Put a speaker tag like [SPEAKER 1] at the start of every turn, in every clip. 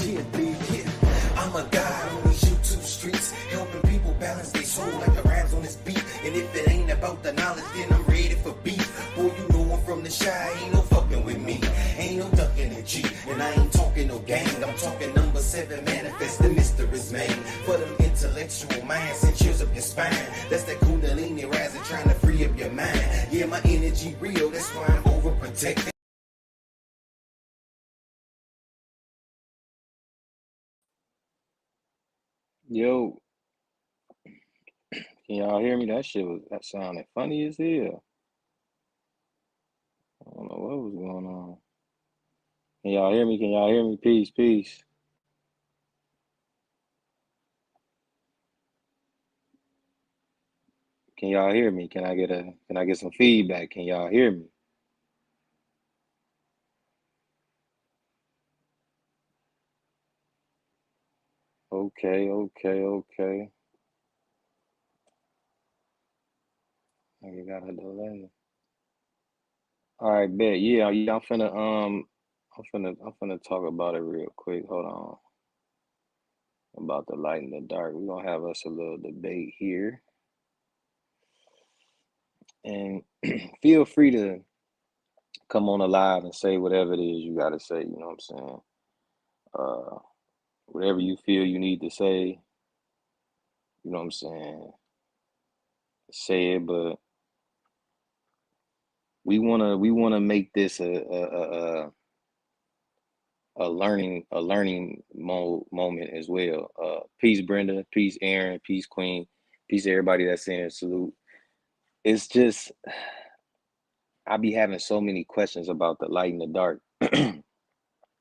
[SPEAKER 1] Yeah, baby, yeah. I'm a guy on these YouTube streets, helping people balance their soul like the rhymes on this beat. And if it ain't about the knowledge, then I'm ready for beef. Boy, you know I'm from the shy, ain't no fucking with me. Ain't no ducking the G, and I ain't talking no gang. I'm talking number 7, manifest the mysteries, man. For them intellectual minds, and cheers up your spine. That's that kundalini rising, trying to free up your mind. Yeah, my energy real, that's why I'm overprotected.
[SPEAKER 2] Yo, can y'all hear me? That sounded funny as hell. I don't know what was going on. Can y'all hear me? Can y'all hear me? Peace, peace. Can y'all hear me? Can I get some feedback? Can y'all hear me? Okay, okay, okay. You got a delay. All right, bet. Yeah, I'm finna talk about it real quick. Hold on. About the light and the dark. We're gonna have us a little debate here. And feel free to come on alive and say whatever it is you gotta say, you know what I'm saying? Uh, whatever you feel you need to say, you know what I'm saying, say it, but we wanna make this a learning moment as well. Peace, Brenda. Peace, Aaron. Peace, Queen. Peace, everybody that's in. Salute. It's just I be having so many questions about the light and the dark.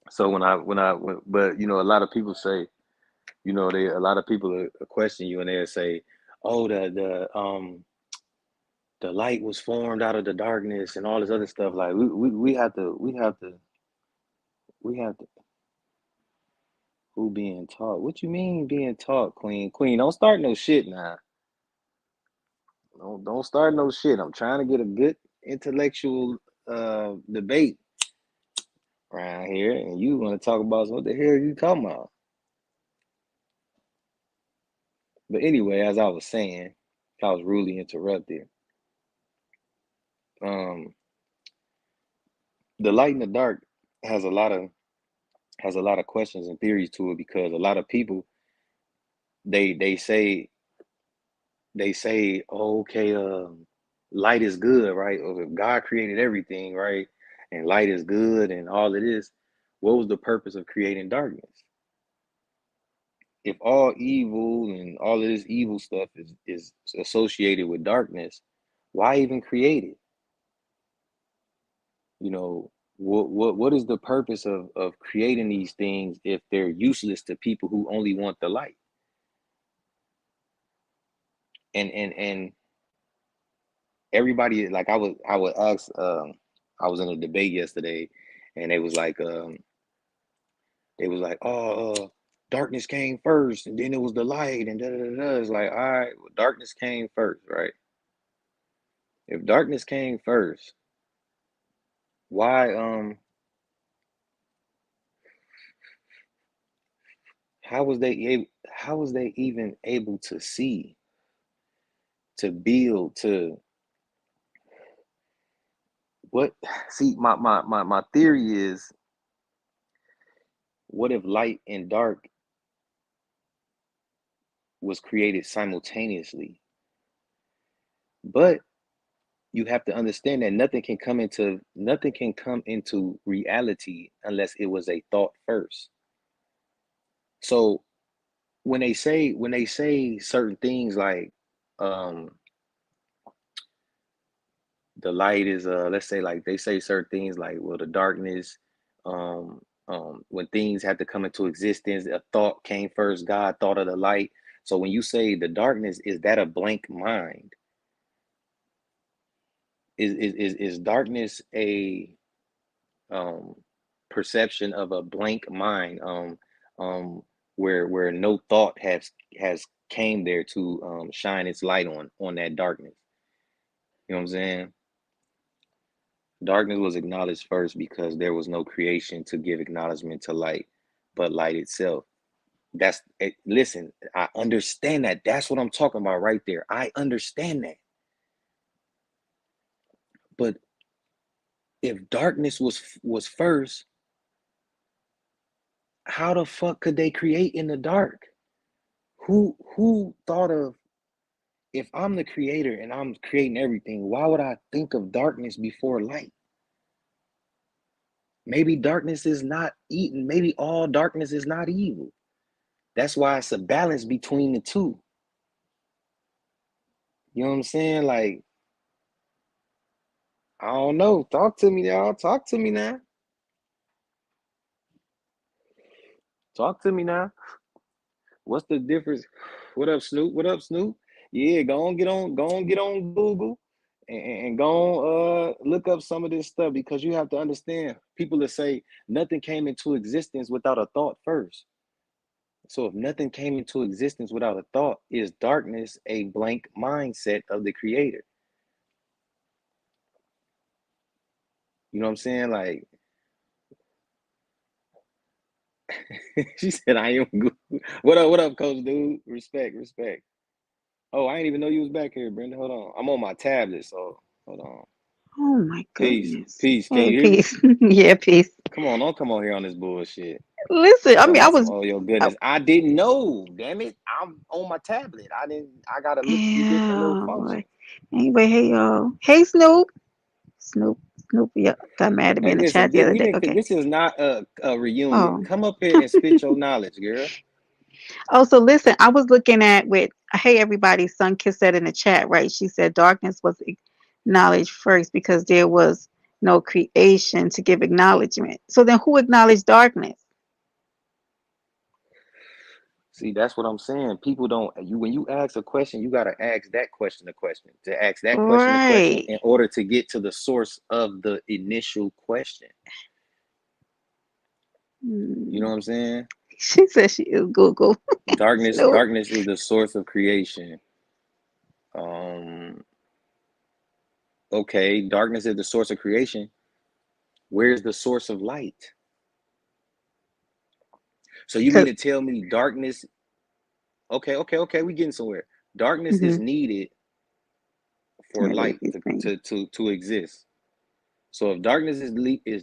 [SPEAKER 2] So but a lot of people say, a lot of people question you and they'll say, oh, the light was formed out of the darkness and all this other stuff. Like we have to who being taught? What you mean being taught, Queen? Queen, don't start no shit now. Don't start no shit. I'm trying to get a good intellectual debate around here, and you want to talk about what the hell you talking about? But anyway, as I was saying, if I was rudely interrupted. Um, the light and the dark has a lot of has a lot of questions and theories to it because a lot of people they they say oh, okay, light is good, right? Or if God created everything, right, and light is good and all it is, what was the purpose of creating darkness? If all evil and all of this evil stuff is associated with darkness, why even create it? You know, what is the purpose of creating these things if they're useless to people who only want the light? And everybody, like I would ask, I was in a debate yesterday and they was like, oh, darkness came first and then it was the light and da da da da. It's like, all right, well, darkness came first, right? If darkness came first, why how was they even able to see, to build, to what? See, my theory is, what if light and dark was created simultaneously? But you have to understand that nothing can come into reality unless it was a thought first. So when they say certain things like um the light is let's say, like they say certain things like, well, the darkness, when things had to come into existence, a thought came first. God thought of the light. So when you say the darkness, is that a blank mind? Is darkness a um perception of a blank mind, um where no thought has came there to shine its light on that darkness? You know what I'm saying? Darkness was acknowledged first because there was no creation to give acknowledgement to light. but light itself. That's it. Listen, I understand that. That's what I'm talking about right there. I understand that. But if darkness was first, how the fuck could they create in the dark? Who thought of, if I'm the creator and I'm creating everything, why would I think of darkness before light? Maybe darkness is not eating. Maybe all darkness is not evil. That's why it's a balance between the two. You know what I'm saying? Like, I don't know. Talk to me, y'all. Talk to me now. Talk to me now. What's the difference? What up, Snoop? What up, Snoop? Yeah, go on, get on Google and go on look up some of this stuff, because you have to understand, people that say nothing came into existence without a thought first. So if nothing came into existence without a thought, is darkness a blank mindset of the creator? You know what I'm saying? Like, she said, I am good. What up, coach dude? Respect, respect. Oh, I didn't even know you was back here, Brenda. Hold on. I'm on my tablet, so hold on.
[SPEAKER 3] Oh my
[SPEAKER 2] Peace.
[SPEAKER 3] goodness.
[SPEAKER 2] Peace. Can
[SPEAKER 3] Hey,
[SPEAKER 2] you hear me?
[SPEAKER 3] peace. Yeah, peace.
[SPEAKER 2] Come on, don't come on here on this bullshit.
[SPEAKER 3] Listen, I
[SPEAKER 2] Talking
[SPEAKER 3] mean, I
[SPEAKER 2] about some,
[SPEAKER 3] was,
[SPEAKER 2] oh your
[SPEAKER 3] I,
[SPEAKER 2] goodness. I didn't know. Damn it. I'm on my tablet. I gotta look through different little
[SPEAKER 3] yeah, boy.
[SPEAKER 2] functions.
[SPEAKER 3] Anyway, hey y'all. Hey Snoop. Snoop, yeah, got mad at me
[SPEAKER 2] Hey,
[SPEAKER 3] in the chat
[SPEAKER 2] listen,
[SPEAKER 3] the other
[SPEAKER 2] we
[SPEAKER 3] day.
[SPEAKER 2] didn't,
[SPEAKER 3] Okay.
[SPEAKER 2] this is not a reunion.
[SPEAKER 3] Oh,
[SPEAKER 2] Come up here and spit your knowledge, girl.
[SPEAKER 3] oh, so listen, I was looking at with, hey everybody, Sun Kiss said in the chat, right? She said darkness was acknowledged first because there was no creation to give acknowledgement. So then who acknowledged darkness?
[SPEAKER 2] See, that's what I'm saying. People don't, you when you ask a question, you gotta ask that question a question. To ask that question a question
[SPEAKER 3] Right.
[SPEAKER 2] in order to get to the source of the initial question. You know
[SPEAKER 3] Hmm.
[SPEAKER 2] what I'm saying?
[SPEAKER 3] She said she is Google. Snoop.
[SPEAKER 2] Darkness is the source of creation. Um, okay, darkness is the source of creation. Where's the source of light? So you mean
[SPEAKER 3] 'Cause-
[SPEAKER 2] to tell me darkness? Okay, we getting somewhere. Darkness is
[SPEAKER 3] mhm.
[SPEAKER 2] needed for
[SPEAKER 3] Yeah,
[SPEAKER 2] light
[SPEAKER 3] these things.
[SPEAKER 2] to exist. So if darkness is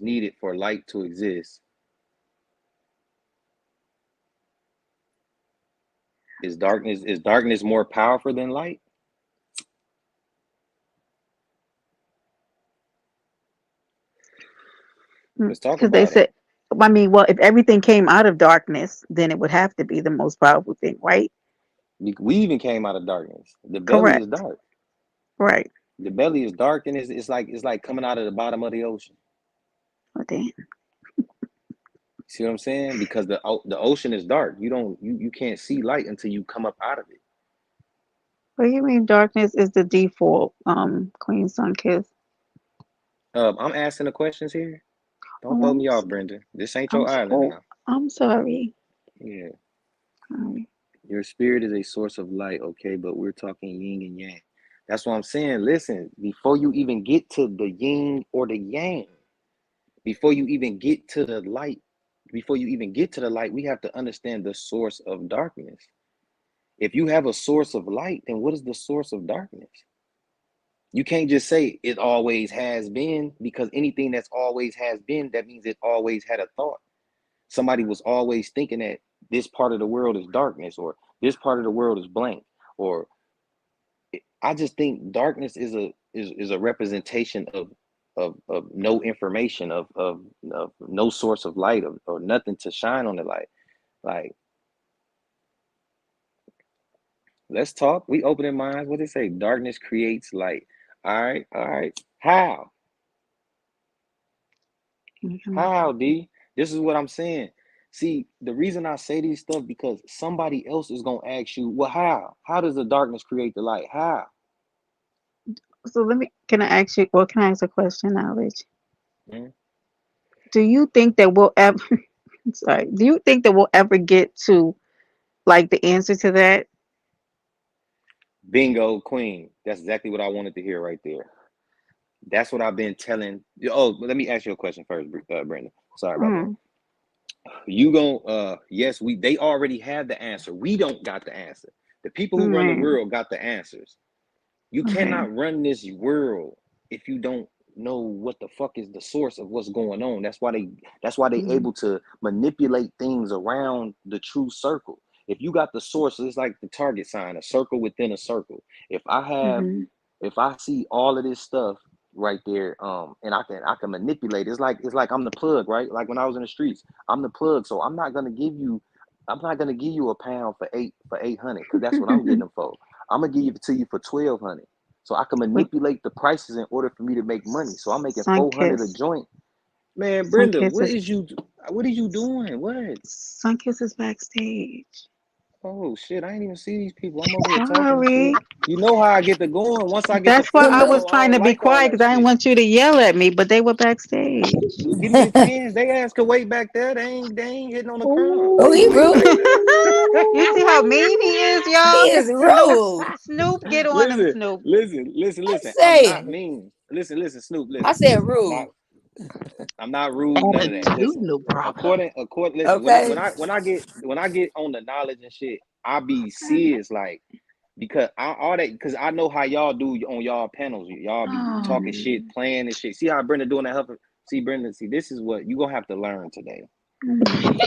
[SPEAKER 2] needed for light to exist, is darkness more powerful than light? Let's talk
[SPEAKER 3] Because they
[SPEAKER 2] about it.
[SPEAKER 3] said, I mean, well, if everything came out of darkness, then it would have to be the most powerful thing, right?
[SPEAKER 2] We even came out of darkness. The belly is
[SPEAKER 3] Correct.
[SPEAKER 2] dark.
[SPEAKER 3] Right.
[SPEAKER 2] The belly is dark, and it's like coming out of the bottom of the ocean.
[SPEAKER 3] Oh, damn.
[SPEAKER 2] See what I'm saying? Because the ocean is dark. You can't see light until you come up out of it.
[SPEAKER 3] What do you mean darkness is the default, Queen Sun Kiss?
[SPEAKER 2] I'm asking the questions here. Don't
[SPEAKER 3] Oh,
[SPEAKER 2] throw me off, Brenda. This ain't your island
[SPEAKER 3] oh,
[SPEAKER 2] now.
[SPEAKER 3] I'm sorry.
[SPEAKER 2] Yeah.
[SPEAKER 3] Sorry.
[SPEAKER 2] Your spirit is a source of light, okay, but we're talking yin and yang. That's what I'm saying. Listen, before you even get to the yin or the yang, before you even get to the light, we have to understand the source of darkness. If you have a source of light, then what is the source of darkness? You can't just say it always has been, because anything that's always has been, that means it always had a thought. Somebody was always thinking that this part of the world is darkness, or this part of the world is blank, or I just think darkness is a representation of no information, of no source of light, or nothing to shine on the light. Like, let's talk. We opening minds. What they say? Darkness creates light. All right. How?
[SPEAKER 3] Mhm.
[SPEAKER 2] How, D? This is what I'm saying. See, the reason I say these stuff, because somebody else is gonna ask you, well, how? How does the darkness create the light? How?
[SPEAKER 3] So can I ask you, well, can I ask a question, Knowledge?
[SPEAKER 2] Hmm?
[SPEAKER 3] Do you think that we'll ever, sorry, do you think that we'll ever get to like the answer to that?
[SPEAKER 2] Bingo, queen. That's exactly what I wanted to hear right there. That's what I've been telling. Oh, let me ask you a question first, Brenda. Sorry about that.
[SPEAKER 3] Mm.
[SPEAKER 2] You gon' yes, they already have the answer. We don't got the answer. The people who run the
[SPEAKER 3] Right.
[SPEAKER 2] world got the answers. You
[SPEAKER 3] Okay.
[SPEAKER 2] cannot run this world if you don't know what the fuck is the source of what's going on. That's why they
[SPEAKER 3] Mhm.
[SPEAKER 2] able to manipulate things around the true circle. If you got the source, it's like the target sign, a circle within a circle. If I have
[SPEAKER 3] Mhm.
[SPEAKER 2] if I see all of this stuff right there, and I can manipulate, it's like I'm the plug, right? Like when I was in the streets, I'm the plug. So I'm not gonna give you a pound for 800 because that's what I'm getting them for. I'm gonna give it to you for 1,200. So I can
[SPEAKER 3] With
[SPEAKER 2] manipulate the prices in order for me to make money. So I'm making 400 a
[SPEAKER 3] Sunkiss.
[SPEAKER 2] joint. Man, Brenda,
[SPEAKER 3] Sunkiss
[SPEAKER 2] what
[SPEAKER 3] is
[SPEAKER 2] is you what are you doing? What?
[SPEAKER 3] Sunkiss is backstage.
[SPEAKER 2] Oh shit, I ain't even see these people. I'm over here talking and
[SPEAKER 3] Sorry.
[SPEAKER 2] shit. You know how I get to going. Once I get to
[SPEAKER 3] That's why I
[SPEAKER 2] flowing
[SPEAKER 3] was
[SPEAKER 2] though, I
[SPEAKER 3] trying to
[SPEAKER 2] don't
[SPEAKER 3] be
[SPEAKER 2] like all
[SPEAKER 3] quiet
[SPEAKER 2] that
[SPEAKER 3] because I didn't
[SPEAKER 2] shit.
[SPEAKER 3] want you to yell at me, but they were backstage.
[SPEAKER 2] Well, give me a chance. They ass could wait back there. They ain't hitting on the crowd.
[SPEAKER 4] Oh, he
[SPEAKER 2] Wait,
[SPEAKER 4] rude.
[SPEAKER 2] wait.
[SPEAKER 3] You see how mean he is,
[SPEAKER 4] He
[SPEAKER 3] y'all?
[SPEAKER 4] is
[SPEAKER 3] Cause Snoop,
[SPEAKER 4] rude.
[SPEAKER 3] Snoop, get on him,
[SPEAKER 2] Listen,
[SPEAKER 3] Snoop.
[SPEAKER 2] listen, listen,
[SPEAKER 4] I'm
[SPEAKER 2] listen. I'm not
[SPEAKER 4] saying.
[SPEAKER 2] mean. Listen, Snoop,
[SPEAKER 4] I
[SPEAKER 2] listen.
[SPEAKER 4] said
[SPEAKER 2] I'm not
[SPEAKER 4] rude.
[SPEAKER 2] I'm not rude, none of that.
[SPEAKER 5] Absolute
[SPEAKER 2] Listen.
[SPEAKER 5] no problem.
[SPEAKER 2] According listen,
[SPEAKER 4] Okay.
[SPEAKER 2] when I get on the knowledge and shit, I be serious like because I know how y'all do on y'all panels. Y'all be talking
[SPEAKER 3] Oh,
[SPEAKER 2] shit, playing and shit. See how Brenda doing that help? See, Brenda, see, this is what you gonna have to learn today.
[SPEAKER 3] mm.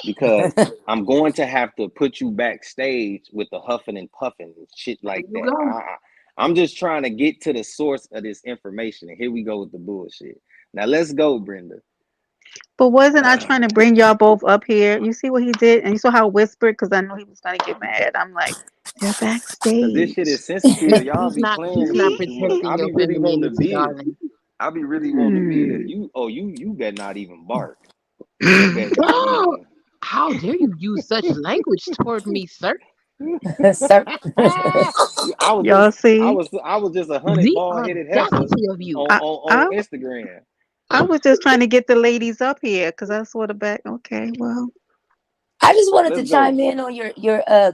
[SPEAKER 2] Because I'm going to have to put you backstage with the huffing and puffing and shit
[SPEAKER 5] There
[SPEAKER 2] like
[SPEAKER 5] you
[SPEAKER 2] that.
[SPEAKER 5] go.
[SPEAKER 2] I'm just trying to get to the source of this information, and here we go with the bullshit. Now let's go, Brenda.
[SPEAKER 3] But wasn't I
[SPEAKER 2] Because
[SPEAKER 3] trying to bring y'all both up here? You see what he did, and you saw how I whispered because I knew he was gonna get mad. I'm like, they're
[SPEAKER 2] this shit
[SPEAKER 3] backstage.
[SPEAKER 2] is sensitive. Y'all be playing
[SPEAKER 5] He's
[SPEAKER 2] this
[SPEAKER 5] not
[SPEAKER 2] shit too much.
[SPEAKER 5] protecting
[SPEAKER 2] I
[SPEAKER 5] your
[SPEAKER 2] be really wanting to
[SPEAKER 5] femininity,
[SPEAKER 2] be here.
[SPEAKER 5] darling.
[SPEAKER 2] I be really wanting to be here.
[SPEAKER 3] Hmm.
[SPEAKER 2] You better not even bark. You better not
[SPEAKER 5] Oh,
[SPEAKER 2] even.
[SPEAKER 5] how dare you use such language toward me, sir?
[SPEAKER 4] Sir.
[SPEAKER 2] I was just
[SPEAKER 3] Y'all see?
[SPEAKER 2] I was just a hundred
[SPEAKER 5] The
[SPEAKER 2] bald headed heifer
[SPEAKER 5] audacity of you.
[SPEAKER 3] I,
[SPEAKER 2] on
[SPEAKER 3] I
[SPEAKER 2] Instagram.
[SPEAKER 3] I was just trying to get the ladies up here because I saw the back. Okay, well,
[SPEAKER 4] I just wanted to
[SPEAKER 2] Let's go.
[SPEAKER 4] chime in on your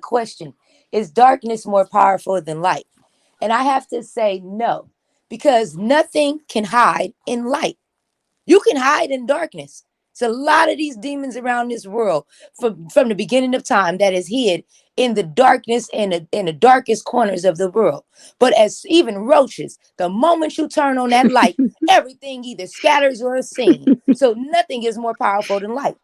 [SPEAKER 4] question. Is darkness more powerful than light? And I have to say no, because nothing can hide in light. You can hide in darkness. It's a lot of these demons around this world from the beginning of time that is hid in the darkness and in the darkest corners of the world. But as even roaches, the moment you turn on that light, everything either scatters or is seen. So nothing is more powerful than light.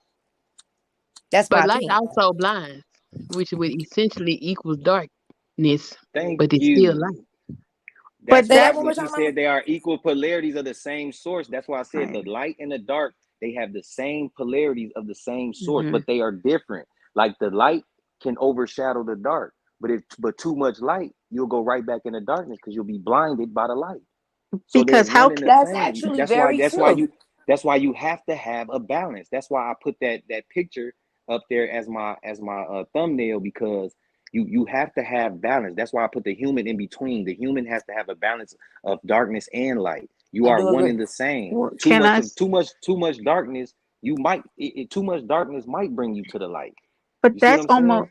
[SPEAKER 4] That's my
[SPEAKER 5] But light
[SPEAKER 4] opinion.
[SPEAKER 5] also blinds, which would essentially equals darkness,
[SPEAKER 2] Thank
[SPEAKER 5] but it's still
[SPEAKER 2] you.
[SPEAKER 5] light.
[SPEAKER 2] That's
[SPEAKER 3] but
[SPEAKER 4] Say that
[SPEAKER 3] that
[SPEAKER 4] one
[SPEAKER 2] exactly.
[SPEAKER 4] more
[SPEAKER 2] She
[SPEAKER 4] time, Mama.
[SPEAKER 2] said they are equal polarities of the same source. That's why I said the
[SPEAKER 3] right.
[SPEAKER 2] light and the dark, they have the same polarities of the same source,
[SPEAKER 3] Hmm.
[SPEAKER 2] but they are different. Like the light can overshadow the dark, but too much light, you'll go right back in the darkness because you'll be blinded by the light. So they're
[SPEAKER 3] Because how?
[SPEAKER 2] one and the
[SPEAKER 4] That's
[SPEAKER 2] same.
[SPEAKER 4] actually
[SPEAKER 2] That's why
[SPEAKER 4] very
[SPEAKER 2] that's why
[SPEAKER 4] true.
[SPEAKER 2] you that's why you have to have a balance. That's why I put that picture up there as my thumbnail because you have to have balance. That's why I put the human in between. The human has to have a balance of darkness and light. You
[SPEAKER 4] I
[SPEAKER 2] are
[SPEAKER 4] do
[SPEAKER 2] one
[SPEAKER 4] agree.
[SPEAKER 2] and the same.
[SPEAKER 3] Well,
[SPEAKER 2] Too
[SPEAKER 3] can
[SPEAKER 2] much
[SPEAKER 3] I?
[SPEAKER 2] of too much darkness, you might too much darkness might bring you to the light.
[SPEAKER 3] But
[SPEAKER 2] You see what
[SPEAKER 3] that's
[SPEAKER 2] I'm
[SPEAKER 3] almost
[SPEAKER 2] saying?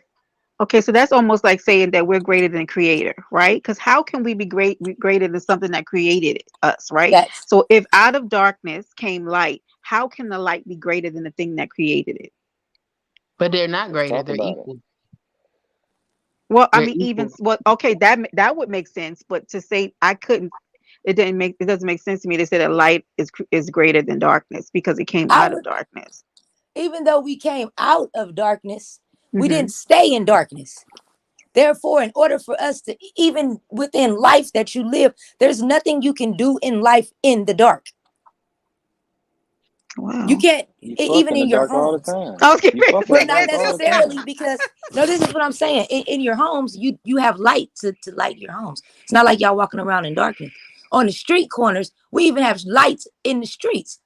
[SPEAKER 3] okay. So that's almost like saying that we're greater than Creator, right? Because how can we be greater than something that created us, right?
[SPEAKER 4] That's
[SPEAKER 3] So if out of darkness came light, how can the light be greater than the thing that created it?
[SPEAKER 5] But they're not
[SPEAKER 2] Let's
[SPEAKER 5] greater,
[SPEAKER 2] talk
[SPEAKER 5] they're
[SPEAKER 2] about it.
[SPEAKER 5] equal.
[SPEAKER 3] Well, I
[SPEAKER 5] They're
[SPEAKER 3] mean, even
[SPEAKER 5] equal.
[SPEAKER 3] well, okay, that would make sense. But to say I couldn't, it doesn't make sense to me to say that light is greater than darkness because it came
[SPEAKER 4] I
[SPEAKER 3] out of
[SPEAKER 4] would
[SPEAKER 3] darkness.
[SPEAKER 4] even though we came out of darkness, we
[SPEAKER 3] Hmm.
[SPEAKER 4] didn't stay in darkness. Therefore, in order for us to even within life that you live, there's nothing you can do in life in the dark. You
[SPEAKER 3] Wow.
[SPEAKER 4] can't
[SPEAKER 2] You fuck
[SPEAKER 4] even
[SPEAKER 2] in the
[SPEAKER 4] in your
[SPEAKER 2] dark all the
[SPEAKER 4] homes.
[SPEAKER 2] time.
[SPEAKER 3] I was getting
[SPEAKER 2] You
[SPEAKER 3] ready to
[SPEAKER 2] fuck in
[SPEAKER 4] Well,
[SPEAKER 2] the
[SPEAKER 3] say
[SPEAKER 4] not
[SPEAKER 2] dark
[SPEAKER 3] that
[SPEAKER 2] all the
[SPEAKER 4] necessarily
[SPEAKER 2] time.
[SPEAKER 4] because no, this is what I'm saying. In your homes, you have light to light your homes. It's not like y'all walking around in darkness. On the street corners, we even have lights in the streets.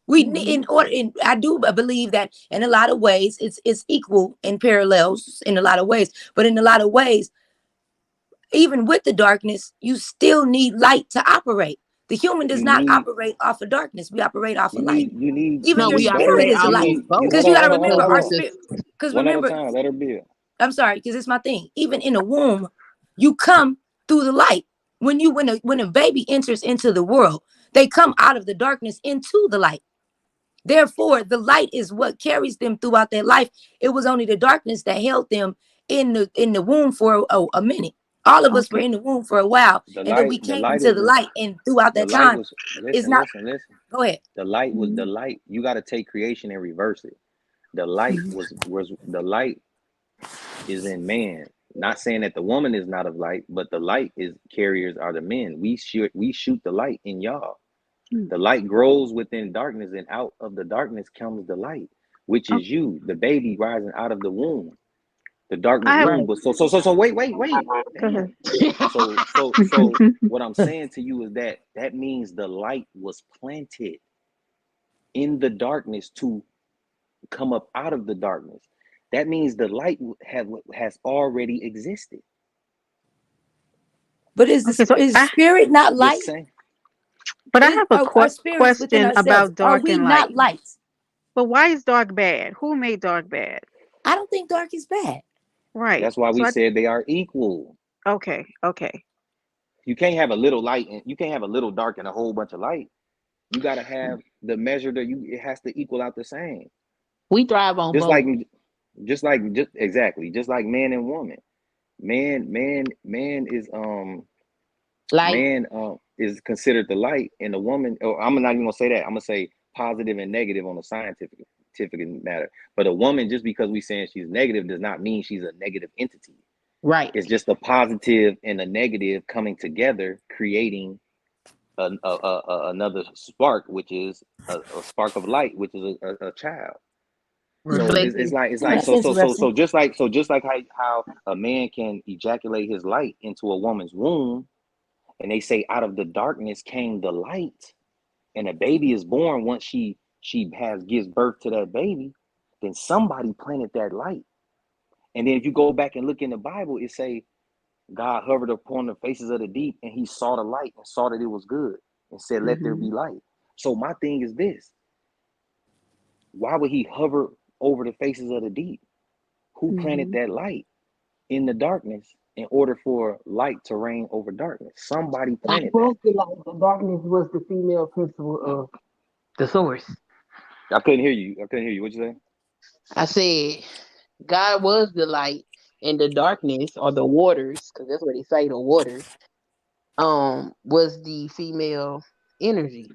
[SPEAKER 4] We need
[SPEAKER 3] too.
[SPEAKER 4] in order. I do believe that in a lot of ways, it's equal in parallels in a lot of ways. But in a lot of ways, even with the darkness, you still need light to operate. The human does
[SPEAKER 2] You
[SPEAKER 4] not
[SPEAKER 2] need
[SPEAKER 4] operate off of darkness. We operate off
[SPEAKER 2] You
[SPEAKER 4] of light.
[SPEAKER 2] need you need
[SPEAKER 4] Even
[SPEAKER 2] you
[SPEAKER 5] No,
[SPEAKER 4] your
[SPEAKER 5] we
[SPEAKER 2] need
[SPEAKER 4] spirit
[SPEAKER 2] better.
[SPEAKER 5] operate
[SPEAKER 4] is a
[SPEAKER 2] You
[SPEAKER 5] off
[SPEAKER 4] light.
[SPEAKER 5] of
[SPEAKER 2] need you
[SPEAKER 5] both
[SPEAKER 4] Because
[SPEAKER 2] hold
[SPEAKER 4] you
[SPEAKER 2] on,
[SPEAKER 4] got to
[SPEAKER 2] hold on, hold on,
[SPEAKER 4] remember
[SPEAKER 5] because
[SPEAKER 2] hold
[SPEAKER 4] our
[SPEAKER 5] it's
[SPEAKER 2] on.
[SPEAKER 5] a
[SPEAKER 4] spirit. Because
[SPEAKER 2] One at a
[SPEAKER 4] remember,
[SPEAKER 2] time. Let her build.
[SPEAKER 4] I'm sorry, because it's my thing. Even in a womb, you come through the light. When a baby enters into the world, they come out of the darkness into the light. Therefore, the light is what carries them throughout their life. It was only the darkness that held them in the womb for a minute. All of us were
[SPEAKER 3] Okay.
[SPEAKER 4] in the womb for a while,
[SPEAKER 2] The
[SPEAKER 4] and then we
[SPEAKER 2] light, the
[SPEAKER 4] came
[SPEAKER 2] light
[SPEAKER 4] into
[SPEAKER 2] is
[SPEAKER 4] the light. And throughout
[SPEAKER 2] the
[SPEAKER 4] that
[SPEAKER 2] light
[SPEAKER 4] time,
[SPEAKER 2] was
[SPEAKER 4] it's
[SPEAKER 2] listen,
[SPEAKER 4] not.
[SPEAKER 2] listen, listen.
[SPEAKER 4] Go ahead.
[SPEAKER 2] The light was the
[SPEAKER 3] Mhm.
[SPEAKER 2] light. You got to take creation and reverse it. The light
[SPEAKER 3] Mhm.
[SPEAKER 2] was the light is in man. Not saying that the woman is not of light, but the light is carriers are the men. We shoot the light in y'all.
[SPEAKER 3] Mm.
[SPEAKER 2] The light grows within darkness, and out of the darkness comes the light, which
[SPEAKER 3] Oh,
[SPEAKER 2] is you, the baby rising out of the womb, the darkness
[SPEAKER 3] I have.
[SPEAKER 2] womb.
[SPEAKER 5] Right.
[SPEAKER 2] But so wait.
[SPEAKER 3] Go ahead.
[SPEAKER 2] Damn. So what I'm saying to you is that that means the light was planted in the darkness to come up out of the darkness. That means the light has already existed.
[SPEAKER 4] But
[SPEAKER 3] Okay, so
[SPEAKER 4] is spirit not
[SPEAKER 2] The
[SPEAKER 4] light?
[SPEAKER 2] same.
[SPEAKER 3] I
[SPEAKER 4] Is
[SPEAKER 3] have a
[SPEAKER 4] our spirits within
[SPEAKER 3] question
[SPEAKER 4] ourselves?
[SPEAKER 3] about
[SPEAKER 4] Are
[SPEAKER 3] dark
[SPEAKER 4] we
[SPEAKER 3] and
[SPEAKER 4] not
[SPEAKER 3] light.
[SPEAKER 4] light?
[SPEAKER 3] But why is dark bad? Who made dark bad?
[SPEAKER 4] I don't think dark is bad.
[SPEAKER 3] Right.
[SPEAKER 2] That's why
[SPEAKER 3] So
[SPEAKER 2] we said they are equal.
[SPEAKER 3] okay.
[SPEAKER 2] You can't have a little light and you can't have a little dark and a whole bunch of light. You got to have the measure that you it has to equal out the same.
[SPEAKER 5] We thrive on
[SPEAKER 2] Just like
[SPEAKER 5] both.
[SPEAKER 2] just exactly, just like man and woman. Man is
[SPEAKER 5] Like,
[SPEAKER 2] man is considered the light, and the woman, or I'm not even gonna say that. I'm gonna say positive and negative on a scientific matter. But a woman, just because we saying she's negative does not mean she's a negative entity.
[SPEAKER 5] right.
[SPEAKER 2] It's just a positive and a negative coming together, creating another spark, which is a spark of light, which is a child. So it's
[SPEAKER 5] Reflecting.
[SPEAKER 2] like it's
[SPEAKER 4] Oh,
[SPEAKER 2] like
[SPEAKER 4] that's
[SPEAKER 2] so
[SPEAKER 4] interesting.
[SPEAKER 2] just like how a man can ejaculate his light into a woman's womb, and they say out of the darkness came the light, and a baby is born once she has gives birth to that baby, then somebody planted that light. And then if you go back and look in the Bible, it say God hovered upon the faces of the deep, and he saw the light and saw that it was good and said, let there
[SPEAKER 3] Hmm.
[SPEAKER 2] be light. So my thing is this: why would he hover over the faces of the deep? Who planted
[SPEAKER 3] Hmm.
[SPEAKER 2] that light in the darkness in order for light to reign over darkness? Somebody
[SPEAKER 5] I
[SPEAKER 2] planted that.
[SPEAKER 5] was the light. The darkness was the female principle of the source.
[SPEAKER 2] I couldn't hear you. I couldn't hear you. What you say?
[SPEAKER 5] I said God was the light, and the darkness or the waters, because that's what they say, the waters, was the female energy.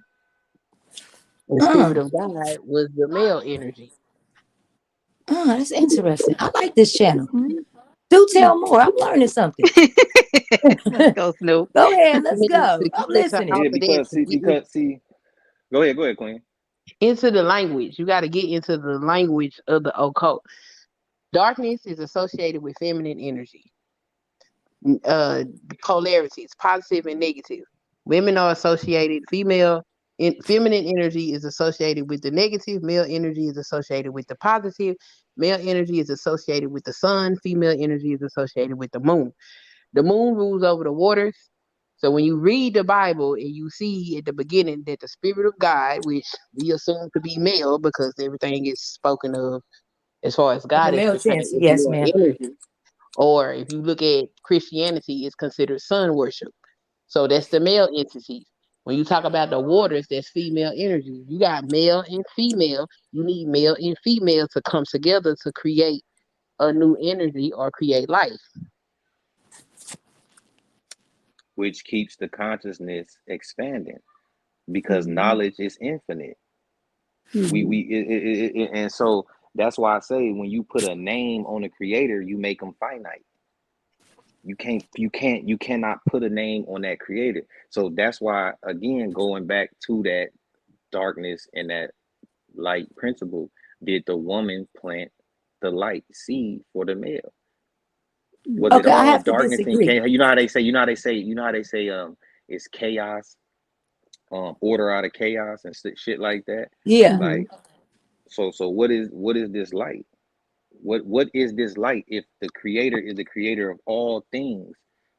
[SPEAKER 5] The spirit
[SPEAKER 4] Oh,
[SPEAKER 5] of God was the male energy.
[SPEAKER 4] that's interesting. I like this channel.
[SPEAKER 3] Hmm.
[SPEAKER 4] Do tell more. I'm learning something.
[SPEAKER 3] Let's go, Snoop.
[SPEAKER 4] Go ahead. Let's
[SPEAKER 5] And
[SPEAKER 4] go.
[SPEAKER 5] to
[SPEAKER 4] I'm
[SPEAKER 5] get into
[SPEAKER 4] listening.
[SPEAKER 5] all
[SPEAKER 2] Yeah,
[SPEAKER 5] of that,
[SPEAKER 2] because
[SPEAKER 5] to
[SPEAKER 2] see,
[SPEAKER 5] get in,
[SPEAKER 2] go ahead, Queen.
[SPEAKER 5] into the language, you got to get into the language of the occult. Darkness is associated with feminine energy, uh, polarities, positive and negative. Women are associated, feminine energy is associated with the negative, male energy is associated with the positive, male energy is associated with the sun, female energy is associated with the moon. The moon rules over the waters. So when you read the Bible and you see at the beginning that the Spirit of God, which we assume to be male because everything is spoken of as far as
[SPEAKER 4] In the
[SPEAKER 5] God is
[SPEAKER 4] male
[SPEAKER 5] concerned,
[SPEAKER 4] tense.
[SPEAKER 5] is
[SPEAKER 4] Yes,
[SPEAKER 5] male
[SPEAKER 4] ma'am.
[SPEAKER 5] energy. Or if you look at Christianity, it's considered sun worship. So that's the male entity. When you talk about the waters, that's female energy. You got male and female. You need male and female to come together to create a new energy or create life.
[SPEAKER 2] Which keeps the consciousness expanding because
[SPEAKER 3] Hmm.
[SPEAKER 2] knowledge is infinite. We
[SPEAKER 3] Hmm.
[SPEAKER 2] and so that's why I say when you put a name on a creator, you make them finite. You cannot put a name on that creator. So that's why, again, going back to that darkness and that light principle, did the woman plant the light seed for the male? Was it
[SPEAKER 4] Okay, I
[SPEAKER 2] all
[SPEAKER 4] have to
[SPEAKER 2] darkness and
[SPEAKER 4] disagree.
[SPEAKER 2] chaos? You know how they say it's chaos, order out of chaos and shit like that.
[SPEAKER 4] Yeah.
[SPEAKER 3] Hmm.
[SPEAKER 2] Like, so what is this light? What is this light if the creator is the creator of all things?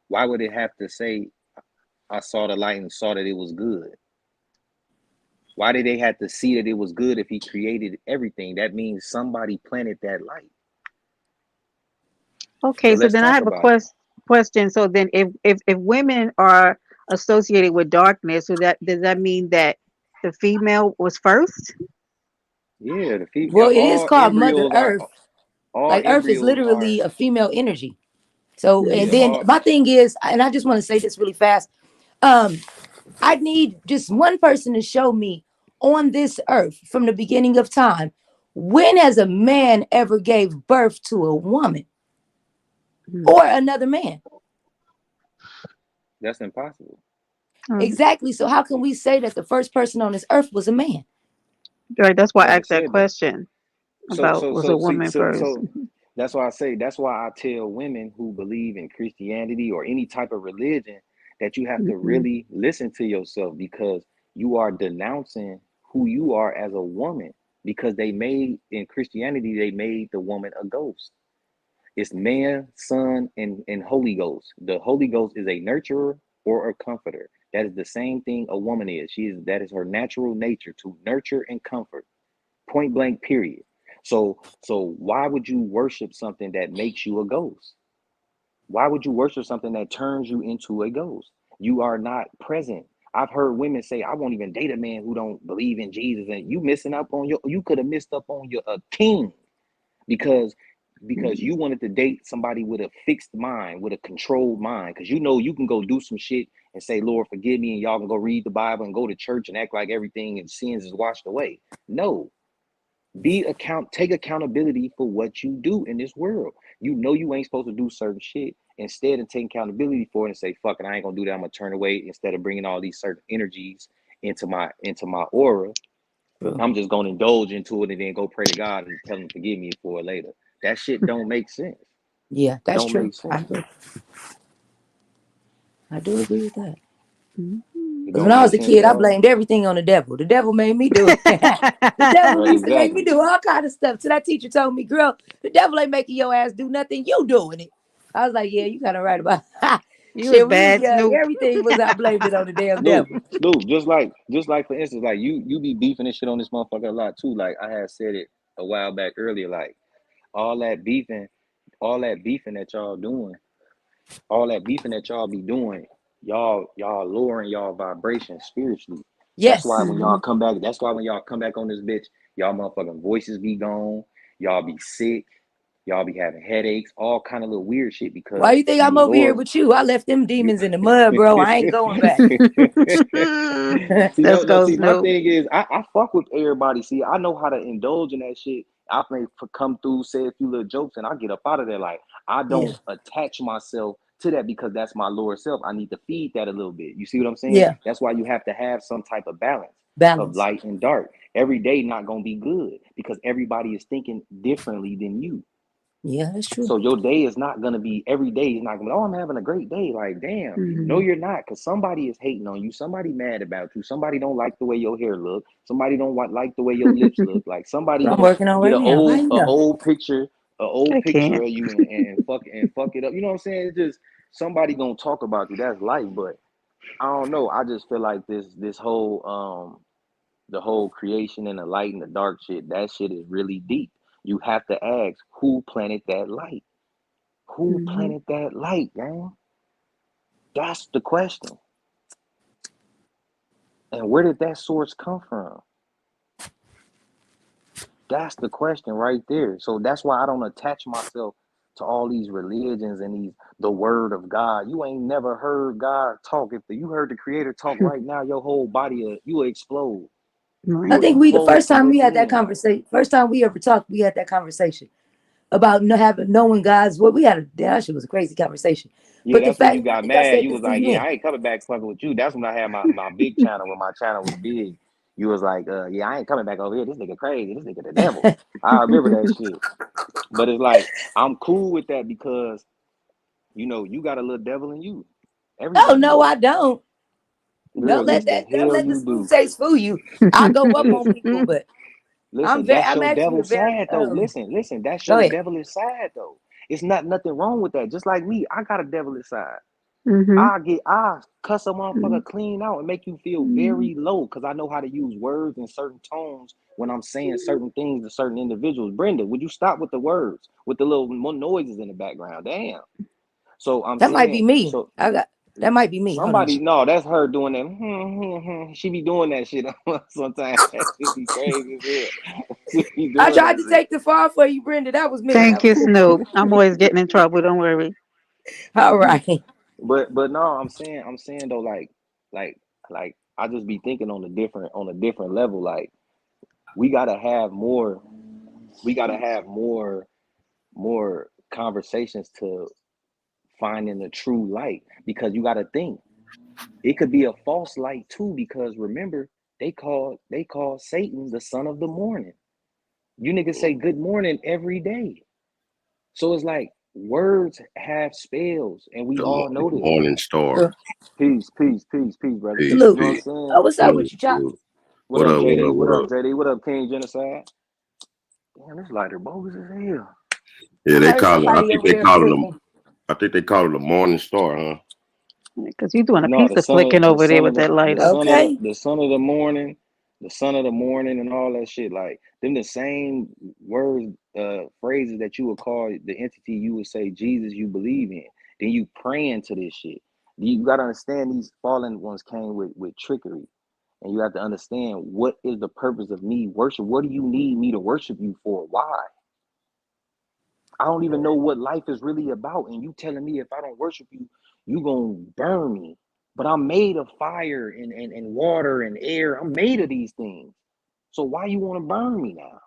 [SPEAKER 2] Why would it have to say I saw the light and saw that it was good? Why did they have to see that it was good if he created everything? That means somebody planted that light. So
[SPEAKER 3] Okay, so
[SPEAKER 2] let's
[SPEAKER 3] then I
[SPEAKER 2] talk
[SPEAKER 3] have a
[SPEAKER 2] about it.
[SPEAKER 3] question. So then, if women are associated with darkness, so that does that mean that the female was first?
[SPEAKER 2] Yeah,
[SPEAKER 4] Well, it is
[SPEAKER 2] all
[SPEAKER 4] called Mother
[SPEAKER 2] embryos are
[SPEAKER 4] Earth.
[SPEAKER 2] all
[SPEAKER 4] Like Earth is
[SPEAKER 2] embryos
[SPEAKER 4] literally
[SPEAKER 2] are
[SPEAKER 4] a female energy. So, and
[SPEAKER 2] yeah,
[SPEAKER 4] then
[SPEAKER 2] all
[SPEAKER 4] my thing is, and I just want to say this really fast. I need just one person to show me on this earth from the beginning of time, when has a man ever gave birth to a woman or another man?
[SPEAKER 2] that's impossible.
[SPEAKER 4] Exactly. So how can we say that the first person on this earth was a man?
[SPEAKER 3] Right. That's why I
[SPEAKER 2] Never
[SPEAKER 3] asked that
[SPEAKER 2] said that.
[SPEAKER 3] question about was a woman first.
[SPEAKER 2] That's why I say that's why I tell women who believe in Christianity or any type of religion that you have to
[SPEAKER 3] Mhm.
[SPEAKER 2] really listen to yourself, because you are denouncing who you are as a woman, because they made in Christianity they made the woman a ghost. It's man, son, and Holy Ghost. The Holy Ghost is a nurturer or a comforter. That is the same thing a woman is. That is her natural nature, to nurture and comfort. Point blank, period. So why would you worship something that makes you a ghost? Why would you worship something that turns you into a ghost? You are not present. I've heard women say, I won't even date a man who don't believe in Jesus. And you could have missed up on your a king, because you wanted to date somebody with a fixed mind, with a controlled mind, because you know you can go do some shit and say, Lord, forgive me, and y'all can go read the Bible and go to church and act like everything and sins is washed away. No, take accountability for what you do in this world. You know you ain't supposed to do certain shit. Instead of taking accountability for it and say, fuck it, I ain't gonna do that, I'm gonna turn away, instead of bringing all these certain energies into my aura, I'm just gonna indulge into it and then go pray to God and tell him to forgive me for it later. That shit don't make sense.
[SPEAKER 4] Yeah, that's
[SPEAKER 2] Don't
[SPEAKER 4] true.
[SPEAKER 2] make sense.
[SPEAKER 4] I do agree with that.
[SPEAKER 2] It
[SPEAKER 4] Because when
[SPEAKER 2] don't
[SPEAKER 4] I was
[SPEAKER 2] make
[SPEAKER 4] a
[SPEAKER 2] sense
[SPEAKER 4] kid,
[SPEAKER 2] at
[SPEAKER 4] I
[SPEAKER 2] all.
[SPEAKER 4] blamed everything on the devil. The devil made me do it. The devil used to make me
[SPEAKER 2] Exactly.
[SPEAKER 4] do all kind of stuff. So that teacher told me, girl, the devil ain't making your ass do nothing. You doing it. I was like, yeah, you kind of right about it.
[SPEAKER 3] You was
[SPEAKER 4] Shit, we was
[SPEAKER 3] bad,
[SPEAKER 4] young.
[SPEAKER 3] Snoop.
[SPEAKER 4] Everything was I blamed it on the damn
[SPEAKER 2] Snoop,
[SPEAKER 4] devil.
[SPEAKER 2] Snoop, just like for instance, like you be beefing and shit on this motherfucker a lot too. Like I had said it a while back earlier, like all that beefing, all that beefing that y'all doing, all that beefing that y'all be doing, y'all lowering y'all vibration spiritually. That's why
[SPEAKER 4] Yes.
[SPEAKER 2] when y'all come back, that's why when y'all come back on this bitch, y'all motherfucking voices be gone, y'all be sick, y'all be having headaches, all kind of little weird shit,
[SPEAKER 4] Why
[SPEAKER 2] because
[SPEAKER 4] you think
[SPEAKER 2] you
[SPEAKER 4] I'm over here
[SPEAKER 2] lower
[SPEAKER 4] with you? I left them
[SPEAKER 2] you.
[SPEAKER 4] demons in the mud, bro. I ain't going back.
[SPEAKER 2] See,
[SPEAKER 3] Let's
[SPEAKER 2] no,
[SPEAKER 3] go,
[SPEAKER 2] see, my
[SPEAKER 3] Snoop.
[SPEAKER 2] thing is, I fuck with everybody. See, I know how to indulge in that shit. I may come through, say a few little jokes, and I get up out of there. Like, I
[SPEAKER 4] Yeah.
[SPEAKER 2] don't attach myself to that, because that's my lower self. I need to feed that a little bit. You see what I'm saying?
[SPEAKER 4] Yeah.
[SPEAKER 2] That's why you have to have some type of balance of
[SPEAKER 4] Balance.
[SPEAKER 2] light and dark. Every day not gonna be good, because everybody is thinking differently than you.
[SPEAKER 4] Yeah, that's true.
[SPEAKER 2] So your day is not gonna be, every day is not gonna be, oh, I'm having a great day. Like, damn, no,
[SPEAKER 3] Mhm.
[SPEAKER 2] you're not, because somebody is hating on you. Somebody mad about you. Somebody don't like the way your hair look. Somebody don't like the way your lips look. Like somebody
[SPEAKER 4] What I'm
[SPEAKER 2] gonna
[SPEAKER 4] working on
[SPEAKER 2] get
[SPEAKER 4] right
[SPEAKER 2] an
[SPEAKER 4] now. How
[SPEAKER 2] old
[SPEAKER 4] you
[SPEAKER 2] a
[SPEAKER 4] know?
[SPEAKER 2] old picture,
[SPEAKER 3] I can't.
[SPEAKER 2] of you and fuck it up. You know what I'm saying? It's just somebody gonna talk about you. That's life. But I don't know. I just feel like this whole the whole creation and the light and the dark shit, that shit is really deep. You have to ask, who planted that light? Who
[SPEAKER 3] Mhm.
[SPEAKER 2] planted that light, man? That's the question. And where did that source come from? That's the question right there. So that's why I don't attach myself to all these religions and the word of God. You ain't never heard God talk. If you heard the creator talk right now, your whole body, you will explode. You
[SPEAKER 4] I
[SPEAKER 3] Right.
[SPEAKER 2] will
[SPEAKER 4] think we the
[SPEAKER 2] explode
[SPEAKER 4] first
[SPEAKER 2] from
[SPEAKER 4] time we had that
[SPEAKER 2] within.
[SPEAKER 4] conversation, first time we ever talked, we had that conversation about knowing God's word. We had that shit was a crazy conversation.
[SPEAKER 2] Yeah,
[SPEAKER 4] But the
[SPEAKER 2] that's when
[SPEAKER 4] fact,
[SPEAKER 2] you
[SPEAKER 4] I
[SPEAKER 2] got
[SPEAKER 4] think I
[SPEAKER 2] mad.
[SPEAKER 4] said
[SPEAKER 2] You
[SPEAKER 4] this
[SPEAKER 2] was
[SPEAKER 4] to
[SPEAKER 2] like,
[SPEAKER 4] you
[SPEAKER 2] yeah,
[SPEAKER 4] then.
[SPEAKER 2] I ain't coming back fucking with you. That's when I had my big channel, when my channel was big. You was like, yeah, I ain't coming back over here. This nigga crazy. This nigga the devil. I remember that shit. But it's like, I'm cool with that, because you got a little devil in you.
[SPEAKER 4] Oh
[SPEAKER 2] Everybody
[SPEAKER 4] no,
[SPEAKER 2] do.
[SPEAKER 4] I don't.
[SPEAKER 2] Girl, yes the
[SPEAKER 4] Don't
[SPEAKER 2] hell
[SPEAKER 4] let the
[SPEAKER 2] you
[SPEAKER 4] smooth
[SPEAKER 2] do.
[SPEAKER 4] taste fool you. I go up on
[SPEAKER 2] Listen,
[SPEAKER 4] people, but
[SPEAKER 2] that's
[SPEAKER 4] I'm
[SPEAKER 2] your
[SPEAKER 4] actually a
[SPEAKER 2] devil
[SPEAKER 4] very
[SPEAKER 2] side though. Listen, that's
[SPEAKER 4] go
[SPEAKER 2] your
[SPEAKER 4] ahead.
[SPEAKER 2] devilish side though. It's nothing wrong with that. Just like me, I got a devilish side.
[SPEAKER 3] Mhm.
[SPEAKER 2] I cuss a motherfucker clean out and make you feel
[SPEAKER 3] Mhm.
[SPEAKER 2] very low, because I know how to use words and certain tones when I'm saying certain things to certain individuals. Brenda, would you stop with the words, with the little noises in the background? Damn. So I'm
[SPEAKER 4] That might be
[SPEAKER 2] saying,
[SPEAKER 4] me.
[SPEAKER 2] so
[SPEAKER 4] I got. That might be me. Hold on.
[SPEAKER 2] Somebody, no, that's her doing that. She be doing that shit sometimes. It be crazy as hell. She be
[SPEAKER 4] I
[SPEAKER 2] doing
[SPEAKER 4] tried
[SPEAKER 2] that
[SPEAKER 4] to
[SPEAKER 2] shit.
[SPEAKER 4] take the fall for you, Brenda. That was me.
[SPEAKER 3] Thank you, Snoop. I'm always getting in trouble. Don't worry.
[SPEAKER 4] All right.
[SPEAKER 2] But no, I'm saying though, like like I just be thinking on a different level. Like we gotta have more. We gotta have more conversations to finding the true light, because you gotta think it could be a false light too, because remember they call Satan the son of the morning. You niggas say good morning every day. So it's like words have spells, and we all know this.
[SPEAKER 6] Morning Star.
[SPEAKER 2] Peace, brother.
[SPEAKER 6] Peace,
[SPEAKER 2] You
[SPEAKER 4] Salute.
[SPEAKER 2] know what I'm
[SPEAKER 6] peace.
[SPEAKER 2] saying?
[SPEAKER 4] Oh, what's up
[SPEAKER 6] Salute,
[SPEAKER 4] with you, Chop?
[SPEAKER 6] salute.
[SPEAKER 2] What
[SPEAKER 6] What
[SPEAKER 2] up,
[SPEAKER 6] up, what
[SPEAKER 2] JD?
[SPEAKER 6] up,
[SPEAKER 2] What
[SPEAKER 6] what
[SPEAKER 2] up,
[SPEAKER 6] up?
[SPEAKER 2] JD? What up, King Genocide? Damn, this lighter bogus as hell.
[SPEAKER 6] Yeah,
[SPEAKER 4] I
[SPEAKER 6] they
[SPEAKER 4] heard
[SPEAKER 6] call it,
[SPEAKER 4] somebody over there flicking.
[SPEAKER 6] they call it the Morning Star, huh?
[SPEAKER 3] Because you're doing a
[SPEAKER 2] No,
[SPEAKER 3] piece of flicking over there with that lighter.
[SPEAKER 4] Okay.
[SPEAKER 2] the son of the morning, and all that shit. Like them, the same words, phrases that you would call the entity. You would say Jesus, you believe in. Then you praying to this shit. You gotta understand these fallen ones came with trickery, and you have to understand what is the purpose of me worship. What do you need me to worship you for? Why? I don't even know what life is really about, and you telling me if I don't worship you, you gonna burn me. But I'm made of fire and water and air. I'm made of these things. So why you want to burn me now?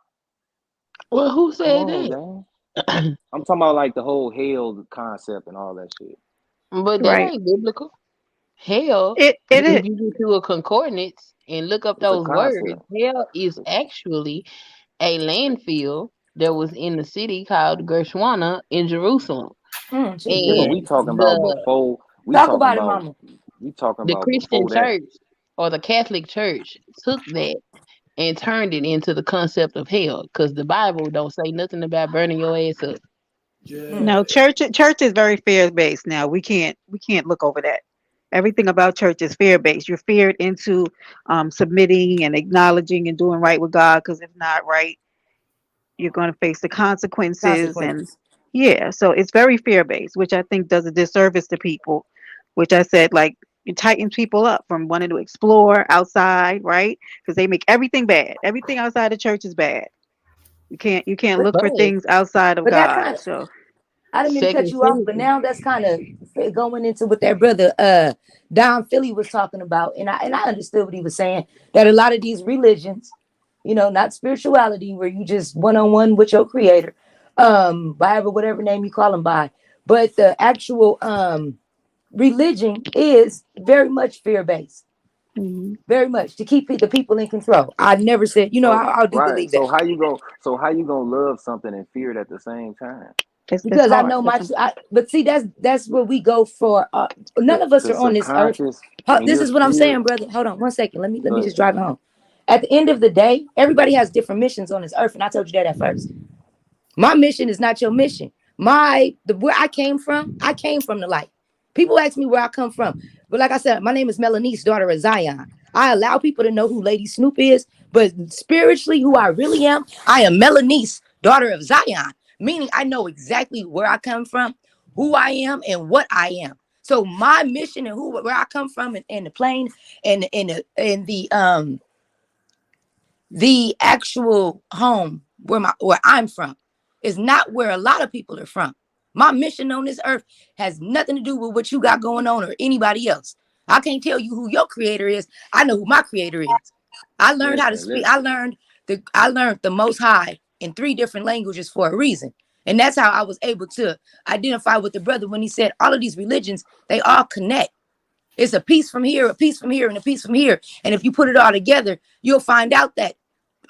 [SPEAKER 5] Well, who
[SPEAKER 2] Come
[SPEAKER 5] said
[SPEAKER 2] on,
[SPEAKER 5] that?
[SPEAKER 2] man. I'm talking about like the whole hell concept and all that shit.
[SPEAKER 5] But that
[SPEAKER 3] Right.
[SPEAKER 5] ain't biblical. Hell,
[SPEAKER 3] It is.
[SPEAKER 5] if you get to a concordance and look up
[SPEAKER 2] It's a
[SPEAKER 5] those words,
[SPEAKER 2] concept.
[SPEAKER 5] hell is actually a landfill that was in the city called Gershwana in Jerusalem.
[SPEAKER 4] She's
[SPEAKER 2] Yeah, but
[SPEAKER 4] good.
[SPEAKER 5] And
[SPEAKER 2] we talking about
[SPEAKER 5] the
[SPEAKER 2] before. We
[SPEAKER 4] Talk
[SPEAKER 2] talking
[SPEAKER 4] about it,
[SPEAKER 2] about.
[SPEAKER 4] mama.
[SPEAKER 2] We talking
[SPEAKER 5] the
[SPEAKER 2] about
[SPEAKER 5] Christian
[SPEAKER 2] before that.
[SPEAKER 5] church or the Catholic church took that and turned it into the concept of hell, because the Bible don't say nothing about burning your ass up.
[SPEAKER 3] No, church is very fear based now. We can't look over that. Everything about church is fear based. You're feared into submitting and acknowledging and doing right with God. Because if not right, you're going to face the consequences. And
[SPEAKER 4] Consequences.
[SPEAKER 3] yeah, so it's very fear based, which I think does a disservice to people. Which I said, like, it tightens people up from wanting to explore outside, right? Because they make everything bad. Everything outside the church is bad. You can't
[SPEAKER 4] But
[SPEAKER 3] look
[SPEAKER 5] But
[SPEAKER 3] for things outside of
[SPEAKER 4] that
[SPEAKER 3] God.
[SPEAKER 4] kind of,
[SPEAKER 3] So
[SPEAKER 4] I didn't mean to cut
[SPEAKER 5] Second
[SPEAKER 4] you off, but
[SPEAKER 5] Timothy,
[SPEAKER 4] now that's kind of going into what that brother Don Philly was talking about, and I understood what he was saying, that a lot of these religions, not spirituality where you just one on one with your creator, Bible, whatever name you call them by, but the actual religion is very much fear based,
[SPEAKER 3] mhm,
[SPEAKER 4] very much to keep the people in control. I never said,
[SPEAKER 2] So
[SPEAKER 4] I do
[SPEAKER 2] right.
[SPEAKER 4] believe that.
[SPEAKER 2] So how you gonna love something and fear it at the same time?
[SPEAKER 3] it's
[SPEAKER 4] Because I
[SPEAKER 3] hard.
[SPEAKER 4] know but see, that's where we go for. None of us
[SPEAKER 2] The
[SPEAKER 4] are on this earth.
[SPEAKER 2] subconscious, when
[SPEAKER 4] This
[SPEAKER 2] you're
[SPEAKER 4] is what I'm
[SPEAKER 2] fear.
[SPEAKER 4] saying, brother. Hold on 1 second. Let me
[SPEAKER 2] Go
[SPEAKER 4] just drive it home. At the end of the day, everybody has different missions on this earth, and I told you that at first. My mission is not your mission. Where I came from the light. People ask me where I come from, but like I said, my name is Melanice, daughter of Zion. I allow people to know who Lady Snoop is, but spiritually, who I really am, I am Melanice, daughter of Zion. Meaning, I know exactly where I come from, who I am, and what I am. So my mission and where I come from, and the plane, and the actual home where I'm from is not where a lot of people are from. My mission on this earth has nothing to do with what you got going on or anybody else. I can't tell you who your creator is. I know who my creator is. I learned how to speak.
[SPEAKER 2] Listen.
[SPEAKER 4] I learned the Most High in 3 different languages for a reason. And that's how I was able to identify with the brother when he said all of these religions, they all connect. It's a piece from here, a piece from here, and a piece from here. And if you put it all together, you'll find out that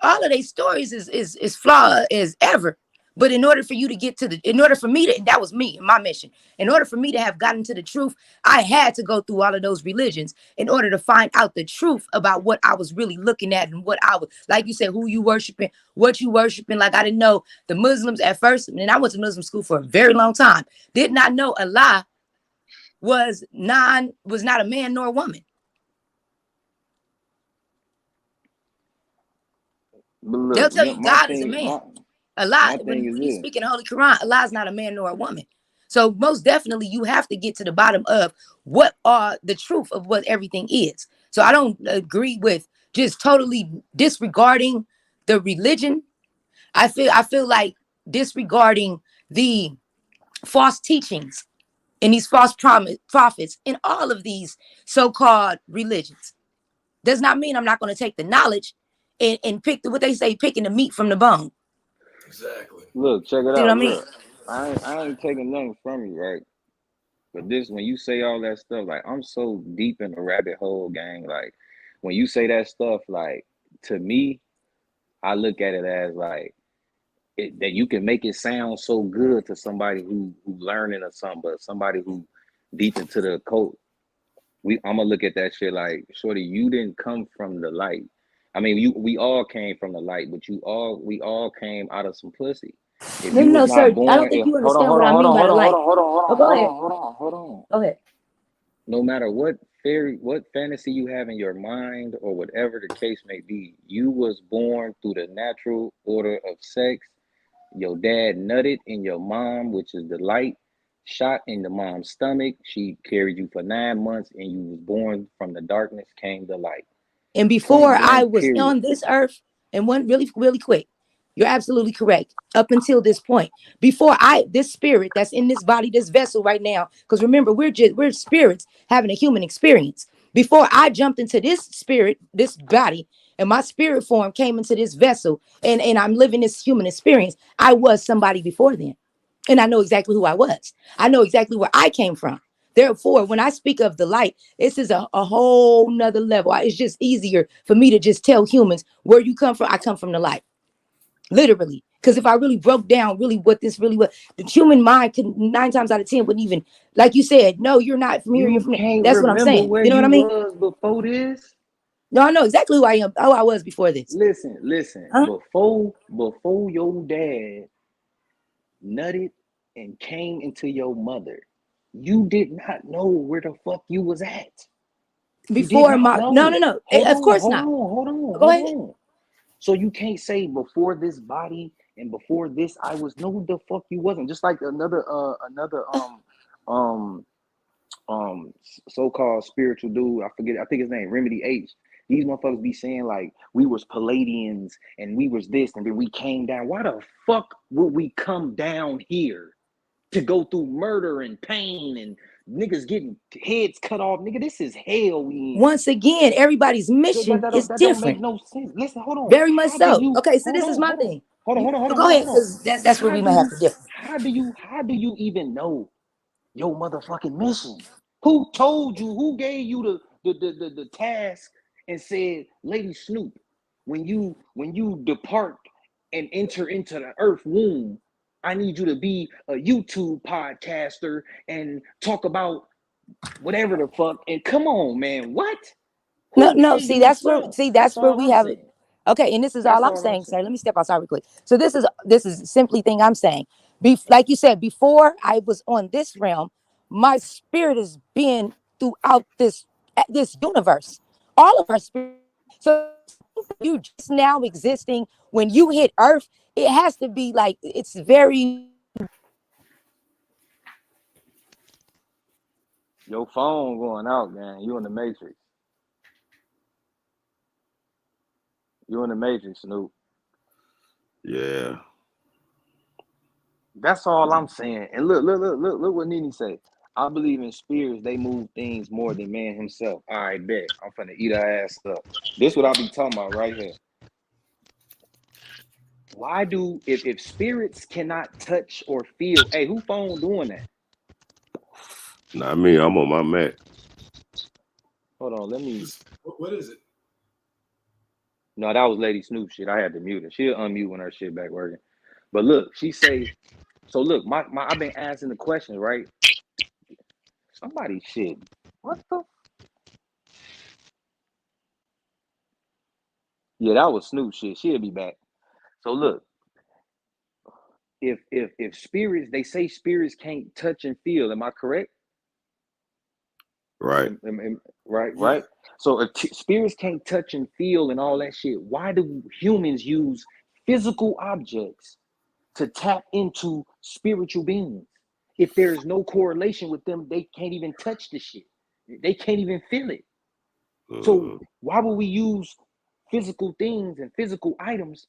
[SPEAKER 4] all of these stories is flawed as ever. But in order for you to get to in order for me to, that was me, my mission. In order for me to have gotten to the truth, I had to go through all of those religions in order to find out the truth about what I was really looking at and what I was, like you said, who you worshiping, what you worshiping. Like I didn't know the Muslims at first, and I went to Muslim school for a very long time. Did not know Allah was not a man nor a woman.
[SPEAKER 2] But
[SPEAKER 4] They'll
[SPEAKER 2] look,
[SPEAKER 4] tell you
[SPEAKER 2] my
[SPEAKER 4] God is a
[SPEAKER 2] thing,
[SPEAKER 4] man.
[SPEAKER 2] my
[SPEAKER 4] Allah,
[SPEAKER 2] thing
[SPEAKER 4] when
[SPEAKER 2] is
[SPEAKER 4] you
[SPEAKER 2] this.
[SPEAKER 4] speak in the Holy Quran, Allah is not a man nor a woman. So most definitely you have to get to the bottom of what are the truth of what everything is. So I don't agree with just totally disregarding the religion. I feel like disregarding the false teachings and these false prophets in all of these so-called religions does not mean I'm not going to take the knowledge and pick what they say, picking the meat from the bone.
[SPEAKER 7] Exactly.
[SPEAKER 2] Look, check it
[SPEAKER 4] See what I
[SPEAKER 2] out.
[SPEAKER 4] mean?
[SPEAKER 2] Look, I ain't taking nothing from you, right? But this, when you say all that stuff, like I'm so deep in the rabbit hole, gang. Like when you say that stuff, like to me, I look at it as like that you can make it sound so good to somebody who learning or something, but somebody who deep into the code, I'm gonna look at that shit like, shorty, you didn't come from the light. I mean, we all came from the light, but we all came out of some pussy. If
[SPEAKER 4] No,
[SPEAKER 2] you
[SPEAKER 4] no,
[SPEAKER 2] was
[SPEAKER 4] no,
[SPEAKER 2] not
[SPEAKER 4] sir. I don't
[SPEAKER 2] born,
[SPEAKER 4] think you
[SPEAKER 2] hold on,
[SPEAKER 4] understand
[SPEAKER 2] hold
[SPEAKER 4] what
[SPEAKER 2] on,
[SPEAKER 4] I
[SPEAKER 2] hold
[SPEAKER 4] mean
[SPEAKER 2] on,
[SPEAKER 4] by
[SPEAKER 2] hold
[SPEAKER 4] the
[SPEAKER 2] on, hold
[SPEAKER 4] light.
[SPEAKER 2] on, hold on, hold
[SPEAKER 4] Oh,
[SPEAKER 2] on,
[SPEAKER 4] go
[SPEAKER 2] hold
[SPEAKER 4] ahead.
[SPEAKER 2] on, hold on, hold on.
[SPEAKER 4] Go ahead.
[SPEAKER 2] No matter what what fantasy you have in your mind or whatever the case may be, you was born through the natural order of sex. Your dad nutted in your mom, which is the light, shot in the mom's stomach. She carried you for 9 months, and you was born from the darkness came the light.
[SPEAKER 4] And before
[SPEAKER 2] Point
[SPEAKER 4] I
[SPEAKER 2] blank,
[SPEAKER 4] was
[SPEAKER 2] period.
[SPEAKER 4] on this earth, and one really, really quick, you're absolutely correct. Up until this point, before this spirit that's in this body, this vessel right now, because remember, we're spirits having a human experience. Before I jumped into this spirit, this body, and my spirit form came into this vessel, and I'm living this human experience, I was somebody before then. And I know exactly who I was. I know exactly where I came from. Therefore, when I speak of the light, this is a whole nother level. It's just easier for me to just tell humans where you come from. I come from the light, literally. Because if I really broke down really what this really was, the human mind could 9 times out of 10 wouldn't even, like you said, no, you're not from here, you're
[SPEAKER 2] You
[SPEAKER 4] from there.
[SPEAKER 2] can't
[SPEAKER 4] That's what I'm
[SPEAKER 2] remember
[SPEAKER 4] saying.
[SPEAKER 2] where
[SPEAKER 4] You know what
[SPEAKER 2] you
[SPEAKER 4] I mean?
[SPEAKER 2] was before this.
[SPEAKER 4] No, I know exactly who I am, who I was before this.
[SPEAKER 2] Listen.
[SPEAKER 4] Huh?
[SPEAKER 2] Before your dad nutted and came into your mother, you did not know where the fuck you was at. You did
[SPEAKER 4] Before
[SPEAKER 2] not
[SPEAKER 4] my, no, no,
[SPEAKER 2] know.
[SPEAKER 4] no.
[SPEAKER 2] Hold
[SPEAKER 4] Of
[SPEAKER 2] on,
[SPEAKER 4] course
[SPEAKER 2] hold
[SPEAKER 4] not.
[SPEAKER 2] on, hold on,
[SPEAKER 4] Go
[SPEAKER 2] hold
[SPEAKER 4] ahead.
[SPEAKER 2] on. So you can't say before this body and before this I was, no, the fuck you wasn't. Just like another um so-called spiritual dude, I forget, I think his name Remedy H. These motherfuckers be saying like we was Palladians and we was this and then we came down. Why the fuck would we come down here to go through murder and pain and niggas getting heads cut off? Nigga, this is hell we in.
[SPEAKER 4] Once again, everybody's mission is
[SPEAKER 2] That don't make
[SPEAKER 4] different.
[SPEAKER 2] no sense. Listen, hold on.
[SPEAKER 4] Very much
[SPEAKER 2] How do
[SPEAKER 4] so.
[SPEAKER 2] you
[SPEAKER 4] Okay, so
[SPEAKER 2] hold
[SPEAKER 4] this is
[SPEAKER 2] on,
[SPEAKER 4] my
[SPEAKER 2] hold on,
[SPEAKER 4] thing.
[SPEAKER 2] hold on, hold on, hold on,
[SPEAKER 4] Go
[SPEAKER 2] hold on,
[SPEAKER 4] ahead,
[SPEAKER 2] hold on.
[SPEAKER 4] because that's where
[SPEAKER 2] How
[SPEAKER 4] we
[SPEAKER 2] do
[SPEAKER 4] might have
[SPEAKER 2] you
[SPEAKER 4] to differ.
[SPEAKER 2] how do you even know your motherfucking mission? Who told you? Who gave you the task and said, Lady Snoop, when you depart and enter into the earth womb, I need you to be a YouTube podcaster and talk about whatever the fuck. And come on, man, what?
[SPEAKER 4] No,
[SPEAKER 2] Who
[SPEAKER 4] no.
[SPEAKER 2] gave you the sauce?
[SPEAKER 4] That's
[SPEAKER 2] That's
[SPEAKER 4] where
[SPEAKER 2] all
[SPEAKER 4] we
[SPEAKER 2] I'm
[SPEAKER 4] have it.
[SPEAKER 2] saying.
[SPEAKER 4] Okay, and this is
[SPEAKER 2] That's
[SPEAKER 4] all I'm
[SPEAKER 2] all I'm
[SPEAKER 4] saying, sir.
[SPEAKER 2] saying.
[SPEAKER 4] Let me step outside real quick. So this is simply thing I'm saying. Like you said, before I was on this realm, my spirit has been throughout this universe, all of our spirit. So you just now existing when you hit Earth, it has to be like it's very.
[SPEAKER 2] Your phone going out, man. You in the matrix. You in the matrix, Snoop.
[SPEAKER 6] Yeah.
[SPEAKER 2] That's all I'm saying. And look what Nene say. I believe in spirits, they move things more than man himself. All right, bet. I'm finna eat her ass up. This what I be talking about right here. Why do if spirits cannot touch or feel, hey, who phone doing that?
[SPEAKER 6] Not me. I'm on my Mac.
[SPEAKER 2] Hold on, let me.
[SPEAKER 7] What is it?
[SPEAKER 2] No, that was Lady Snoop shit. I had to mute her. She'll unmute when her shit back working. But look, she say, so look, my I've been asking the question, right? Somebody shit. What the? Yeah, that was Snoop shit. She'll be back. So look, if spirits, they say spirits can't touch and feel. Am I correct?
[SPEAKER 6] Right.
[SPEAKER 2] Right,
[SPEAKER 7] Yeah.
[SPEAKER 2] right. So if spirits can't touch and feel and all that shit, why do humans use physical objects to tap into spiritual beings? if there's no correlation with them, they can't even touch the shit. They can't even feel it. So why would we use physical things and physical items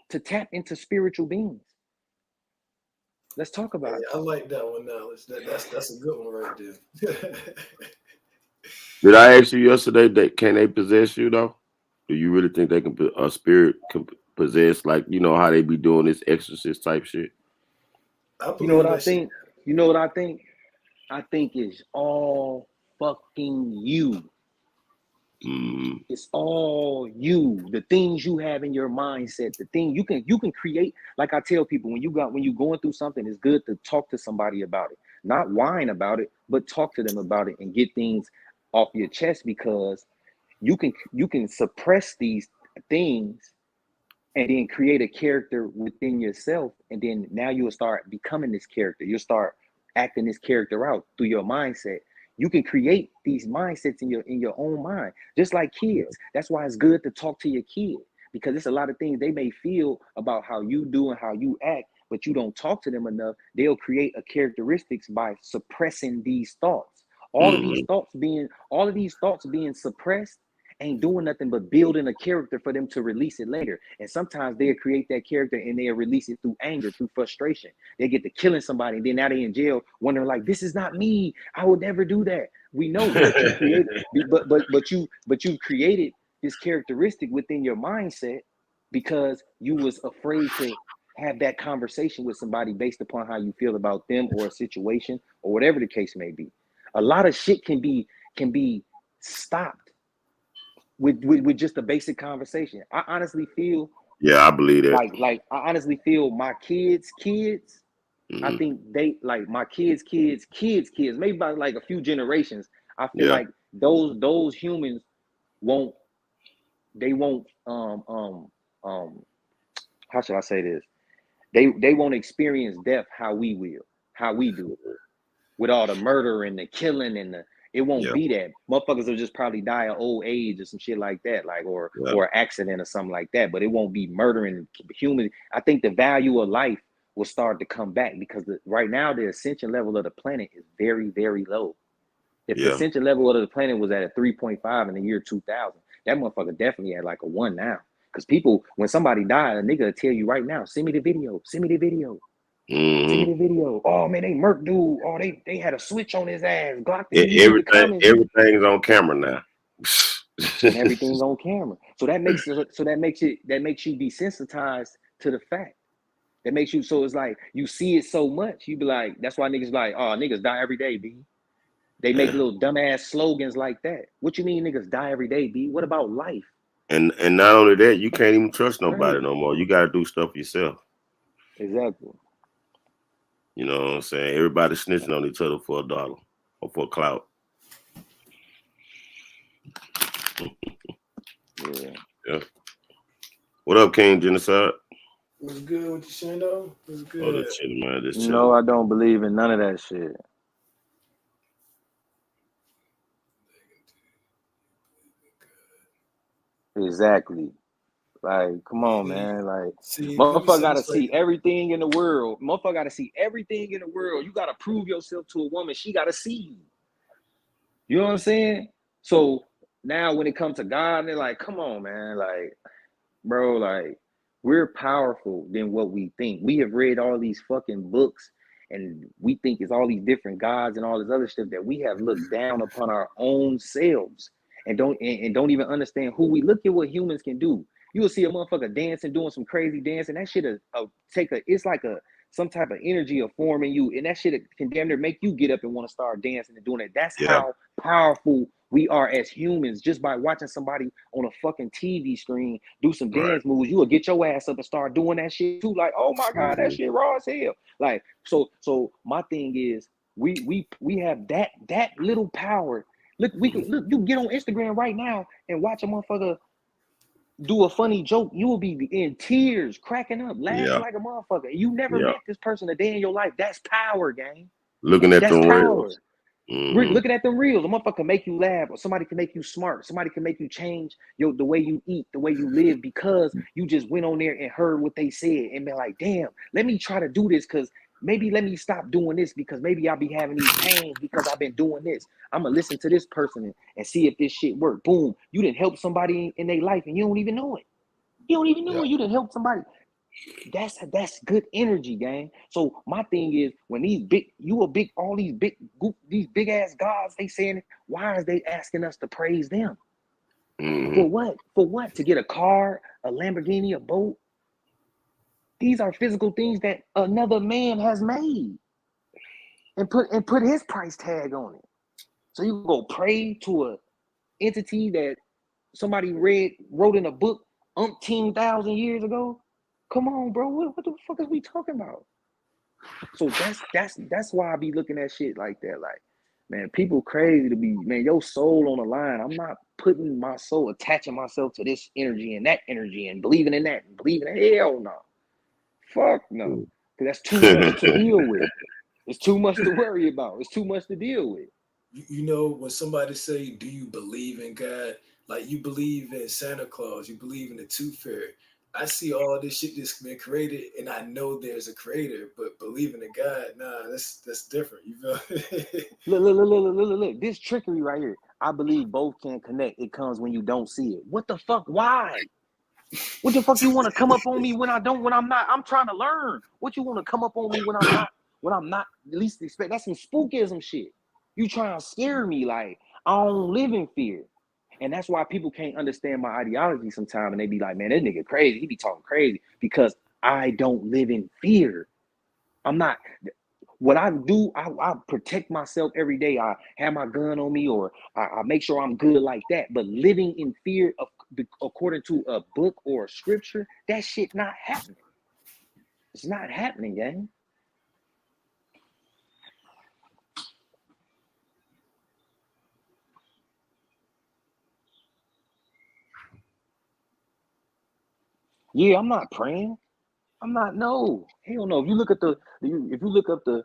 [SPEAKER 2] to tap into spiritual beings? Let's talk about it.
[SPEAKER 7] I like that one, Knowledge. That's a good one right there.
[SPEAKER 6] Did I ask you yesterday that can they possess you though? Do you really think they can? A spirit can possess, like you know how they be doing this exorcist type shit?
[SPEAKER 2] You know what I think? You know what I think? I think it's all fucking you. It's all you. The things you have in your mindset, the thing you can create. Like I tell people, when you're going through something, it's good to talk to somebody about it. Not whine about it, but talk to them about it and get things off your chest, because you can suppress these things and then create a character within yourself, and then now you'll start becoming this character. You'll start acting this character out through your mindset. You can create these mindsets in your own mind, just like kids. That's why it's good to talk to your kid, because it's a lot of things they may feel about how you do and how you act, but you don't talk to them enough. They'll create a characteristics by suppressing these thoughts. All of these thoughts being suppressed ain't doing nothing but building a character for them to release it later. And sometimes they'll create that character and they'll release it through anger, through frustration. They get to killing somebody, and then now they in jail wondering like, this is not me. I would never do that. We know that you created, but you created this characteristic within your mindset because you was afraid to have that conversation with somebody based upon how you feel about them or a situation or whatever the case may be. A lot of shit can be stopped with just a basic conversation. I honestly feel
[SPEAKER 6] I believe that.
[SPEAKER 2] Like I honestly feel my kids, I think they like my kids, maybe by like a few generations. I feel like those humans won't how should I say this? They won't experience death how we do it. With all the murder and the killing and it won't be that. Motherfuckers will just probably die of old age or some shit like that, like or accident or something like that. But it won't be murdering humans. I think the value of life will start to come back, because right now the ascension level of the planet is very, very low. If the ascension level of the planet was at a 3.5 in the year 2000, that motherfucker definitely at like a 1 now. Because people, when somebody died, a nigga will tell you right now, send me the video. Send me the video. Oh man, they murked dude. Oh, they had a switch on his ass. Glock
[SPEAKER 6] everything's on camera now.
[SPEAKER 2] And everything's on camera. So that makes you desensitized to the fact. That makes you, so it's like you see it so much, you be like, that's why niggas like, oh, niggas die every day, B. They make little dumbass slogans like that. What you mean niggas die every day, B? What about life?
[SPEAKER 6] And not only that, you can't even trust nobody no more. You gotta do stuff yourself.
[SPEAKER 2] Exactly.
[SPEAKER 6] You know what I'm saying? Everybody snitching on each other for $1 or for clout. Yeah. What up, King Genocide?
[SPEAKER 7] What's good with you, Shando? What's good?
[SPEAKER 6] Oh, that shit, man. This
[SPEAKER 2] no, I don't believe in none of that shit. Exactly. Like, come on, man. Like, motherfucker gotta see everything in the world. Motherfucker gotta see everything in the world. You gotta prove yourself to a woman. She gotta see you. You know what I'm saying? So now when it comes to God, they're like, come on, man. Like, bro, like, we're powerful than what we think. We have read all these fucking books, and we think it's all these different gods and all this other stuff that we have looked down upon our own selves and don't even understand who we. Look at what humans can do. You will see a motherfucker dancing, doing some crazy dancing. That shit it's like some type of energy of forming you, and that shit can damn near make you get up and want to start dancing and doing it. That's how powerful we are as humans. Just by watching somebody on a fucking TV screen do some dance moves, you will get your ass up and start doing that shit too. Like, oh my God, that shit raw as hell. Like, so my thing is, we have that little power. Look, you can get on Instagram right now and watch a motherfucker do a funny joke. You will be in tears, cracking up, laughing like a motherfucker. You never met this person a day in your life. That's power, gang.
[SPEAKER 6] Looking at them reels.
[SPEAKER 2] Looking at them reels. A motherfucker can make you laugh, or somebody can make you smart. Somebody can make you change the way you eat, the way you live, because you just went on there and heard what they said and been like, damn, let me try to do this, because maybe let me stop doing this because maybe I'll be having these pains because I've been doing this. I'm gonna listen to this person and see if this shit work. Boom, you didn't help somebody in their life and you don't even know it. You don't even know it. You didn't help somebody. That's good energy, gang. So my thing is, when all these big ass gods, they saying, why are they asking us to praise them? For what? For what? To get a car, a Lamborghini, a boat? These are physical things that another man has made and put his price tag on it. So you go pray to a entity that somebody wrote in a book 10,000 years ago. Come on, bro. What the fuck is we talking about? So that's why I be looking at shit like that. Like, man, people crazy to be, man, your soul on the line. I'm not putting my soul, attaching myself to this energy and that energy and believing in that and believing in hell no. Fuck no. Because that's too much to deal with. It's too much to worry about. It's too much to deal with.
[SPEAKER 7] You know, when somebody say, do you believe in God? Like, you believe in Santa Claus, you believe in the Tooth Fairy. I see all this shit that's been created, and I know there's a creator, but believing in God, nah, that's different. You feel?
[SPEAKER 2] Look. This trickery right here. I believe both can connect. It comes when you don't see it. What the fuck? Why? What the fuck you want to come up on me when I'm not? I'm trying to learn. What you want to come up on me when I'm not? When I'm not at least expect? That's some spookism shit. You trying to scare me like I don't live in fear. And that's why people can't understand my ideology sometimes. And they be like, man, that nigga crazy. He be talking crazy because I don't live in fear. I'm not. What I do, I protect myself every day. I have my gun on me, or I make sure I'm good like that. But living in fear of, according to a book or a scripture, that shit not happening. It's not happening, gang. Yeah, I'm not praying. I'm not. No, hell no. If you look at if you look up the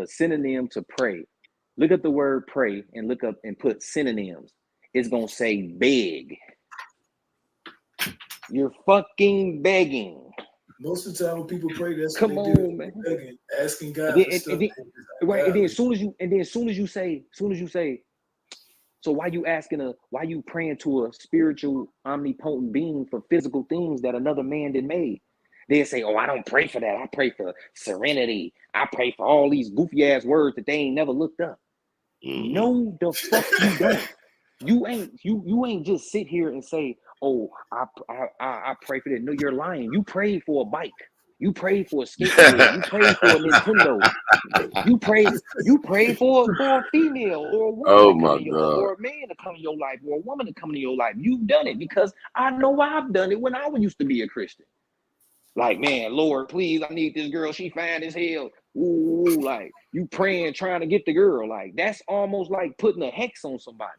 [SPEAKER 2] synonym to pray, look at the word pray and look up and put synonyms. It's gonna say beg. You're fucking begging.
[SPEAKER 7] Most of the time when people pray, that's
[SPEAKER 2] Come
[SPEAKER 7] what they do.
[SPEAKER 2] on, man.
[SPEAKER 7] Begging, asking God for stuff.
[SPEAKER 2] Right, and then as soon as you say, so why you praying to a spiritual omnipotent being for physical things that another man did made? They'll say, oh, I don't pray for that. I pray for serenity. I pray for all these goofy ass words that they ain't never looked up. No, the fuck you don't. You ain't just sit here and say, oh, I pray for that. No, you're lying. You prayed for a bike. You prayed for a skateboard. You prayed for a Nintendo. You prayed for a female or a woman or a man to come in your life or a woman to come in your life. You've done it because I know I've done it when I used to be a Christian. Like, man, Lord, please, I need this girl. She fine as hell. Ooh, like you praying, trying to get the girl. Like that's almost like putting a hex on somebody.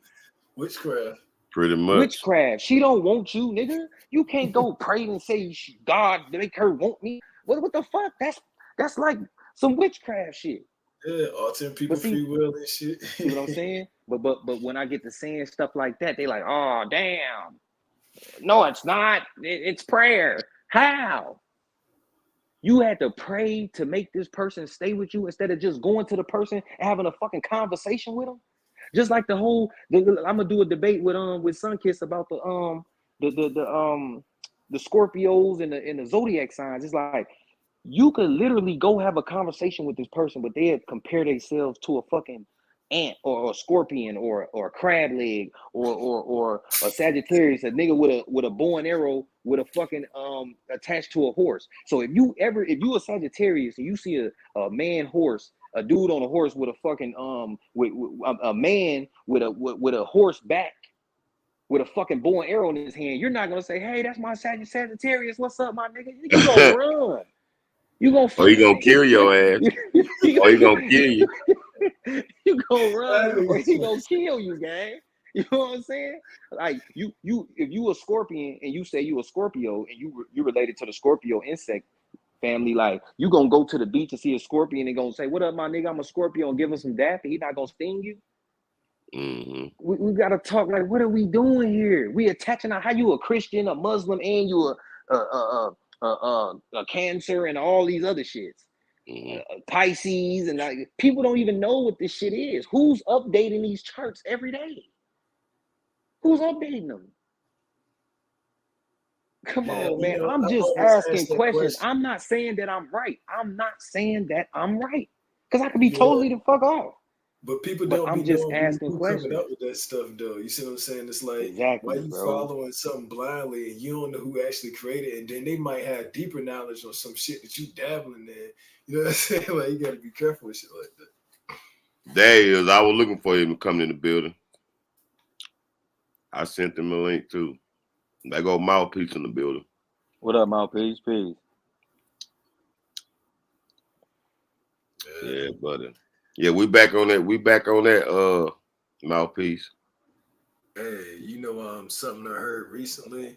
[SPEAKER 7] Witchcraft.
[SPEAKER 6] Pretty much.
[SPEAKER 2] Witchcraft. She don't want you, nigga. You can't go pray and say God make her want me. What the fuck? That's like some witchcraft shit.
[SPEAKER 7] Yeah, altering people free will and shit.
[SPEAKER 2] See what I'm saying? But when I get to saying stuff like that, they like, oh damn. No, it's not. It's prayer. How? You had to pray to make this person stay with you instead of just going to the person and having a fucking conversation with them. Just like I'm gonna do a debate with Sunkiss about the Scorpios and the zodiac signs. It's like you could literally go have a conversation with this person, but they compare themselves to a fucking ant or a scorpion or a crab leg or a Sagittarius, a nigga with a bow and arrow with a fucking attached to a horse. So if you a Sagittarius and you see a man horse, a dude on a horse with a fucking with a man with a horse back with a fucking bow and arrow in his hand, you're not gonna say, hey, that's my Sagittarius, what's up, my nigga? You gonna run. You gonna
[SPEAKER 6] or he gonna kill your ass. Or he gonna kill you.
[SPEAKER 2] You gonna run or he gonna kill you, gang. You know what I'm saying? Like you if you a scorpion and you say you a Scorpio and you related to the Scorpio insect family, like you gonna go to the beach and see a scorpion and gonna say, what up, my nigga? I'm a Scorpio, and give him some daffy. He not gonna sting you.
[SPEAKER 6] Mm-hmm.
[SPEAKER 2] We gotta talk like, what are we doing here? We attaching how you a Christian, a Muslim, and you a Cancer and all these other shits. Pisces, and like people don't even know what this shit is. Who's updating these charts every day? Who's updating them? Come on, man. I'm
[SPEAKER 7] I've
[SPEAKER 2] just
[SPEAKER 7] always
[SPEAKER 2] asking
[SPEAKER 7] asked that
[SPEAKER 2] questions.
[SPEAKER 7] question.
[SPEAKER 2] I'm not saying that I'm right. I'm not saying that I'm right. Because I could be
[SPEAKER 7] Yeah.
[SPEAKER 2] totally the fuck off.
[SPEAKER 7] But people
[SPEAKER 2] But
[SPEAKER 7] don't
[SPEAKER 2] I'm
[SPEAKER 7] be
[SPEAKER 2] just
[SPEAKER 7] knowing
[SPEAKER 2] asking
[SPEAKER 7] who coming
[SPEAKER 2] questions.
[SPEAKER 7] up with that stuff, though. You see what I'm saying? It's like, why
[SPEAKER 2] Exactly,
[SPEAKER 7] you
[SPEAKER 2] bro.
[SPEAKER 7] following something blindly and you don't know who actually created it, and then they might have deeper knowledge on some shit that you dabbling in. You know what I'm saying? Like, you gotta be careful with shit like that.
[SPEAKER 6] There he is. I was looking for him to come in the building. I sent him a link too. They go Mouthpiece in the building.
[SPEAKER 2] What up, Mouthpiece? Peace.
[SPEAKER 6] Yeah, buddy. Yeah, we back on that. We back on that Mouthpiece.
[SPEAKER 7] Hey, something I heard recently.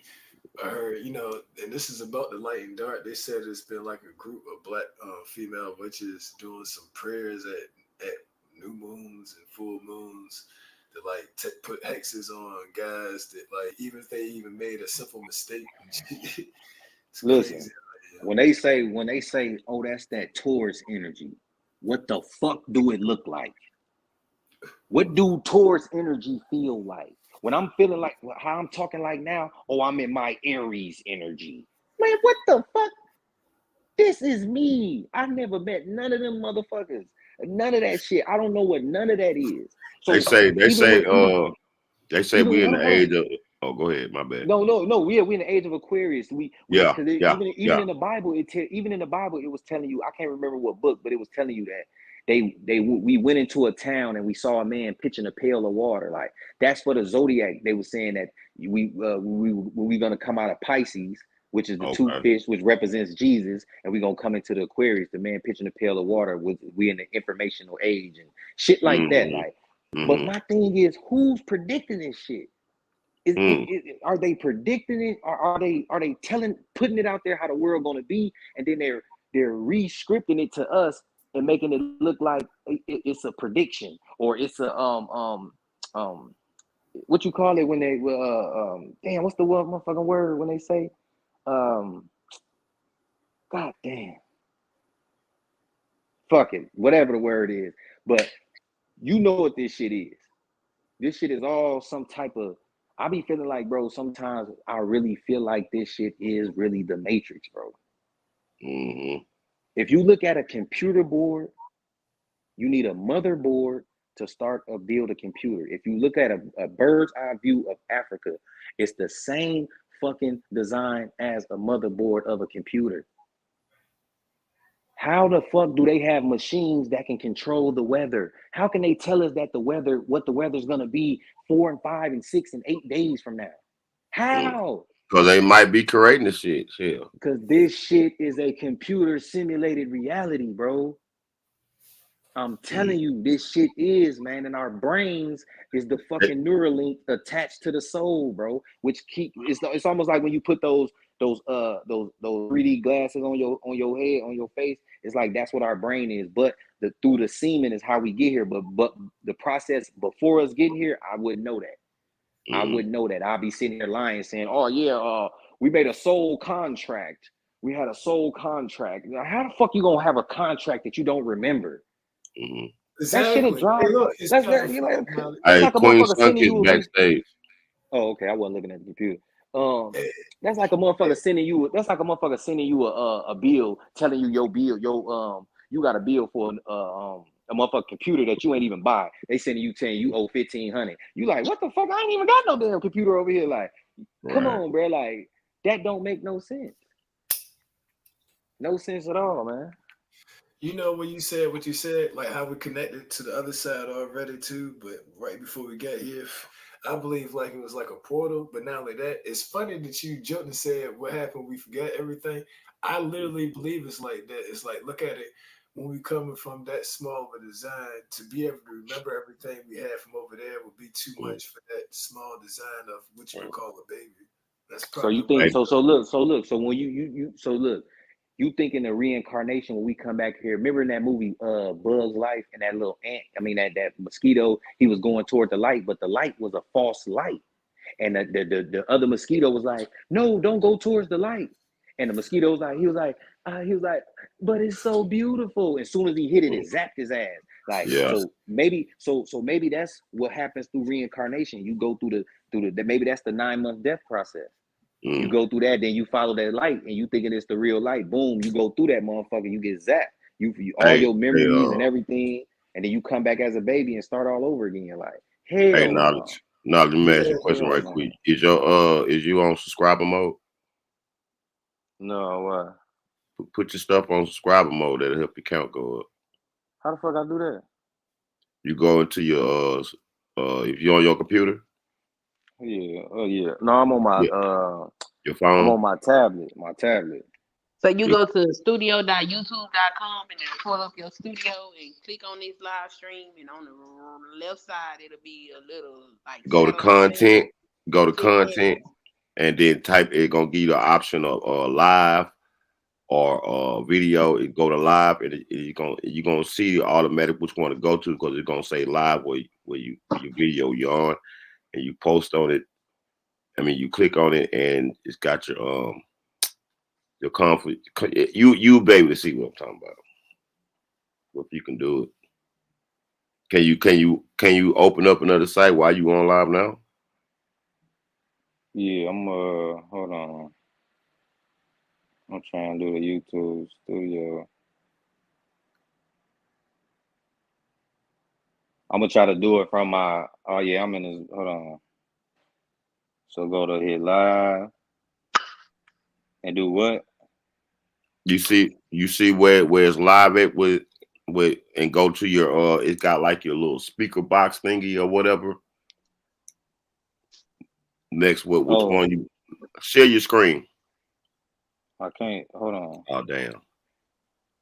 [SPEAKER 7] I heard, and this is about the light and dark. They said it's been like a group of black female witches doing some prayers at new moons and full moons to like put hexes on guys that like even if they even made a simple mistake. It's
[SPEAKER 2] Listen,
[SPEAKER 7] crazy.
[SPEAKER 2] when they say, oh, that's that Taurus energy, what the fuck do it look like? What do Taurus energy feel like? When I'm feeling like how I'm talking like now, oh, I'm in my Aries energy. Man, what the fuck? This is me. I've never met none of them motherfuckers. None of that shit. I don't know what none of that is. So
[SPEAKER 6] They say we in the age of. Oh, go ahead. My bad.
[SPEAKER 2] No. We in the age of Aquarius. Even in the Bible, even in the Bible, it was telling you. I can't remember what book, but it was telling you that we went into a town and we saw a man pitching a pail of water. Like that's for the zodiac. They were saying that we gonna come out of Pisces, which is the two fish, which represents Jesus, and we're gonna come into the Aquarius, the man pitching a pail of water. We in the informational age and shit like that. Like, but my thing is, who's predicting this shit? Are they predicting it? Or are they putting it out there how the world gonna be, and then they're re-scripting it to us and making it look like it's a prediction or it's a what you call it when they damn, what's the motherfucking word when they say god damn, fuck it, whatever the word is, but you know what this shit is. This shit is all some type of. I be feeling like, bro, sometimes I really feel like this shit is really the Matrix, bro. If you look at a computer board, you need a motherboard to start or build a computer. If you look at a bird's eye view of Africa, it's the same fucking design as a motherboard of a computer. How the fuck do they have machines that can control the weather? How can they tell us that what the weather's gonna be 4 and 5 and 6 and 8 days from now? How?
[SPEAKER 6] Because they might be creating the shit.
[SPEAKER 2] Because this shit is a computer simulated reality, bro. I'm telling you, this shit is, man, and our brains is the fucking Neuralink attached to the soul, bro. Which it's almost like when you put those 3D glasses on your head, on your face. It's like that's what our brain is. But through the semen is how we get here. But the process before us getting here, I wouldn't know that. I wouldn't know that. I'll be sitting here lying, saying, "Oh yeah, we made a soul contract. We had a soul contract." Now, how the fuck you gonna have a contract that you don't remember? That shit is dry. That's like a motherfucker sending you
[SPEAKER 6] backstage.
[SPEAKER 2] Oh, okay. I wasn't looking at the computer. That's like a motherfucker sending you. That's like a motherfucker sending you a bill, telling you your bill, you got a bill for a motherfucking computer that you ain't even buy. They sending you saying you owe $1,500. You like, what the fuck? I ain't even got no damn computer over here. Like, come on, bro. Like, that don't make no sense. No sense at all, man.
[SPEAKER 7] You know when you said what you said, like how we connected to the other side already too, but right before we got here, I believe like it was like a portal. But not only that, it's funny that you jumped and said what happened, we forgot everything. I literally believe it's like that. It's like, look at it, when we coming from that small of a design, to be able to remember everything we had from over there would be too much for that small design of what you would call a baby. That's probably
[SPEAKER 2] so you think so look, so when you think in the reincarnation when we come back here, remember in that movie Bug's Life, and that little ant, that mosquito, he was going toward the light, but the light was a false light. And the other mosquito was like, no, don't go towards the light. And the mosquito was like, he was like, but it's so beautiful. As soon as he hit it, it zapped his ass. Like,
[SPEAKER 6] Yeah.
[SPEAKER 2] so maybe that's what happens through reincarnation. You go through the maybe that's the 9-month death process. You go through that, then you follow that light, and you thinking it's the real light. Boom, you go through that motherfucker, you get zapped. You all your memories and everything, and then you come back as a baby and start all over again. You're like, hell no.
[SPEAKER 6] Knowledge, let me ask you a question right quick. Is you on subscriber mode?
[SPEAKER 2] No,
[SPEAKER 6] Put your stuff on subscriber mode. That'll help your count go up.
[SPEAKER 2] how the fuck I do that?
[SPEAKER 6] You go into your if you're on your computer.
[SPEAKER 2] Yeah, yeah. No, I'm on my
[SPEAKER 6] your phone.
[SPEAKER 2] I'm on my tablet.
[SPEAKER 5] So you go to studio.youtube.com and then pull up your studio and click on this live stream, and on the left side it'll be a little like
[SPEAKER 6] go to content, and then type it. Gonna give you the option of live or video. It go to live, and you're gonna see automatic which one to go to, because it's gonna say live where your video you're on, and you post on it. I mean, you click on it, and it's got your conflict. You be able to see what I'm talking about. If you can do it, can you open up another site while you on live now?
[SPEAKER 2] Yeah, I'm hold on. I'm trying to do the YouTube studio. I'm gonna try to do it from my. Oh yeah, I'm in this. Hold on. So go to hit live and do what?
[SPEAKER 6] You see where it's live at with and go to your it's got like your little speaker box thingy or whatever. Next, which one you share your screen?
[SPEAKER 2] I can't. Hold on.
[SPEAKER 6] Oh damn.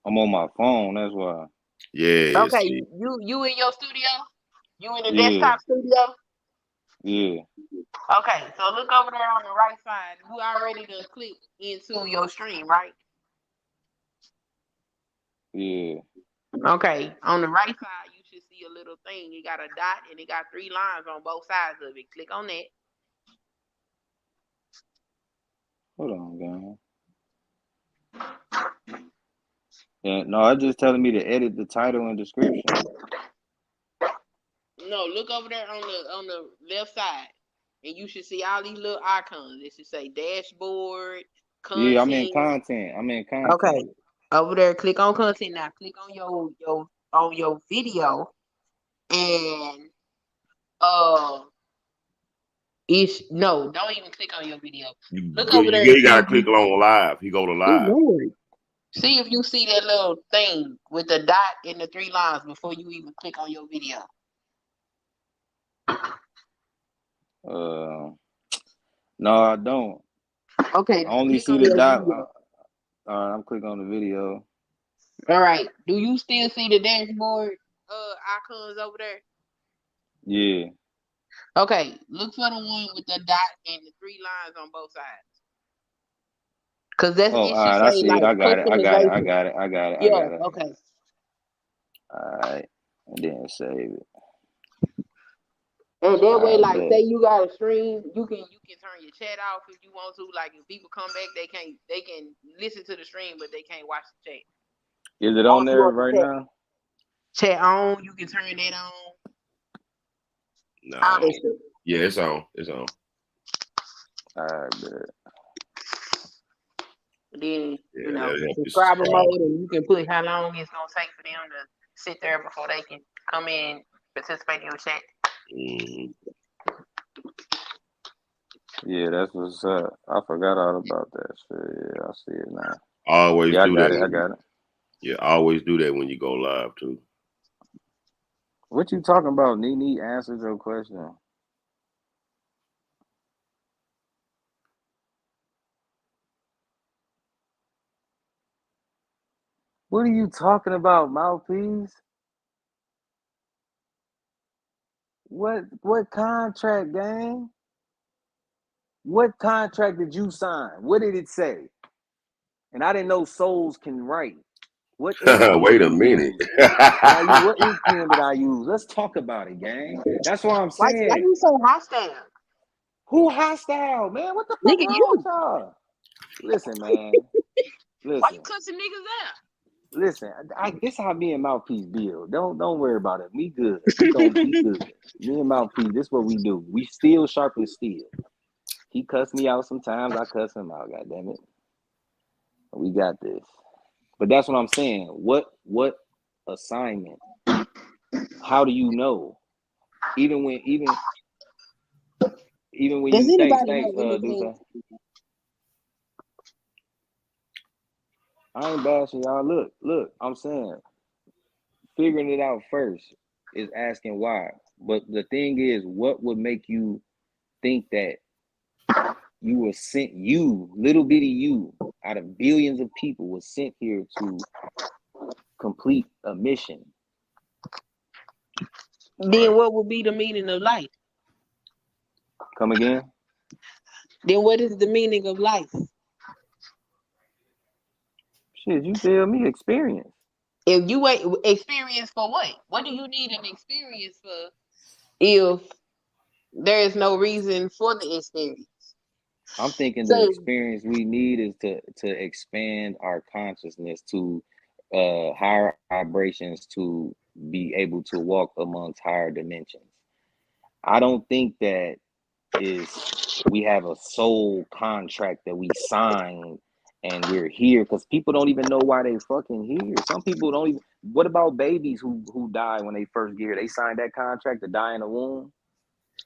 [SPEAKER 2] I'm on my phone. That's why.
[SPEAKER 6] Yeah.
[SPEAKER 5] Okay, you in your studio? You in the desktop studio?
[SPEAKER 2] Yeah.
[SPEAKER 5] Okay, so look over there on the right side. You already done click into your stream, right?
[SPEAKER 2] Yeah.
[SPEAKER 5] Okay, on the right side, you should see a little thing. It got a dot and it got 3 lines on both sides of it. Click on that.
[SPEAKER 2] Hold on, guys. Yeah, no, it's just telling me to edit the title and description.
[SPEAKER 5] No, look over there on the left side, and you should see all these little icons. It should say dashboard, content.
[SPEAKER 2] Yeah, I'm in content.
[SPEAKER 5] Okay, over there, click on content now. Click on your video, and don't even click on your video. Look over there.
[SPEAKER 6] You gotta click on live. You go to live.
[SPEAKER 5] See if you see that little thing with the dot and the 3 lines before you even click on your video.
[SPEAKER 2] No, I don't.
[SPEAKER 5] Okay.
[SPEAKER 2] I only see the dot. I'm clicking on the video.
[SPEAKER 5] All right. Do you still see the dashboard icons over there?
[SPEAKER 2] Yeah.
[SPEAKER 5] Okay. Look for the one with the dot and the 3 lines on both sides. Cause that's
[SPEAKER 2] all right, I see it. I got it.
[SPEAKER 5] Yeah. Okay.
[SPEAKER 2] All right, and then save it.
[SPEAKER 5] And that way, like, say you got a stream, you can turn your chat off if you want to. Like, if people come back, they can listen to the stream, but they can't watch the chat.
[SPEAKER 2] Is it on there right now?
[SPEAKER 5] Chat on. You can turn that on.
[SPEAKER 6] No. Yeah, it's on. It's on.
[SPEAKER 2] All right, good.
[SPEAKER 5] Then subscriber mode, and you can put how long it's gonna take for them to sit there before they can come in, participate in your chat.
[SPEAKER 2] Yeah, that's what's up. I forgot all about that shit. Yeah, I see it now.
[SPEAKER 6] Always do that.
[SPEAKER 2] I got it.
[SPEAKER 6] Yeah, always do that when you go live too.
[SPEAKER 2] What you talking about? Nene answered your question. What are you talking about, Mouthpiece? What contract, gang? What contract did you sign? What did it say? And I didn't know souls can write. What
[SPEAKER 6] Wait a minute.
[SPEAKER 2] What ink pen did I use? Let's talk about it, gang. That's what I'm saying.
[SPEAKER 5] Why you so hostile?
[SPEAKER 2] Who hostile, man? What the fuck wrong with y'all? Listen, man.
[SPEAKER 5] Why you
[SPEAKER 2] listen,
[SPEAKER 5] cussing niggas out?
[SPEAKER 2] listen. This how me and Mouthpiece build. Don't worry about it. We good. We gonna be good. Me and Mouthpiece, this what we do. We still sharp as steel. He cuss me out sometimes. I cuss him out. God damn it. We got this. But that's what I'm saying. What assignment? How do you know? Even when
[SPEAKER 5] Does
[SPEAKER 2] you thanks,
[SPEAKER 5] anybody know anything?
[SPEAKER 2] Dusa. I ain't bashing y'all. Look, I'm saying figuring it out first is asking why. But the thing is, what would make you think that you were sent, you, little bitty you, out of billions of people, was sent here to complete a mission?
[SPEAKER 5] Then what would be the meaning of life?
[SPEAKER 2] Come again?
[SPEAKER 5] Then what is the meaning of life?
[SPEAKER 2] Shit, you tell me. Experience.
[SPEAKER 5] If you wait, experience for what? What do you need an experience for if there is no reason for the experience?
[SPEAKER 2] I'm thinking the
[SPEAKER 5] So
[SPEAKER 2] experience we need is to expand our consciousness to higher vibrations, to be able to walk amongst higher dimensions. I don't think that is we have a soul contract that we signed and we're here, because people don't even know why they fucking here. Some people don't even. What about babies who die when they first get here? They signed that contract to die in the womb.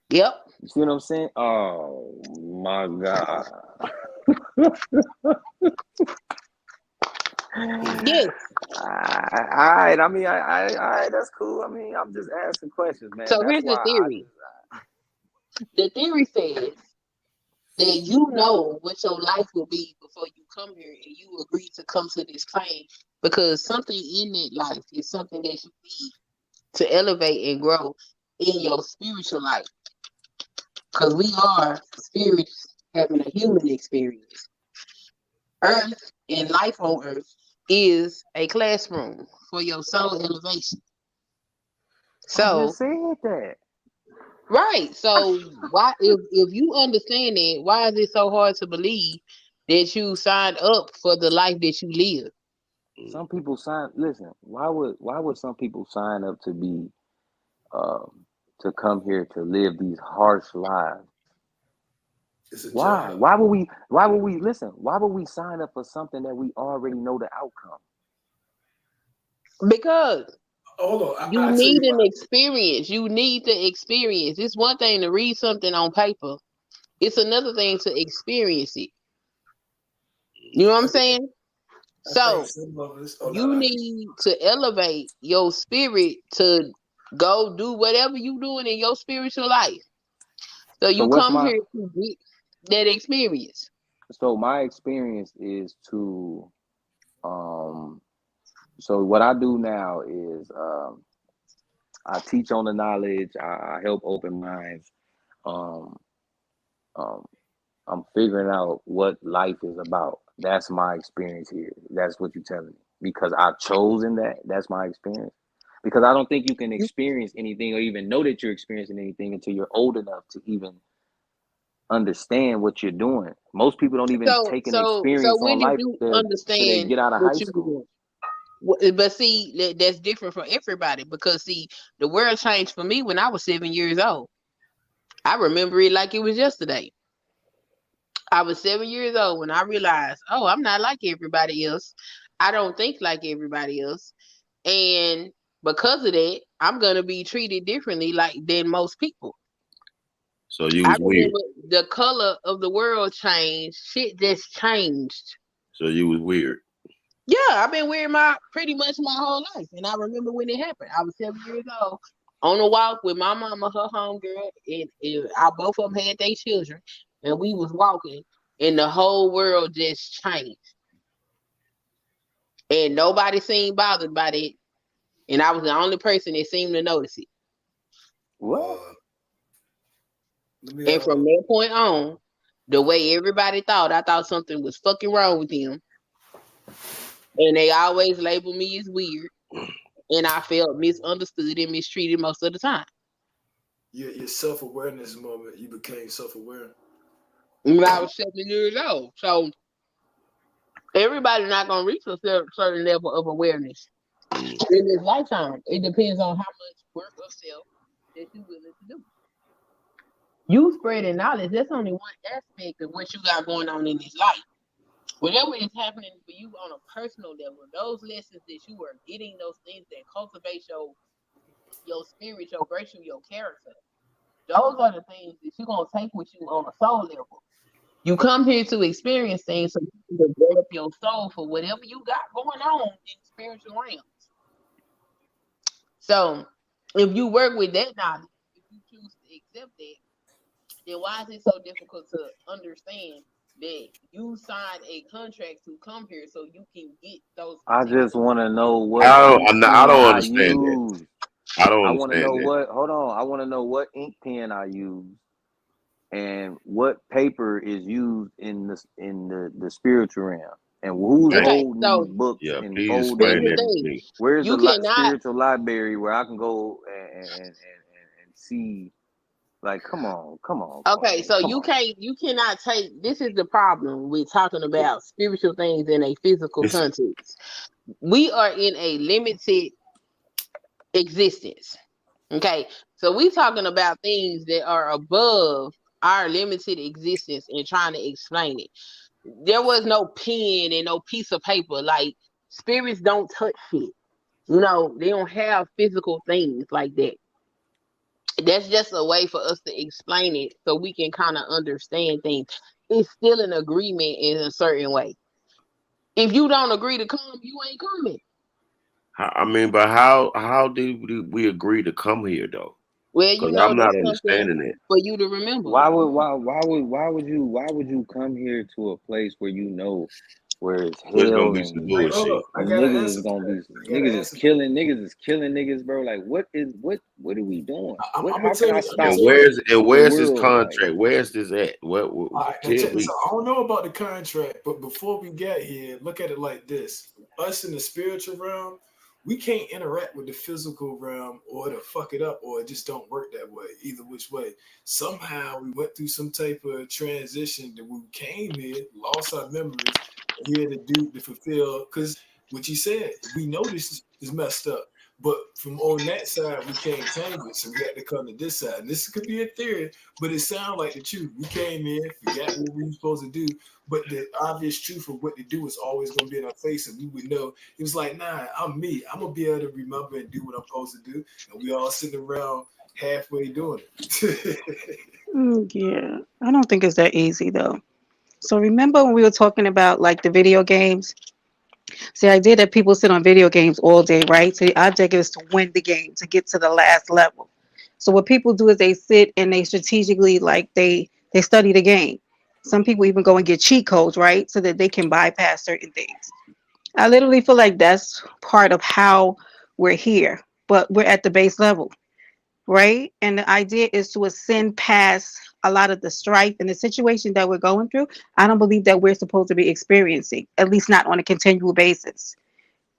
[SPEAKER 5] yep.
[SPEAKER 2] You see what I'm saying? Oh my God.
[SPEAKER 5] Yes.
[SPEAKER 2] All right. I mean, all right. That's cool. I mean, I'm just asking questions, man.
[SPEAKER 5] So
[SPEAKER 2] That's
[SPEAKER 5] here's the
[SPEAKER 2] why
[SPEAKER 5] theory. The theory says that you know what your life will be before you come here, and you agree to come to this plane because something in that life is something that you need to elevate and grow in your spiritual life. Because we are spirits having a human experience. Earth and life on Earth is a classroom for your soul elevation.
[SPEAKER 2] I
[SPEAKER 5] So
[SPEAKER 2] just said that.
[SPEAKER 5] right. So why, if you understand that, why is it so hard to believe that you signed up for the life that you live?
[SPEAKER 2] Some people sign. Listen, why would some people sign up to be to come here to live these harsh lives?
[SPEAKER 7] It's a
[SPEAKER 2] Why?
[SPEAKER 7] job.
[SPEAKER 2] Why would we listen? Why would we sign up for something that we already know the outcome?
[SPEAKER 5] Because
[SPEAKER 7] Hold on.
[SPEAKER 5] you
[SPEAKER 7] I tell
[SPEAKER 5] need
[SPEAKER 7] you
[SPEAKER 5] an
[SPEAKER 7] why.
[SPEAKER 5] experience. You need the experience. It's one thing to read something on paper. It's another thing to experience it. You know what I'm saying?
[SPEAKER 7] I think
[SPEAKER 5] So
[SPEAKER 7] some of us. Oh no,
[SPEAKER 5] you need to elevate your spirit to go do whatever you doing in your spiritual life. So
[SPEAKER 2] So
[SPEAKER 5] you
[SPEAKER 2] what's
[SPEAKER 5] come
[SPEAKER 2] my
[SPEAKER 5] here to get that experience.
[SPEAKER 2] so my experience is to so what I do now is I teach on the knowledge, I help open minds. Um, um, I'm figuring out what life is about. That's my experience here. That's what you're telling me. Because I've chosen that. That's my experience. Because I don't think you can experience anything or even know that you're experiencing anything until you're old enough to even understand what you're doing. Most people don't even take an
[SPEAKER 5] So
[SPEAKER 2] experience
[SPEAKER 5] when
[SPEAKER 2] on
[SPEAKER 5] did
[SPEAKER 2] life
[SPEAKER 5] you
[SPEAKER 2] till they
[SPEAKER 5] understand
[SPEAKER 2] get out of
[SPEAKER 5] what
[SPEAKER 2] high
[SPEAKER 5] you were
[SPEAKER 2] school.
[SPEAKER 5] doing? But see, that's different for everybody because see, the world changed for me when I was 7 years old. I remember it like it was yesterday. I was 7 years old when I realized, oh, I'm not like everybody else. I don't think like everybody else. And because of that, I'm gonna be treated differently than most people.
[SPEAKER 6] So you
[SPEAKER 5] I
[SPEAKER 6] was weird.
[SPEAKER 5] remember the color of the world changed. Shit just changed.
[SPEAKER 6] So you was weird.
[SPEAKER 5] Yeah, I've been wearing pretty much my whole life. And I remember when it happened. I was 7 years old on a walk with my mama, her homegirl, and both of them had their children. And we was walking, and the whole world just changed. And nobody seemed bothered by that. And I was the only person that seemed to notice it.
[SPEAKER 2] What?
[SPEAKER 7] Let me.
[SPEAKER 5] And from that point on, the way everybody thought, I thought something was fucking wrong with them. And they always labeled me as weird. And I felt misunderstood and mistreated most of the time.
[SPEAKER 7] Your self awareness moment, you became self aware.
[SPEAKER 5] When I was 7 years old. So Everybody's not gonna reach a certain level of awareness in this lifetime. It depends on how much work of self that you're willing to do. You spreading knowledge, that's only one aspect of what you got going on in this life. Whatever is happening for you on a personal level, those lessons that you are getting, those things that cultivate your spirit, your virtue, your character, those are the things that you're going to take with you on a soul level. You come here to experience things so you can develop your soul for whatever you got going on in spiritual realms. So if you work with that knowledge, if you choose to accept that, then why is it so difficult to understand that you signed a contract to come here so you can get those
[SPEAKER 2] I just
[SPEAKER 5] particular
[SPEAKER 2] want to know what
[SPEAKER 6] I
[SPEAKER 2] ink
[SPEAKER 6] don't. I
[SPEAKER 2] pen
[SPEAKER 6] don't
[SPEAKER 2] I
[SPEAKER 6] understand that.
[SPEAKER 2] use.
[SPEAKER 6] I don't
[SPEAKER 2] I want to
[SPEAKER 6] understand
[SPEAKER 2] know
[SPEAKER 6] that.
[SPEAKER 2] what. Hold on. I want to know what ink pen I use and what paper is used in the spiritual realm and who's
[SPEAKER 6] Okay.
[SPEAKER 5] Okay,
[SPEAKER 2] holding
[SPEAKER 5] so
[SPEAKER 2] these books
[SPEAKER 6] Yeah,
[SPEAKER 2] and
[SPEAKER 6] please
[SPEAKER 2] folding
[SPEAKER 6] explain
[SPEAKER 5] here's
[SPEAKER 2] them
[SPEAKER 5] the
[SPEAKER 6] that
[SPEAKER 2] and
[SPEAKER 6] to
[SPEAKER 5] thing.
[SPEAKER 6] me.
[SPEAKER 2] where's the
[SPEAKER 5] You cannot
[SPEAKER 2] spiritual library where I can go and see. Like, come on,
[SPEAKER 5] okay,
[SPEAKER 2] Queen,
[SPEAKER 5] so
[SPEAKER 2] come on.
[SPEAKER 5] you cannot take this is the problem with talking about spiritual things in a physical
[SPEAKER 6] It's
[SPEAKER 5] context. We are in a limited existence. Okay. So we talking about things that are above our limited existence and trying to explain it. There was no pen and no piece of paper. Like spirits don't touch shit. You know, they don't have physical things like that. That's just a way for us to explain it so we can kind of understand things. It's still an agreement in a certain way. If you don't agree to come, you ain't coming.
[SPEAKER 6] I mean, but how did we agree to come here though?
[SPEAKER 5] Well,
[SPEAKER 6] Because
[SPEAKER 5] you know,
[SPEAKER 6] I'm not
[SPEAKER 5] that's something
[SPEAKER 6] understanding it.
[SPEAKER 5] for you to remember.
[SPEAKER 2] Why would you come here to a place where you know where it's
[SPEAKER 6] There's gonna
[SPEAKER 2] hell
[SPEAKER 6] be some
[SPEAKER 2] and
[SPEAKER 7] Wait, hold
[SPEAKER 6] bullshit.
[SPEAKER 7] up. I got an
[SPEAKER 2] niggas
[SPEAKER 7] answer
[SPEAKER 2] is
[SPEAKER 7] for
[SPEAKER 2] gonna be
[SPEAKER 7] that. I got an answer for that.
[SPEAKER 2] niggas is killing niggas, bro? Like what are we doing?
[SPEAKER 7] I'm
[SPEAKER 2] What
[SPEAKER 7] gonna
[SPEAKER 2] how can
[SPEAKER 7] tell
[SPEAKER 2] I
[SPEAKER 7] you. I'm gonna
[SPEAKER 2] stop
[SPEAKER 6] And
[SPEAKER 7] tell you.
[SPEAKER 2] the
[SPEAKER 6] where's this
[SPEAKER 2] world? Like
[SPEAKER 6] contract? Where's this at?
[SPEAKER 7] All right, now
[SPEAKER 6] Tell
[SPEAKER 7] check this
[SPEAKER 6] me.
[SPEAKER 7] out. I don't know about the contract, but before we get here, look at it like this: us in the spiritual realm, we can't interact with the physical realm, or it'll fuck it up, or it just don't work that way. Either which way, somehow we went through some type of transition that we came here, lost our memories, and here to do to fulfill. Because what you said, we know this is messed up. But from on that side, we can't change it, so we had to come to this side. And this could be a theory, but it sounds like the truth. We came in, forgot what we were supposed to do, but the obvious truth of what to do is always going to be in our face, and we would know. It was like, nah, I'm me. I'm gonna be able to remember and do what I'm supposed to do, and we all sitting around halfway doing it.
[SPEAKER 3] Yeah, I don't think it's that easy though. So remember when we were talking about like the video games? See, the idea that people sit on video games all day, right? So the objective is to win the game, to get to the last level. So what people do is they sit and they strategically like they study the game. Some people even go and get cheat codes, right? So that they can bypass certain things. I literally feel like that's part of how we're here, but we're at the base level, right? And the idea is to ascend past a lot of the strife and the situation that we're going through. I don't believe that we're supposed to be experiencing, at least not on a continual basis,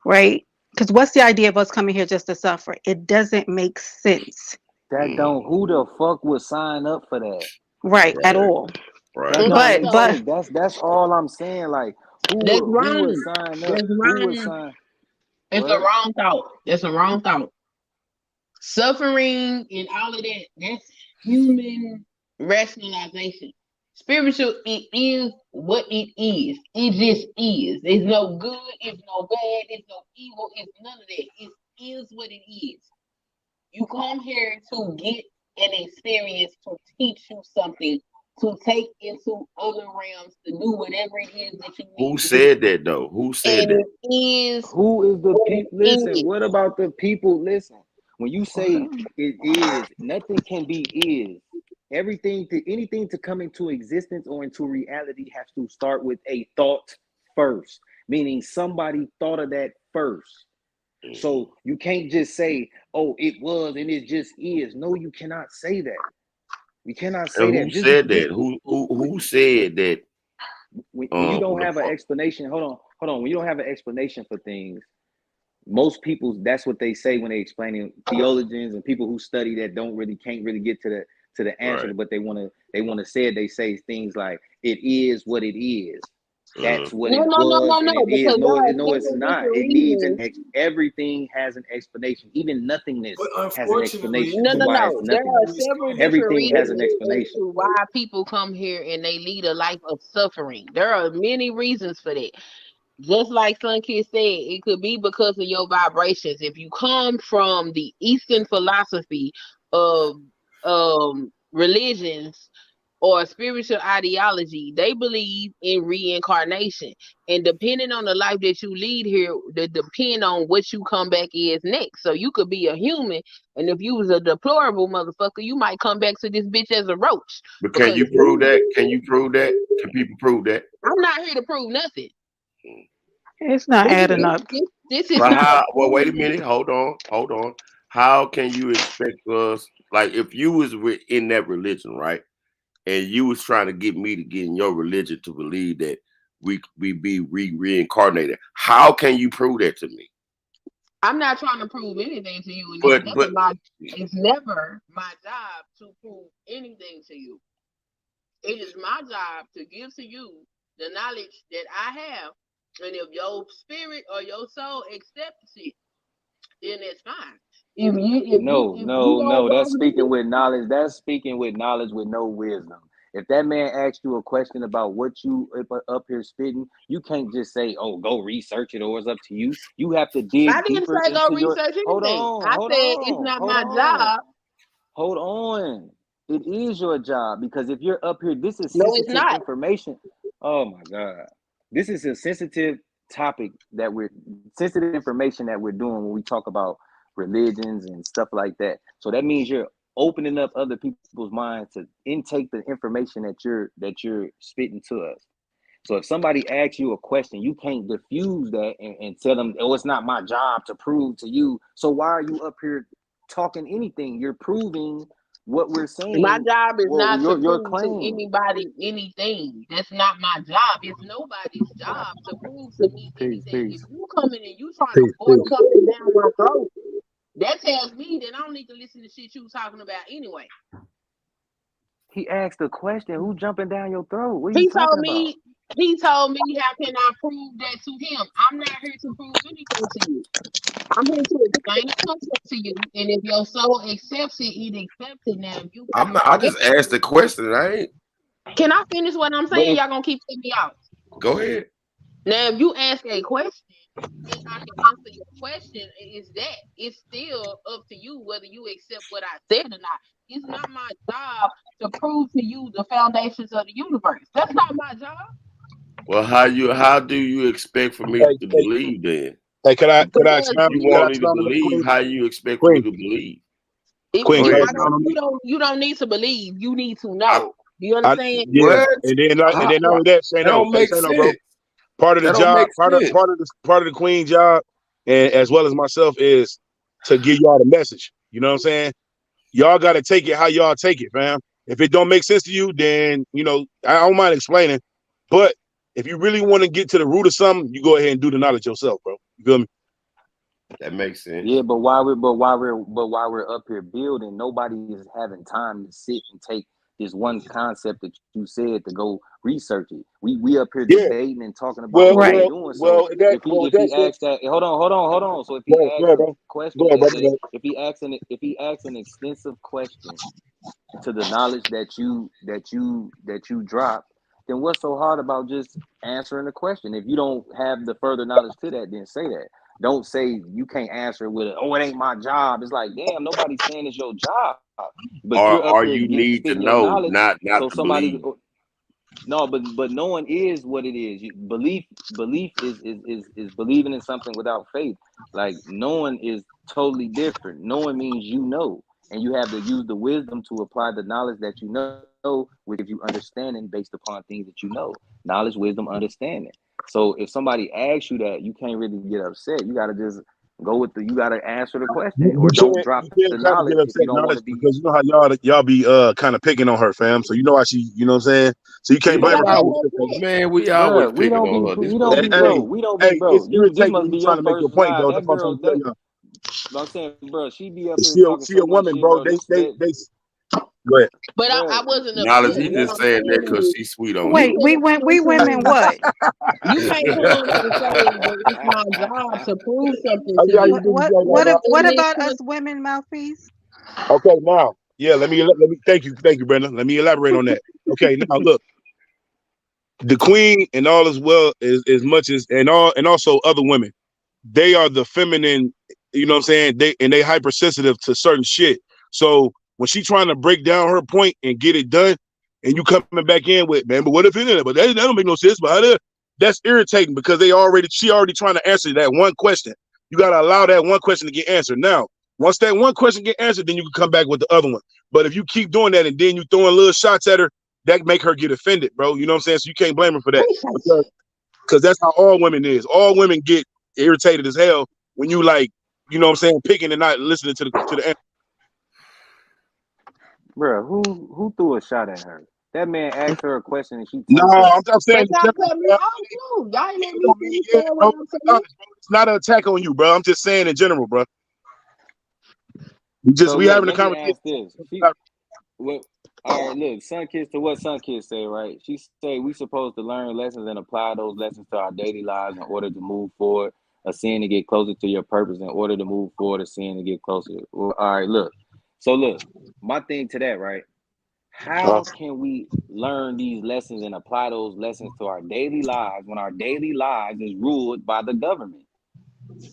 [SPEAKER 3] right? Because what's the idea of us coming here just to suffer? It doesn't make sense,
[SPEAKER 2] that don't who the fuck would sign up for that?
[SPEAKER 3] right? At
[SPEAKER 6] Right,
[SPEAKER 3] all.
[SPEAKER 6] right.
[SPEAKER 2] That don't
[SPEAKER 5] Okay,
[SPEAKER 2] make
[SPEAKER 5] so
[SPEAKER 3] But
[SPEAKER 2] sense. That's all I'm saying. Like
[SPEAKER 5] that's
[SPEAKER 2] who would
[SPEAKER 5] wrong.
[SPEAKER 2] sign up?
[SPEAKER 5] That's
[SPEAKER 2] Who would
[SPEAKER 5] wrong.
[SPEAKER 2] sign
[SPEAKER 5] It's a
[SPEAKER 2] what?
[SPEAKER 5] wrong thought. That's a wrong thought. Suffering and all of that, that's human rationalization. Spiritual, it is what it is. It just is. There's no good, it's no bad, it's no evil, it's none of that. It is what it is. You come here to get an experience, to teach you something, to take into other realms, to do whatever it is that you
[SPEAKER 6] Who
[SPEAKER 5] need to do.
[SPEAKER 6] said that though? Who said
[SPEAKER 5] And
[SPEAKER 6] that?
[SPEAKER 5] it is
[SPEAKER 2] Who is the
[SPEAKER 5] what
[SPEAKER 2] people?
[SPEAKER 5] it
[SPEAKER 2] Listen,
[SPEAKER 5] is.
[SPEAKER 2] what about the people? Listen, when you say it is, nothing can be is. Anything to come into existence or into reality has to start with a thought first, meaning somebody thought of that first. So you can't just say, "Oh, it was and it just is." No, you cannot say that. You cannot
[SPEAKER 6] And
[SPEAKER 2] say that.
[SPEAKER 6] who
[SPEAKER 2] Just
[SPEAKER 6] said
[SPEAKER 2] just
[SPEAKER 6] that? Who said that?
[SPEAKER 2] when you don't
[SPEAKER 6] The
[SPEAKER 2] have an explanation. Hold on. When you don't have an explanation for things, most people that's what they say when they explaining theologians and people who study that can't really get to the answer,
[SPEAKER 6] right.
[SPEAKER 2] but they want to say it. They say things like it is what it is. That's what
[SPEAKER 5] No,
[SPEAKER 2] it
[SPEAKER 5] no, no, no,
[SPEAKER 2] was, and
[SPEAKER 5] no,
[SPEAKER 2] it is.
[SPEAKER 5] because there are
[SPEAKER 2] No, it's
[SPEAKER 5] several
[SPEAKER 2] not.
[SPEAKER 5] different
[SPEAKER 2] It needs
[SPEAKER 5] reasons.
[SPEAKER 2] everything has an explanation. Even nothingness
[SPEAKER 7] But
[SPEAKER 2] has an
[SPEAKER 7] unfortunately,
[SPEAKER 2] explanation
[SPEAKER 5] No,
[SPEAKER 2] to
[SPEAKER 5] no,
[SPEAKER 7] the
[SPEAKER 2] why
[SPEAKER 7] way
[SPEAKER 2] it's
[SPEAKER 5] no. There are
[SPEAKER 2] nothingness.
[SPEAKER 5] several
[SPEAKER 7] responded,
[SPEAKER 5] different
[SPEAKER 2] Everything has an
[SPEAKER 5] reasons as
[SPEAKER 2] explanation.
[SPEAKER 5] to why people come here and they lead a life of suffering. There are many reasons for that. Just like Sunkid said, it could be because of your vibrations. If you come from the Eastern philosophy of religions or spiritual ideology, they believe in reincarnation. And depending on the life that you lead here, they depend on what you come back as next. So you could be a human, and if you was a deplorable motherfucker, you might come back to this bitch as a roach.
[SPEAKER 6] But can you prove that? Can you prove that? Can people prove that?
[SPEAKER 5] I'm not here to prove nothing.
[SPEAKER 3] It's not adding up.
[SPEAKER 5] This is
[SPEAKER 6] But
[SPEAKER 5] not.
[SPEAKER 6] how? Well, wait a minute. Hold on. How can you expect us? Like, if you was in that religion, right, and you was trying to get me to get in your religion to believe that we be reincarnated, how can you prove that to me?
[SPEAKER 5] I'm not trying to prove anything to you, and
[SPEAKER 6] But
[SPEAKER 5] it's never my job to prove anything to you. It is my job to give to you the knowledge that I have, and if your spirit or your soul accepts it, then it's fine. If you
[SPEAKER 2] No. That's speaking with knowledge. That's speaking with knowledge with no wisdom. If that man asked you a question about what you up here spitting, you can't just say, "Oh, go research it," or it's up to you. You have to dig
[SPEAKER 5] I didn't
[SPEAKER 2] deeper
[SPEAKER 5] say go
[SPEAKER 2] into your.
[SPEAKER 5] research
[SPEAKER 2] Hold
[SPEAKER 5] anything.
[SPEAKER 2] on.
[SPEAKER 5] I
[SPEAKER 2] Hold
[SPEAKER 5] said it's
[SPEAKER 2] on.
[SPEAKER 5] not
[SPEAKER 2] Hold
[SPEAKER 5] my
[SPEAKER 2] on.
[SPEAKER 5] job.
[SPEAKER 2] Hold on. It is your job, because if you're up here, this is
[SPEAKER 5] No, it's
[SPEAKER 2] sensitive
[SPEAKER 5] not.
[SPEAKER 2] information. Oh my God. This is a sensitive topic sensitive information that we're doing when we talk about religions and stuff like that. So that means you're opening up other people's minds to intake the information that you're spitting to us. So if somebody asks you a question, you can't diffuse that and tell them, "Oh, it's not my job to prove to you." So why are you up here talking anything? You're proving what we're saying.
[SPEAKER 5] My job is not to
[SPEAKER 2] your
[SPEAKER 5] prove to
[SPEAKER 2] claim.
[SPEAKER 5] anybody anything. That's not my job. It's nobody's job to prove to me anything. If you come in and you trying to force something down my throat, that tells me that I don't need to listen to shit you was talking about anyway.
[SPEAKER 2] He asked a question. Who jumping down your throat? What are you
[SPEAKER 5] He
[SPEAKER 2] talking
[SPEAKER 5] told
[SPEAKER 2] about?
[SPEAKER 5] me, how can I prove that to him? I'm not here to prove anything to you. I'm here to explain the concept to you, and if your soul accepts it, it accepts it. Now, if you
[SPEAKER 6] I'm not. I just asked the question. I ain't.
[SPEAKER 5] Can I finish what I'm saying? Y'all gonna keep cutting me out.
[SPEAKER 6] Go ahead.
[SPEAKER 5] Now, if you ask a question and I can answer your question, it's still up to you whether you accept what I said or not. It's not my job to prove to you the foundations of the universe. That's not my job.
[SPEAKER 6] Well, how do you expect for me to believe then?
[SPEAKER 8] Hey, could I expound?
[SPEAKER 6] You want me to believe? How you expect for me to believe?
[SPEAKER 8] Queen,
[SPEAKER 5] You don't need to believe. You need to know. Do you understand?
[SPEAKER 8] Yeah, and then not only that, say no.
[SPEAKER 6] Don't make sense.
[SPEAKER 8] Bro. Part of the job, part of the Queen job, and as well as myself, is to give y'all the message. You know what I'm saying? Y'all got to take it how y'all take it, fam. If it don't make sense to you, then I don't mind explaining. But if you really want to get to the root of something, you go ahead and do the knowledge yourself, bro. You feel me?
[SPEAKER 6] That makes sense.
[SPEAKER 2] Yeah, but while we're up here building, nobody is having time to sit and take this one concept that you said to go research it. We up here debating and talking about what we're doing. So if he asks that, hold on. So if he asks a question, if he asks an extensive question to the knowledge that you drop, then what's so hard about just answering the question? If you don't have the further knowledge to that, then say that. Don't say you can't answer it with it ain't my job. It's like, damn, nobody's saying it's your job. But
[SPEAKER 6] or you need to know, not so to somebody believe.
[SPEAKER 2] No, but knowing is what it is. Belief is believing in something without faith. Like, knowing is totally different. Knowing means you know, and you have to use the wisdom to apply the knowledge that you know, which gives you understanding based upon things that you know. Knowledge, wisdom, understanding. So if somebody asks you that, you can't really get upset. You gotta just go with you gotta answer the question, or don't drop the knowledge if you don't want to be.
[SPEAKER 8] Because you know how y'all be kind of picking on her, fam. So you know how she, you know what I'm saying? So you can't blame her.
[SPEAKER 6] Man, we always picking on her.
[SPEAKER 2] We don't be bro. This must be your first point, bro. That girl, I'm saying, bro, she be up here talking so much shit, bro.
[SPEAKER 8] Go ahead.
[SPEAKER 5] But I
[SPEAKER 2] But
[SPEAKER 5] wasn't
[SPEAKER 6] Knowledge,
[SPEAKER 5] upset.
[SPEAKER 6] he
[SPEAKER 5] What
[SPEAKER 6] just
[SPEAKER 5] I'm
[SPEAKER 6] said that
[SPEAKER 5] saying
[SPEAKER 6] because
[SPEAKER 5] is,
[SPEAKER 6] she's sweet on
[SPEAKER 5] you
[SPEAKER 6] him.
[SPEAKER 3] Wait, we
[SPEAKER 5] can't
[SPEAKER 3] went.
[SPEAKER 5] come
[SPEAKER 3] We women
[SPEAKER 5] to
[SPEAKER 3] what?
[SPEAKER 5] you can't come and say that it's my job to prove something
[SPEAKER 8] Oh,
[SPEAKER 5] to
[SPEAKER 8] yeah, you
[SPEAKER 3] What?
[SPEAKER 5] you.
[SPEAKER 8] do.
[SPEAKER 3] What?
[SPEAKER 8] Yeah, yeah,
[SPEAKER 3] What?
[SPEAKER 8] no.
[SPEAKER 3] What
[SPEAKER 5] In this
[SPEAKER 3] about us
[SPEAKER 5] con-
[SPEAKER 3] women, mouthpiece?
[SPEAKER 8] Okay, now, yeah, let me thank you, Brenda. Let me elaborate on that. Okay, now look, the queen and all as well as much as and also other women, they are the feminine, you know what I'm saying? They hypersensitive to certain shit. So when she trying to break down her point and get it done, and you coming back in with, man, but what if it is? But that don't make no sense. But how that? That's irritating because she already trying to answer that one question. You gotta allow that one question to get answered. Now, once that one question get answered, then you can come back with the other one. But if you keep doing that and then you throwing little shots at her, that make her get offended, bro. You know what I'm saying? So you can't blame her for that. Because that's how all women is. All women get irritated as hell when you like, you know what I'm saying, picking and not listening to the answer.
[SPEAKER 2] bro, who threw a shot at her? That man asked her a question and she
[SPEAKER 8] No,
[SPEAKER 2] turned up.
[SPEAKER 8] I'm saying
[SPEAKER 5] But y'all cut me off too. Y'all ain't let me finish
[SPEAKER 8] yeah,
[SPEAKER 5] saying
[SPEAKER 8] bro.
[SPEAKER 5] what I'm saying.
[SPEAKER 8] It's not an attack on you, bro. I'm just saying in general, bro.
[SPEAKER 2] So
[SPEAKER 8] We
[SPEAKER 2] look,
[SPEAKER 8] having a
[SPEAKER 2] let me
[SPEAKER 8] conversation.
[SPEAKER 2] ask this. Well, all right, look, Sunkiss to what Sunkiss say, right? She say we supposed to learn lessons and apply those lessons to our daily lives in order to move forward, a sin to get closer to your purpose, in order to move forward, a sin to get closer. Well, all right, look. So look, my thing to that, right? How can we learn these lessons and apply those lessons to our daily lives when our daily lives is ruled by the government?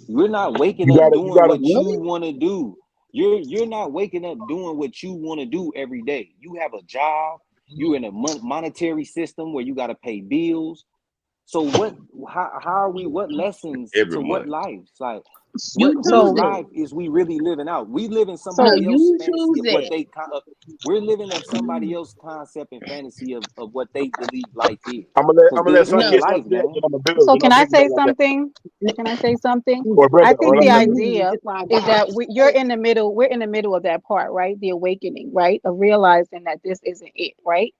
[SPEAKER 2] We're not waking
[SPEAKER 8] You
[SPEAKER 2] up
[SPEAKER 8] gotta, you
[SPEAKER 2] doing
[SPEAKER 8] gotta
[SPEAKER 2] what you
[SPEAKER 8] what?
[SPEAKER 2] want to do. You're not waking up doing what you want to do every day. You have a job. You're in a monetary system where you got to pay bills. So what? How are we? What lessons
[SPEAKER 6] Every
[SPEAKER 2] to what
[SPEAKER 6] month.
[SPEAKER 2] lives? Like
[SPEAKER 5] You
[SPEAKER 2] whose
[SPEAKER 5] choose it.
[SPEAKER 2] life is we really living out? We live in
[SPEAKER 5] No,
[SPEAKER 2] somebody
[SPEAKER 3] So
[SPEAKER 2] else's
[SPEAKER 5] you
[SPEAKER 2] fantasy
[SPEAKER 5] choose
[SPEAKER 2] of what
[SPEAKER 5] it.
[SPEAKER 2] they we're living of somebody else's concept and fantasy of what they believe life is.
[SPEAKER 8] I'm
[SPEAKER 2] Because
[SPEAKER 8] gonna let
[SPEAKER 2] this
[SPEAKER 8] Sun
[SPEAKER 2] ain't
[SPEAKER 5] No.
[SPEAKER 8] Kiss
[SPEAKER 2] life,
[SPEAKER 8] answer that, then
[SPEAKER 2] man.
[SPEAKER 8] I'm gonna build,
[SPEAKER 3] so
[SPEAKER 8] then
[SPEAKER 3] can
[SPEAKER 8] I'll
[SPEAKER 3] I
[SPEAKER 8] piggyback
[SPEAKER 3] say
[SPEAKER 8] like that.
[SPEAKER 3] something? Can I say something?
[SPEAKER 8] Or
[SPEAKER 3] I
[SPEAKER 8] Brenda, or
[SPEAKER 3] think
[SPEAKER 8] let
[SPEAKER 3] the
[SPEAKER 8] me
[SPEAKER 3] idea
[SPEAKER 5] That's why I
[SPEAKER 3] is
[SPEAKER 5] got
[SPEAKER 3] that
[SPEAKER 5] you.
[SPEAKER 3] you're in the middle. We're in the middle of that part, right? The awakening, right? Of realizing that this isn't it, right?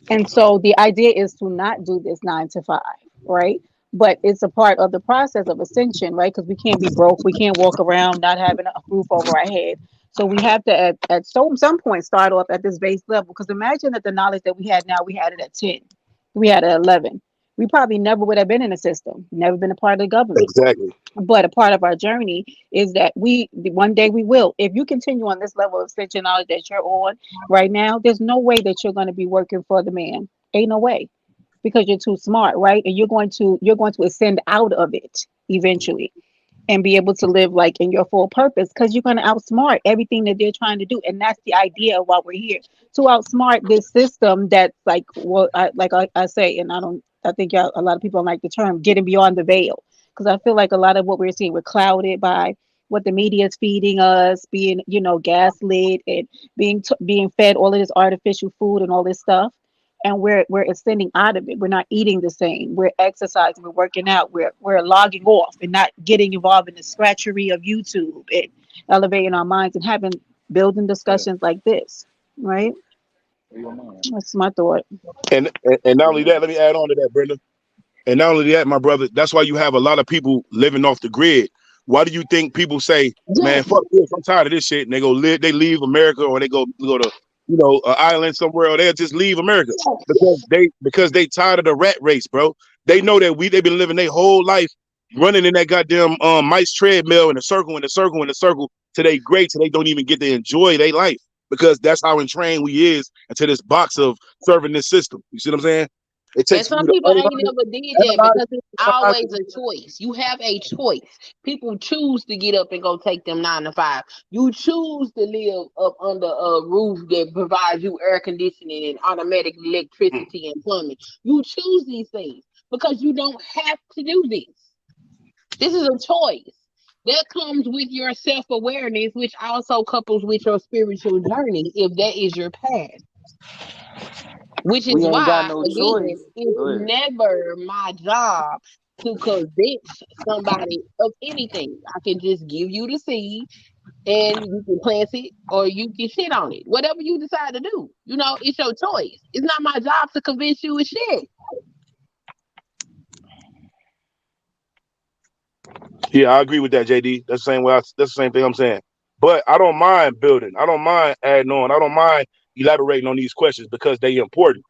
[SPEAKER 3] And so the idea is to not do this 9 to 5, right? But it's a part of the process of ascension, right? Because we can't be broke. We can't walk around not having a roof over our head. So we have to, at some point, start off at this base level. Because imagine that the knowledge that we had now, we had it at 10, we had it at 11. We probably never would have been in the system, never been a part of the government.
[SPEAKER 8] exactly.
[SPEAKER 3] But a part of our journey is that we one day we will. If you continue on this level of ascension knowledge that you're on right now, there's no way that you're going to be working for the man. Ain't no way, because you're too smart, right? And you're going to ascend out of it eventually and be able to live like in your full purpose, because you're going to outsmart everything that they're trying to do. And that's the idea of why we're here, to outsmart this system that's like, well, I say, and I think y'all, a lot of people don't like the term getting beyond the veil, because I feel like a lot of what we're seeing, we're clouded by what the media is feeding us, being, gaslit, and being fed all of this artificial food and all this stuff. And we're ascending out of it. We're not eating the same. We're exercising. We're working out. We're logging off and not getting involved in the scratchery of YouTube, and elevating our minds and having building
[SPEAKER 2] Yeah.
[SPEAKER 3] discussions like this. Right?
[SPEAKER 2] Where your mind?
[SPEAKER 3] That's my thought.
[SPEAKER 8] And not only
[SPEAKER 2] Yeah.
[SPEAKER 8] that, let me add on to that, Brenda. And not only that, my brother, that's why you have a lot of people living off the grid. Why do you think people say, man,
[SPEAKER 5] Yes.
[SPEAKER 8] fuck this, I'm tired of this shit, and they leave America, or they go to, an island somewhere, or they'll just leave America because they tired of the rat race, bro. They know that they've been living their whole life running in that goddamn mice treadmill in a circle, in a circle, in a circle, till they great, till they don't even get to enjoy their life, because that's how entrained we is into this box of serving this system. You see what I'm saying? It
[SPEAKER 5] And
[SPEAKER 8] takes for
[SPEAKER 5] some
[SPEAKER 8] you to
[SPEAKER 5] people ain't never did that
[SPEAKER 8] analyze,
[SPEAKER 5] because it's always a choice. You have a choice. People choose to get up and go take them 9 to 5. You choose to live up under a roof that provides you air conditioning and automatic electricity and plumbing. You choose these things because you don't have to do this. This is a choice. That comes with your self awareness, which also couples with your spiritual journey, if that is your path. Which
[SPEAKER 2] We
[SPEAKER 5] is
[SPEAKER 2] ain't got
[SPEAKER 5] why,
[SPEAKER 2] no
[SPEAKER 5] again,
[SPEAKER 2] choice.
[SPEAKER 5] it's
[SPEAKER 2] Go ahead.
[SPEAKER 5] never my job to convince somebody of anything. I can just give you the seed and you can plant it or you can shit on it. Whatever you decide to do. It's your choice. It's not my job to convince you of shit.
[SPEAKER 8] Yeah, I agree with that, JD. That's the same thing I'm saying. But I don't mind building. I don't mind adding on. I don't mind elaborating on these questions because they important.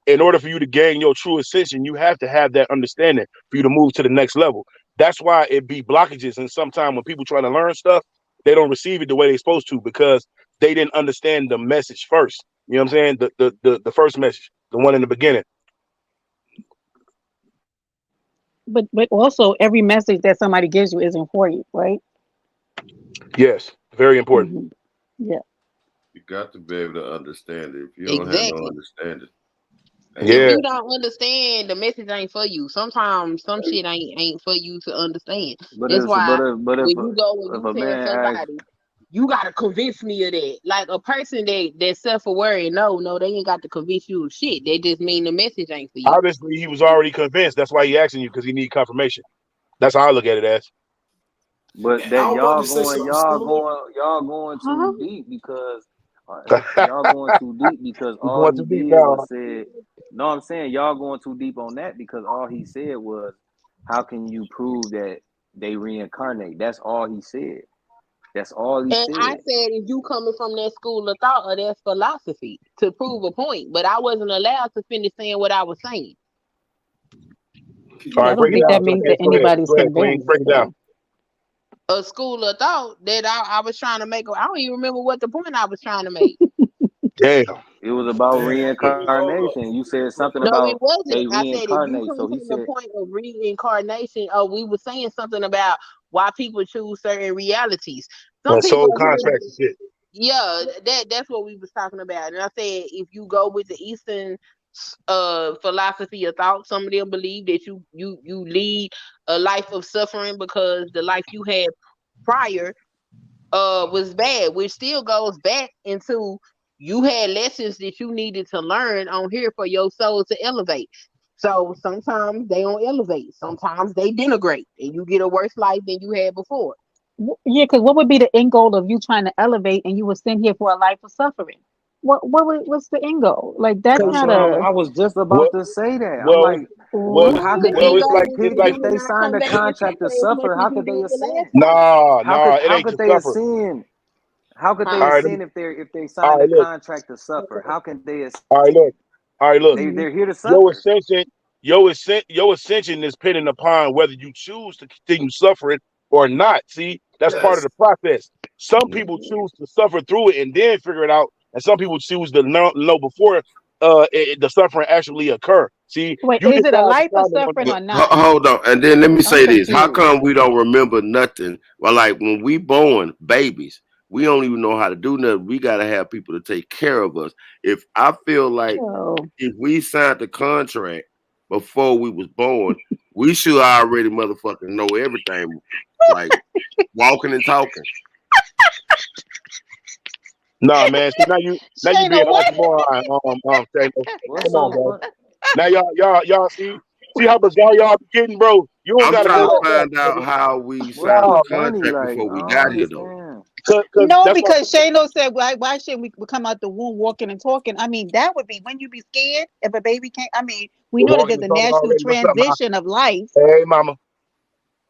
[SPEAKER 8] In order for you to gain your true ascension, you have to have that understanding for you to move to the next level. That's why it be blockages. And sometimes when people try to learn stuff, they don't receive it the way they're supposed to because they didn't understand the message first. You know what I'm saying? The first message, the one in the beginning.
[SPEAKER 3] But also every message that somebody gives you isn't for you, right?
[SPEAKER 8] Yes, very important.
[SPEAKER 3] Mm-hmm. Yeah.
[SPEAKER 6] You got to be able to understand it. If you don't have no understanding.
[SPEAKER 5] If you don't understand, the message ain't for you. Sometimes some shit ain't for you to understand. That's why when you go and you tell somebody, you gotta convince me of that. Like a person that's self-aware, no, they ain't got to convince you of shit. They just mean the message ain't for you.
[SPEAKER 8] Obviously, he was already convinced. That's why he asking you because he need confirmation. That's how I look at it as.
[SPEAKER 2] But that y'all going too deep because y'all going too deep because all he did was said. No, I'm saying y'all going too deep on that because all he said was, how can you prove that they reincarnate? That's all he said. That's all he said.
[SPEAKER 5] And I said, if you coming from that school of thought or that philosophy to prove a point, but I wasn't allowed to finish saying what I was saying.
[SPEAKER 8] All right, break it down.
[SPEAKER 3] That means that anybody's convinced.
[SPEAKER 8] Break it down.
[SPEAKER 5] A school of thought that I was trying to make. I don't even remember what the point I was trying to make.
[SPEAKER 8] Damn.
[SPEAKER 2] It was about reincarnation. You said something about
[SPEAKER 5] it wasn't.
[SPEAKER 2] they
[SPEAKER 5] I said if you
[SPEAKER 2] reincarnate.
[SPEAKER 5] come
[SPEAKER 2] So he
[SPEAKER 5] from
[SPEAKER 2] said
[SPEAKER 5] the point of reincarnation, we were saying something about why people choose certain realities. Some people
[SPEAKER 8] soul contracts and shit.
[SPEAKER 5] Yeah, that's what we was talking about. And I said if you go with the Eastern philosophy of thought, some of them believe that you lead a life of suffering because the life you had prior was bad, which still goes back into you had lessons that you needed to learn on here for your soul to elevate. So sometimes they don't elevate, sometimes they denigrate, and you get a worse life than you had before.
[SPEAKER 3] Yeah, because what would be the end goal of you trying to elevate and you were sent here for a life of suffering? What's the end goal? Like that's not
[SPEAKER 2] I was just about to say that.
[SPEAKER 8] Well,
[SPEAKER 2] I'm like, how could if they signed a contract to suffer? How could they ascend?
[SPEAKER 8] Nah,
[SPEAKER 2] how could they ascend? How could they ascend if they signed a contract to suffer? How can they ascend?
[SPEAKER 8] All right, look.
[SPEAKER 2] They're here to suffer.
[SPEAKER 8] Your ascension is dependent upon whether you choose to continue suffering or not. See, that's part of the process. Some people choose to suffer through it and then figure it out, and some people choose to know before the suffering actually occur. See,
[SPEAKER 3] wait, is it a life of suffering or not?
[SPEAKER 6] Hold on, and then let me say this: how come we don't remember nothing? Well, like when we born babies, we don't even know how to do nothing. We got to have people to take care of us. If I feel like if we signed the contract before we was born, we should already motherfucking know everything, like walking and talking.
[SPEAKER 8] Nah, man. See, now you being oxymoron. Come on, bro. Now y'all see how bizarre y'all be getting, bro. You don't gotta
[SPEAKER 6] go find out how we signed the contract before we got here, though.
[SPEAKER 3] No, because Shano said, why shouldn't we come out the womb walking and talking? I mean, that would be when you be scared if a baby can't. I mean, we know that there's a natural transition of life.
[SPEAKER 8] Hey, mama.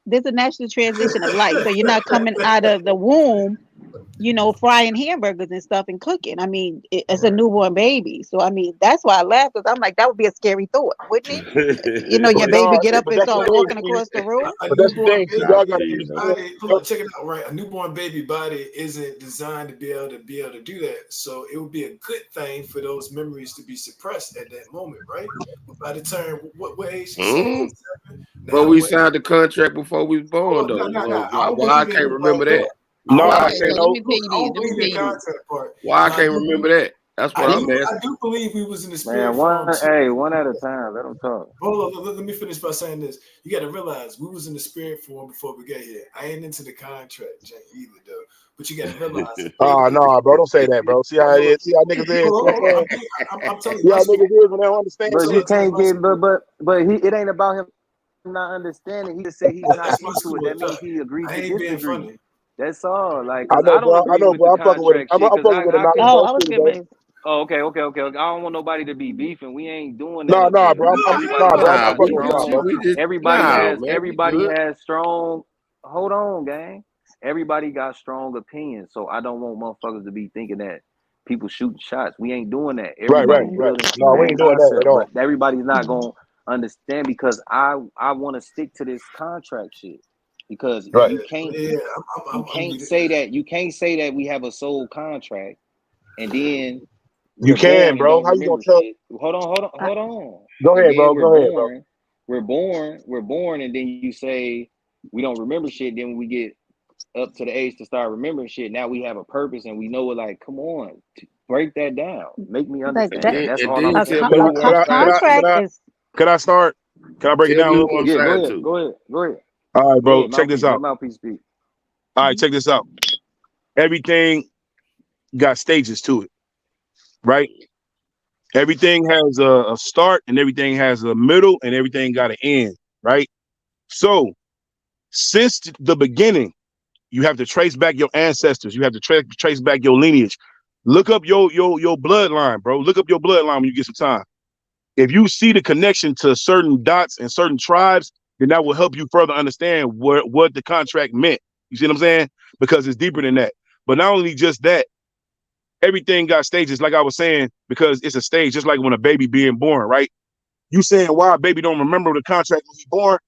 [SPEAKER 3] There's a natural transition of life. So you're not coming out of the womb, frying hamburgers and stuff and cooking. I mean, it's a newborn baby. So, I mean, that's why I laughed, because I'm like, that would be a scary thought, wouldn't it? Your baby get up and start walking across the room.
[SPEAKER 8] But that's the thing. Y'all got to
[SPEAKER 7] understand. Hold on, check it out, right? A newborn baby body isn't designed to be able to do that. So it would be a good thing for those memories to be suppressed at that moment, right? But by the time, what age?
[SPEAKER 6] But we signed the contract before we was born, though. Why I can't remember that?
[SPEAKER 8] No,
[SPEAKER 5] I don't believe
[SPEAKER 6] why I can't remember that? That's what I'm asking.
[SPEAKER 7] I do believe we was in the spirit.
[SPEAKER 2] Man, one at a time. Let them talk.
[SPEAKER 7] Hold on, let me finish by saying this. You got to realize we was in the spirit form before we got here. I ain't into the contract, Jay, either, though. But you got to realize.
[SPEAKER 8] Oh, no, bro, don't say that, bro. See how it is. See how niggas is.
[SPEAKER 7] I'm telling you.
[SPEAKER 8] See how niggas is when they don't understand.
[SPEAKER 2] But you can't get. But it ain't about him not understanding. He just said he's not into it. That means he agrees to disagree. That's all. Like, I know,
[SPEAKER 8] bro. I'm fucking with it. I'm fucking with it.
[SPEAKER 2] Oh, okay. I don't want nobody to be beefing. We ain't doing
[SPEAKER 8] that. No, bro.
[SPEAKER 2] Everybody has strong. Hold on, gang. everybody got strong opinions, so I don't want motherfuckers to be thinking that people shooting shots. We ain't doing that.
[SPEAKER 8] Right.
[SPEAKER 2] Everybody's
[SPEAKER 3] Right.
[SPEAKER 2] building
[SPEAKER 8] No, we
[SPEAKER 2] same
[SPEAKER 8] ain't doing that at
[SPEAKER 2] concept,
[SPEAKER 8] all.
[SPEAKER 2] but everybody's not
[SPEAKER 3] Mhm.
[SPEAKER 2] gonna understand because I want to stick to this contract shit because
[SPEAKER 8] Right.
[SPEAKER 2] you can't
[SPEAKER 7] I'm
[SPEAKER 2] say that we have a soul contract and then
[SPEAKER 8] You
[SPEAKER 2] we're
[SPEAKER 8] can,
[SPEAKER 2] born and
[SPEAKER 8] bro.
[SPEAKER 2] don't
[SPEAKER 8] How you gonna
[SPEAKER 2] remember
[SPEAKER 8] tell?
[SPEAKER 2] shit. Hold
[SPEAKER 3] I,
[SPEAKER 2] on.
[SPEAKER 8] Go
[SPEAKER 2] And
[SPEAKER 8] ahead,
[SPEAKER 2] then
[SPEAKER 8] bro. Go ahead, bro.
[SPEAKER 2] we're born, and then you say we don't remember shit. Then when we get up to the age to start remembering shit, now we have a purpose and we know it. Like, come on, break that down. Make me
[SPEAKER 3] like
[SPEAKER 2] understand
[SPEAKER 3] that.
[SPEAKER 2] that. That's
[SPEAKER 6] And
[SPEAKER 2] all
[SPEAKER 6] then
[SPEAKER 2] I'm
[SPEAKER 6] you
[SPEAKER 3] A,
[SPEAKER 6] tell
[SPEAKER 2] saying.
[SPEAKER 3] con-
[SPEAKER 6] me
[SPEAKER 8] Can
[SPEAKER 3] a,
[SPEAKER 8] I?
[SPEAKER 6] who
[SPEAKER 8] Can
[SPEAKER 6] I'm
[SPEAKER 3] con-
[SPEAKER 8] I? Can
[SPEAKER 6] siding
[SPEAKER 8] I?
[SPEAKER 6] to.
[SPEAKER 8] Can
[SPEAKER 3] contract
[SPEAKER 8] I?
[SPEAKER 3] is
[SPEAKER 8] Can I start? Can I break it
[SPEAKER 6] Tell
[SPEAKER 8] down
[SPEAKER 6] me
[SPEAKER 8] real
[SPEAKER 6] who I'm
[SPEAKER 8] quick?
[SPEAKER 2] Yeah,
[SPEAKER 6] siding to.
[SPEAKER 2] go ahead.
[SPEAKER 8] All right,
[SPEAKER 2] Go
[SPEAKER 8] bro.
[SPEAKER 2] ahead,
[SPEAKER 8] Check this
[SPEAKER 2] mouthpiece. Let
[SPEAKER 8] out.
[SPEAKER 2] mouthpiece speak.
[SPEAKER 8] All right, check this out. Everything got stages to it, right? Everything has a start and everything has a middle and everything got an end, right? So since the beginning, you have to trace back your ancestors. You have to trace back your lineage. Look up your bloodline, bro. Look up your bloodline when you get some time. If you see the connection to certain dots and certain tribes, then that will help you further understand what the contract meant. You see what I'm saying? Because it's deeper than that. But not only just that, everything got stages, like I was saying, because it's a stage, just like when a baby being born, right? You saying why a baby don't remember the contract when he born?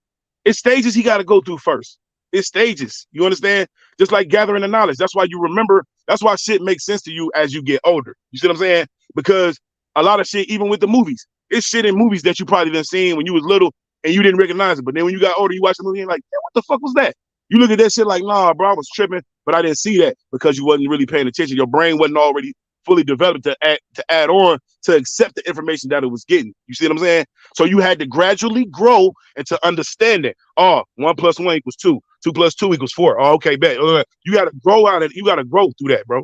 [SPEAKER 8] It's stages he got to go through first. It's stages. You understand? Just like gathering the knowledge. That's why you remember. That's why shit makes sense to you as you get older. You see what I'm saying? Because a lot of shit, even with the movies, it's shit in movies that you probably done seen when you was little and you didn't recognize it. But then when you got older, you watch the movie and you're like, what the fuck was that? You look at that shit like, nah, bro, I was tripping, but I didn't see that because you wasn't really paying attention. Your brain wasn't already fully developed to add on to accept the information that it was getting. You see what I'm saying? So you had to gradually grow into understanding. Oh, 1 + 1 = 2. 2 + 2 = 4. Oh, okay, bet. You got to grow out of it. You got to grow through that, bro.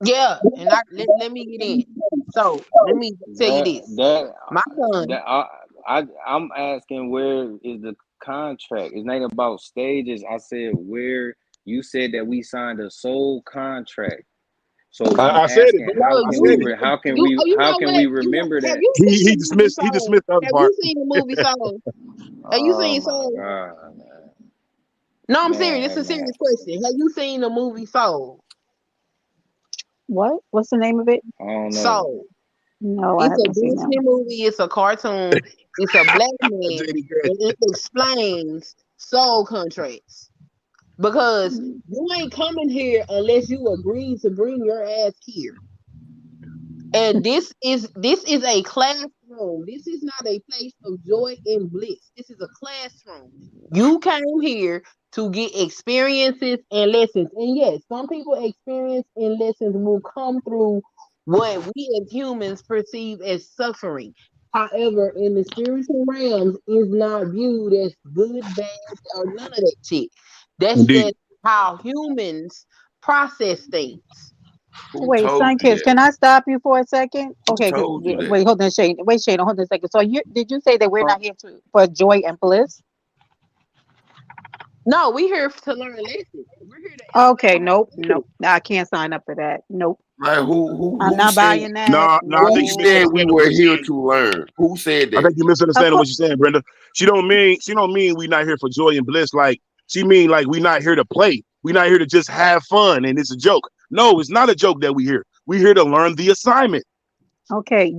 [SPEAKER 5] Yeah, and let me get in. So let me tell you this. My son,
[SPEAKER 2] I'm asking where is the contract? It's not about stages. I said where you said that we signed a soul contract. So I'm
[SPEAKER 8] I said it,
[SPEAKER 2] asking
[SPEAKER 8] bro.
[SPEAKER 5] no,
[SPEAKER 8] I said it.
[SPEAKER 5] you
[SPEAKER 2] how
[SPEAKER 5] know
[SPEAKER 2] can
[SPEAKER 5] what?
[SPEAKER 2] we remember
[SPEAKER 5] Have
[SPEAKER 2] that?
[SPEAKER 5] you seen
[SPEAKER 8] He
[SPEAKER 5] the movie
[SPEAKER 8] dismissed
[SPEAKER 5] Soul?
[SPEAKER 8] the other
[SPEAKER 5] Have
[SPEAKER 8] part.
[SPEAKER 5] you seen the movie Soul? Have you
[SPEAKER 2] Oh
[SPEAKER 5] seen
[SPEAKER 2] my
[SPEAKER 5] Soul?
[SPEAKER 2] God,
[SPEAKER 5] No, I'm serious. It's a
[SPEAKER 2] man.
[SPEAKER 5] serious question. Have you seen the movie Soul?
[SPEAKER 3] what? What's the name of it?
[SPEAKER 2] I don't know.
[SPEAKER 5] Soul.
[SPEAKER 3] No, I
[SPEAKER 5] It's a
[SPEAKER 3] haven't seen that
[SPEAKER 5] Disney
[SPEAKER 3] one.
[SPEAKER 5] movie. It's a cartoon. It's a black man,
[SPEAKER 8] JD
[SPEAKER 5] and it explains soul contracts. Because
[SPEAKER 3] Mm.
[SPEAKER 5] you ain't coming here unless you agree to bring your ass here. And this is a classroom. This is not a place of joy and bliss. This is a classroom. You came here to get experiences and lessons. And yes, some people experience and lessons will come through what we as humans perceive as suffering. However, in the spiritual realms is not viewed as good, bad, or none of that shit. That's
[SPEAKER 8] Indeed.
[SPEAKER 5] just how humans process things.
[SPEAKER 6] Who
[SPEAKER 3] Wait,
[SPEAKER 6] told
[SPEAKER 3] Sun
[SPEAKER 6] you
[SPEAKER 3] Kiss,
[SPEAKER 6] that?
[SPEAKER 3] can I stop you for a second?
[SPEAKER 6] Who
[SPEAKER 3] Okay,
[SPEAKER 6] told you that?
[SPEAKER 3] wait, hold on, Shane. Wait, Shane, hold on a second. So did you say that we're
[SPEAKER 5] Uh,
[SPEAKER 3] not here for joy and bliss?
[SPEAKER 5] No, we're here to learn lessons. We're here to elevate
[SPEAKER 3] Okay,
[SPEAKER 5] our
[SPEAKER 3] nope,
[SPEAKER 5] spirit.
[SPEAKER 3] nope. No, I can't sign up for that. Nope.
[SPEAKER 6] Like
[SPEAKER 3] I'm
[SPEAKER 6] who
[SPEAKER 3] not
[SPEAKER 6] said
[SPEAKER 3] buying that.
[SPEAKER 8] No, I
[SPEAKER 6] who
[SPEAKER 8] think you
[SPEAKER 6] said we
[SPEAKER 8] misunderstanding what
[SPEAKER 6] were
[SPEAKER 8] you're
[SPEAKER 6] here
[SPEAKER 8] saying.
[SPEAKER 6] to learn? Who said
[SPEAKER 8] I
[SPEAKER 6] that?
[SPEAKER 8] think you
[SPEAKER 3] Of
[SPEAKER 8] misunderstanding
[SPEAKER 3] course.
[SPEAKER 8] what you're saying, Brenda. She don't mean we not here for joy and bliss. Like she mean like we not here to play. We not here to just have fun and it's a joke. No, it's not a joke that we here. We here to learn the assignment.
[SPEAKER 3] Okay,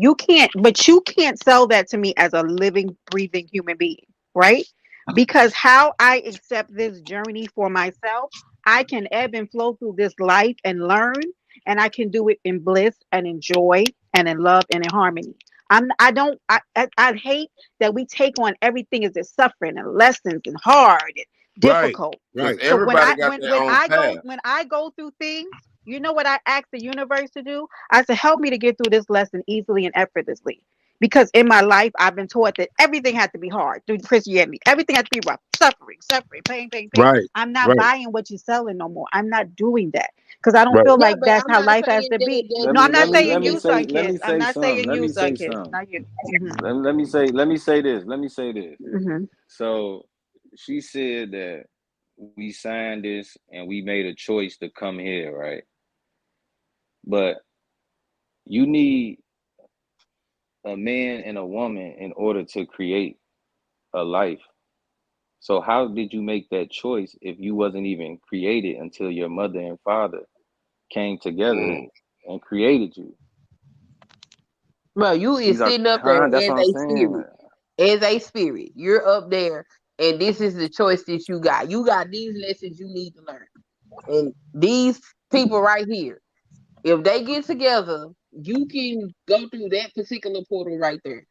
[SPEAKER 3] but you can't sell that to me as a living, breathing human being, right? Because how I accept this journey for myself, I can ebb and flow through this life and learn, and I can do it in bliss and in joy and in love and in harmony. I don't, I hate that we take on everything as a suffering and lessons and hard and
[SPEAKER 8] Right,
[SPEAKER 3] difficult.
[SPEAKER 6] Because
[SPEAKER 8] right.
[SPEAKER 3] So
[SPEAKER 6] everybody got their own path.
[SPEAKER 3] when I go through things, you know what I ask the universe to do? I said, help me to get through this lesson easily and effortlessly. Because in my life, I've been taught that everything had to be hard through Christianity. Everything had to be rough, suffering, pain.
[SPEAKER 8] Right,
[SPEAKER 3] I'm not
[SPEAKER 8] right,
[SPEAKER 3] buying what you're selling no more. I'm not doing that because I don't
[SPEAKER 8] right.
[SPEAKER 3] feel
[SPEAKER 5] Yeah,
[SPEAKER 3] like
[SPEAKER 5] but
[SPEAKER 3] that's
[SPEAKER 5] I'm
[SPEAKER 3] how
[SPEAKER 5] not
[SPEAKER 3] life has
[SPEAKER 5] saying
[SPEAKER 3] to
[SPEAKER 5] that
[SPEAKER 3] be.
[SPEAKER 5] that
[SPEAKER 2] Let
[SPEAKER 3] No,
[SPEAKER 2] me
[SPEAKER 3] I'm
[SPEAKER 2] let
[SPEAKER 3] not
[SPEAKER 2] me
[SPEAKER 5] that
[SPEAKER 3] saying
[SPEAKER 2] let me
[SPEAKER 3] you,
[SPEAKER 5] doesn't.
[SPEAKER 2] say
[SPEAKER 3] Sun
[SPEAKER 2] let
[SPEAKER 3] Kiss.
[SPEAKER 2] me
[SPEAKER 3] I'm
[SPEAKER 2] say
[SPEAKER 3] not
[SPEAKER 2] something.
[SPEAKER 3] saying
[SPEAKER 2] Let
[SPEAKER 3] you,
[SPEAKER 2] me
[SPEAKER 3] Sun
[SPEAKER 2] say
[SPEAKER 3] Kiss.
[SPEAKER 2] something.
[SPEAKER 3] Not you.
[SPEAKER 2] Let me say this. Let me say this.
[SPEAKER 3] Hmm.
[SPEAKER 2] So she said that we signed this and we made a choice to come here, right? But you need a man and a woman in order to create a life. So how did you make that choice if you wasn't even created until your mother and father came together and created you?
[SPEAKER 5] Bro, you is
[SPEAKER 2] These are
[SPEAKER 5] sitting up there
[SPEAKER 2] that's
[SPEAKER 5] as
[SPEAKER 2] what I'm
[SPEAKER 5] a
[SPEAKER 2] saying.
[SPEAKER 5] spirit. As a spirit. You're up there, and this is the choice that you got. You got these lessons you need to learn. And these people right here, if they get together, you can go through that particular portal right there.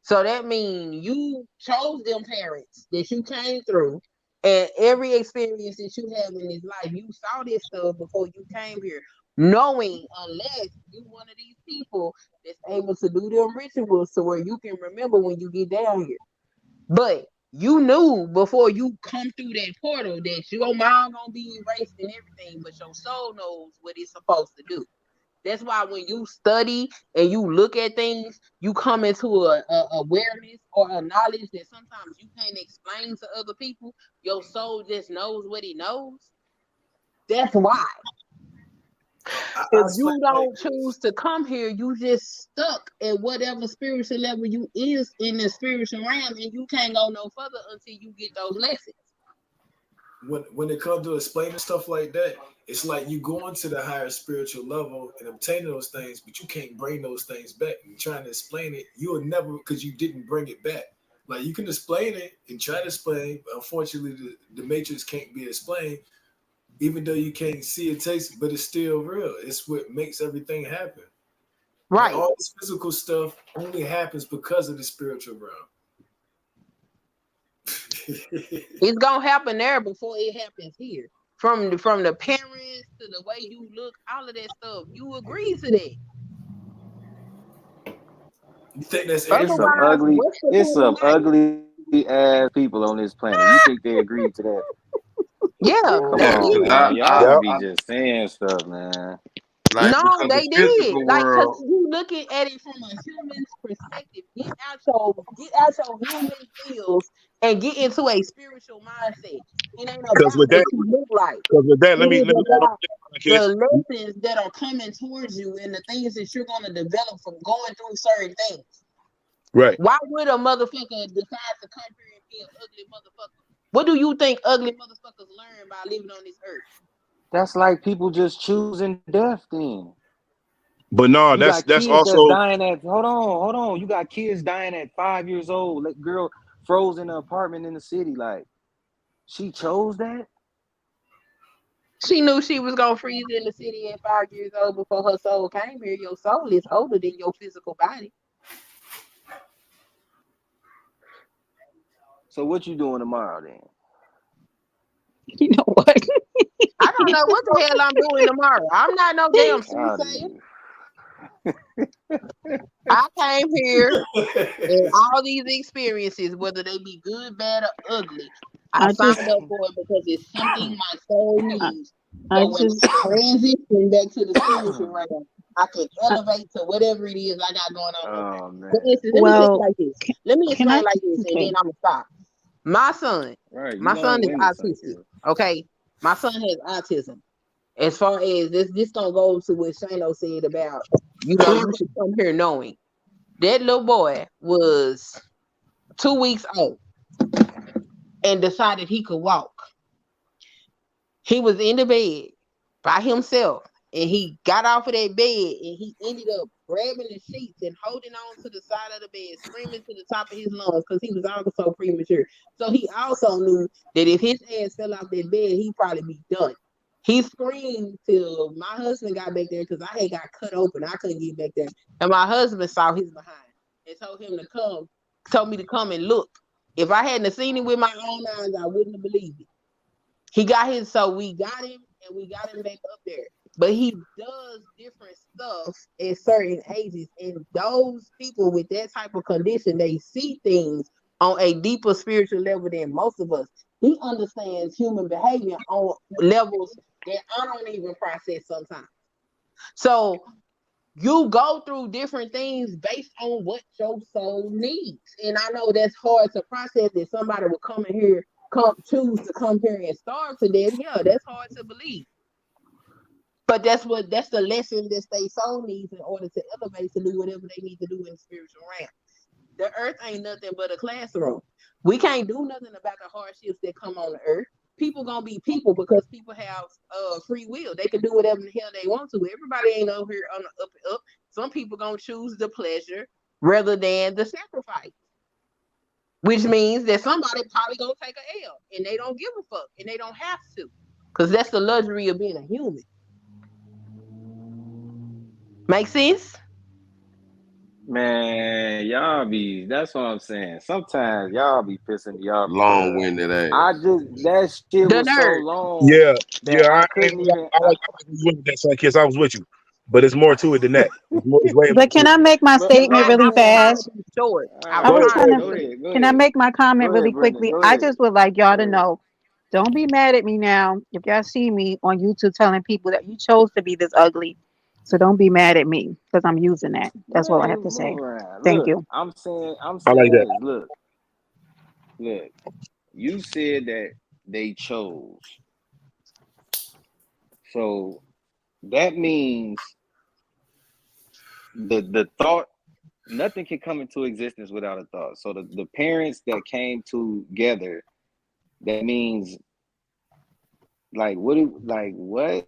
[SPEAKER 5] So that means you chose them parents that you came through, and every experience that you have in this life, you saw this stuff before you came here, knowing unless you one of these people that's able to do them rituals to where you can remember when you get down here. But you knew before you come through that portal that your mind gonna be erased and everything, but your soul knows what it's supposed to do. That's why when you study and you look at things, you come into a awareness or a knowledge that sometimes you can't explain to other people. Your soul just knows what it knows. That's why. If you don't choose to come here, you just stuck at whatever spiritual level you is in the spiritual realm, and you can't go no further until you get those lessons.
[SPEAKER 7] When it comes to explaining stuff like that, it's like you go into the higher spiritual level and obtain those things, but you can't bring those things back. And trying to explain it, you will never, because you didn't bring it back. Like you can explain it and try to explain, but unfortunately the matrix can't be explained, even though you can't see it, taste it, but it's still real. It's what makes everything happen.
[SPEAKER 5] Right.
[SPEAKER 7] And all this physical stuff only happens because of the spiritual realm.
[SPEAKER 5] It's gonna happen there before it happens here. From the parents to the way you look, all of that stuff. You agree to that.
[SPEAKER 7] You think that's
[SPEAKER 2] It's some ugly ass people on this planet. You think they agreed to that?
[SPEAKER 5] Yeah,
[SPEAKER 2] Come
[SPEAKER 5] they
[SPEAKER 2] on,
[SPEAKER 5] did.
[SPEAKER 2] man. Y'all be just saying stuff, man.
[SPEAKER 5] Like, no, they did. Like, cause you looking at it from a human's perspective. Get out your human feels and get into a spiritual mindset. It ain't about
[SPEAKER 8] with that,
[SPEAKER 5] what you look like.
[SPEAKER 8] Because with that, let me
[SPEAKER 5] about the lessons that are coming towards you and the things that you're gonna develop from going through certain things.
[SPEAKER 8] Right.
[SPEAKER 5] Why would a motherfucker decide to come here and be an ugly motherfucker? What do you think ugly motherfuckers learn by living on this earth?
[SPEAKER 2] That's like people just choosing death then.
[SPEAKER 8] But no, that's also
[SPEAKER 2] dying at hold on. You got kids dying at 5 years old. That girl froze in an apartment in the city. Like, she chose that?
[SPEAKER 5] She knew she was gonna freeze in the city at 5 years old before her soul came here. Your soul is older than your physical body.
[SPEAKER 2] So what you doing tomorrow then?
[SPEAKER 3] You know what?
[SPEAKER 5] I don't know what the hell I'm doing tomorrow. I'm not no damn soothsayer. I came here and all these experiences, whether they be good, bad, or ugly, I signed up for it because it's something my soul needs. So when I transition back to the spiritual realm, I can elevate to whatever it is I got going on.
[SPEAKER 2] Oh, man.
[SPEAKER 5] For instance, let me say it like this. Let me explain like this, and then I'm gonna stop. My son, my son is autistic. Okay, my son has autism. As far as this gonna go to what Shano said about, you should come here knowing that little boy was 2 weeks old and decided he could walk. He was in the bed by himself, and he got off of that bed, and he ended up grabbing the sheets and holding on to the side of the bed, screaming to the top of his lungs because he was also premature. So he also knew that if his ass fell off that bed, he'd probably be done. He screamed till my husband got back there because I had got cut open. I couldn't get back there. And my husband saw his behind and told me to come and look. If I hadn't seen him with my own eyes, I wouldn't have believed it. So we got him and we got him back up there. But he does different stuff at certain ages. And those people with that type of condition, they see things on a deeper spiritual level than most of us. He understands human behavior on levels that I don't even process sometimes. So you go through different things based on what your soul needs. And I know that's hard to process that somebody will come in here, choose to come here and starve to death. Yeah, that's hard to believe. But that's the lesson that they soul needs in order to elevate to do whatever they need to do in the spiritual realm. the earth ain't nothing but a classroom. We can't do nothing about the hardships that come on the earth. People gonna be people because people have free will. They can do whatever the hell they want to. Everybody ain't over here on the up and up. Some people gonna choose the pleasure rather than the sacrifice, which means that somebody probably gonna take a L and they don't give a fuck and they don't have to, because that's the luxury of being a human. Make sense?
[SPEAKER 2] Man, that's what I'm saying. Sometimes y'all be pissing me off because
[SPEAKER 6] Long-winded ass.
[SPEAKER 2] that shit
[SPEAKER 5] The
[SPEAKER 2] was so
[SPEAKER 5] nerd.
[SPEAKER 2] long
[SPEAKER 8] Yeah,
[SPEAKER 2] that I
[SPEAKER 8] I
[SPEAKER 2] couldn't even.
[SPEAKER 8] like that son kiss. I was with you, but it's more to it than that. It's way more
[SPEAKER 3] But
[SPEAKER 8] to
[SPEAKER 3] can
[SPEAKER 8] it.
[SPEAKER 3] I make my
[SPEAKER 2] But
[SPEAKER 3] statement
[SPEAKER 2] okay,
[SPEAKER 5] I
[SPEAKER 3] really
[SPEAKER 5] was trying
[SPEAKER 3] fast?
[SPEAKER 5] to be short.
[SPEAKER 2] all
[SPEAKER 5] I
[SPEAKER 2] right,
[SPEAKER 3] I
[SPEAKER 5] was
[SPEAKER 8] Go
[SPEAKER 3] was
[SPEAKER 8] ahead,
[SPEAKER 5] trying
[SPEAKER 8] go
[SPEAKER 3] trying
[SPEAKER 5] to
[SPEAKER 8] ahead,
[SPEAKER 3] to.
[SPEAKER 5] be
[SPEAKER 2] go
[SPEAKER 8] Brandon.
[SPEAKER 2] ahead, go
[SPEAKER 3] Can I
[SPEAKER 2] ahead,
[SPEAKER 3] make my comment
[SPEAKER 2] go
[SPEAKER 3] really
[SPEAKER 2] ahead, Brendan,
[SPEAKER 3] quickly?
[SPEAKER 2] go
[SPEAKER 3] I
[SPEAKER 2] ahead,
[SPEAKER 3] just would like y'all
[SPEAKER 2] go
[SPEAKER 3] to
[SPEAKER 2] ahead.
[SPEAKER 3] know. Don't be mad at me now if y'all see me on YouTube telling people that you chose to be this ugly. So don't be mad at me because I'm using that. That's all I have
[SPEAKER 2] Man,
[SPEAKER 3] to say.
[SPEAKER 2] move around.
[SPEAKER 3] Thank
[SPEAKER 2] Look,
[SPEAKER 3] you.
[SPEAKER 2] I'm
[SPEAKER 8] I like
[SPEAKER 2] saying
[SPEAKER 8] that.
[SPEAKER 2] this. Look. You said that they chose, so that means the thought. Nothing can come into existence without a thought. So the parents that came together, that means like what?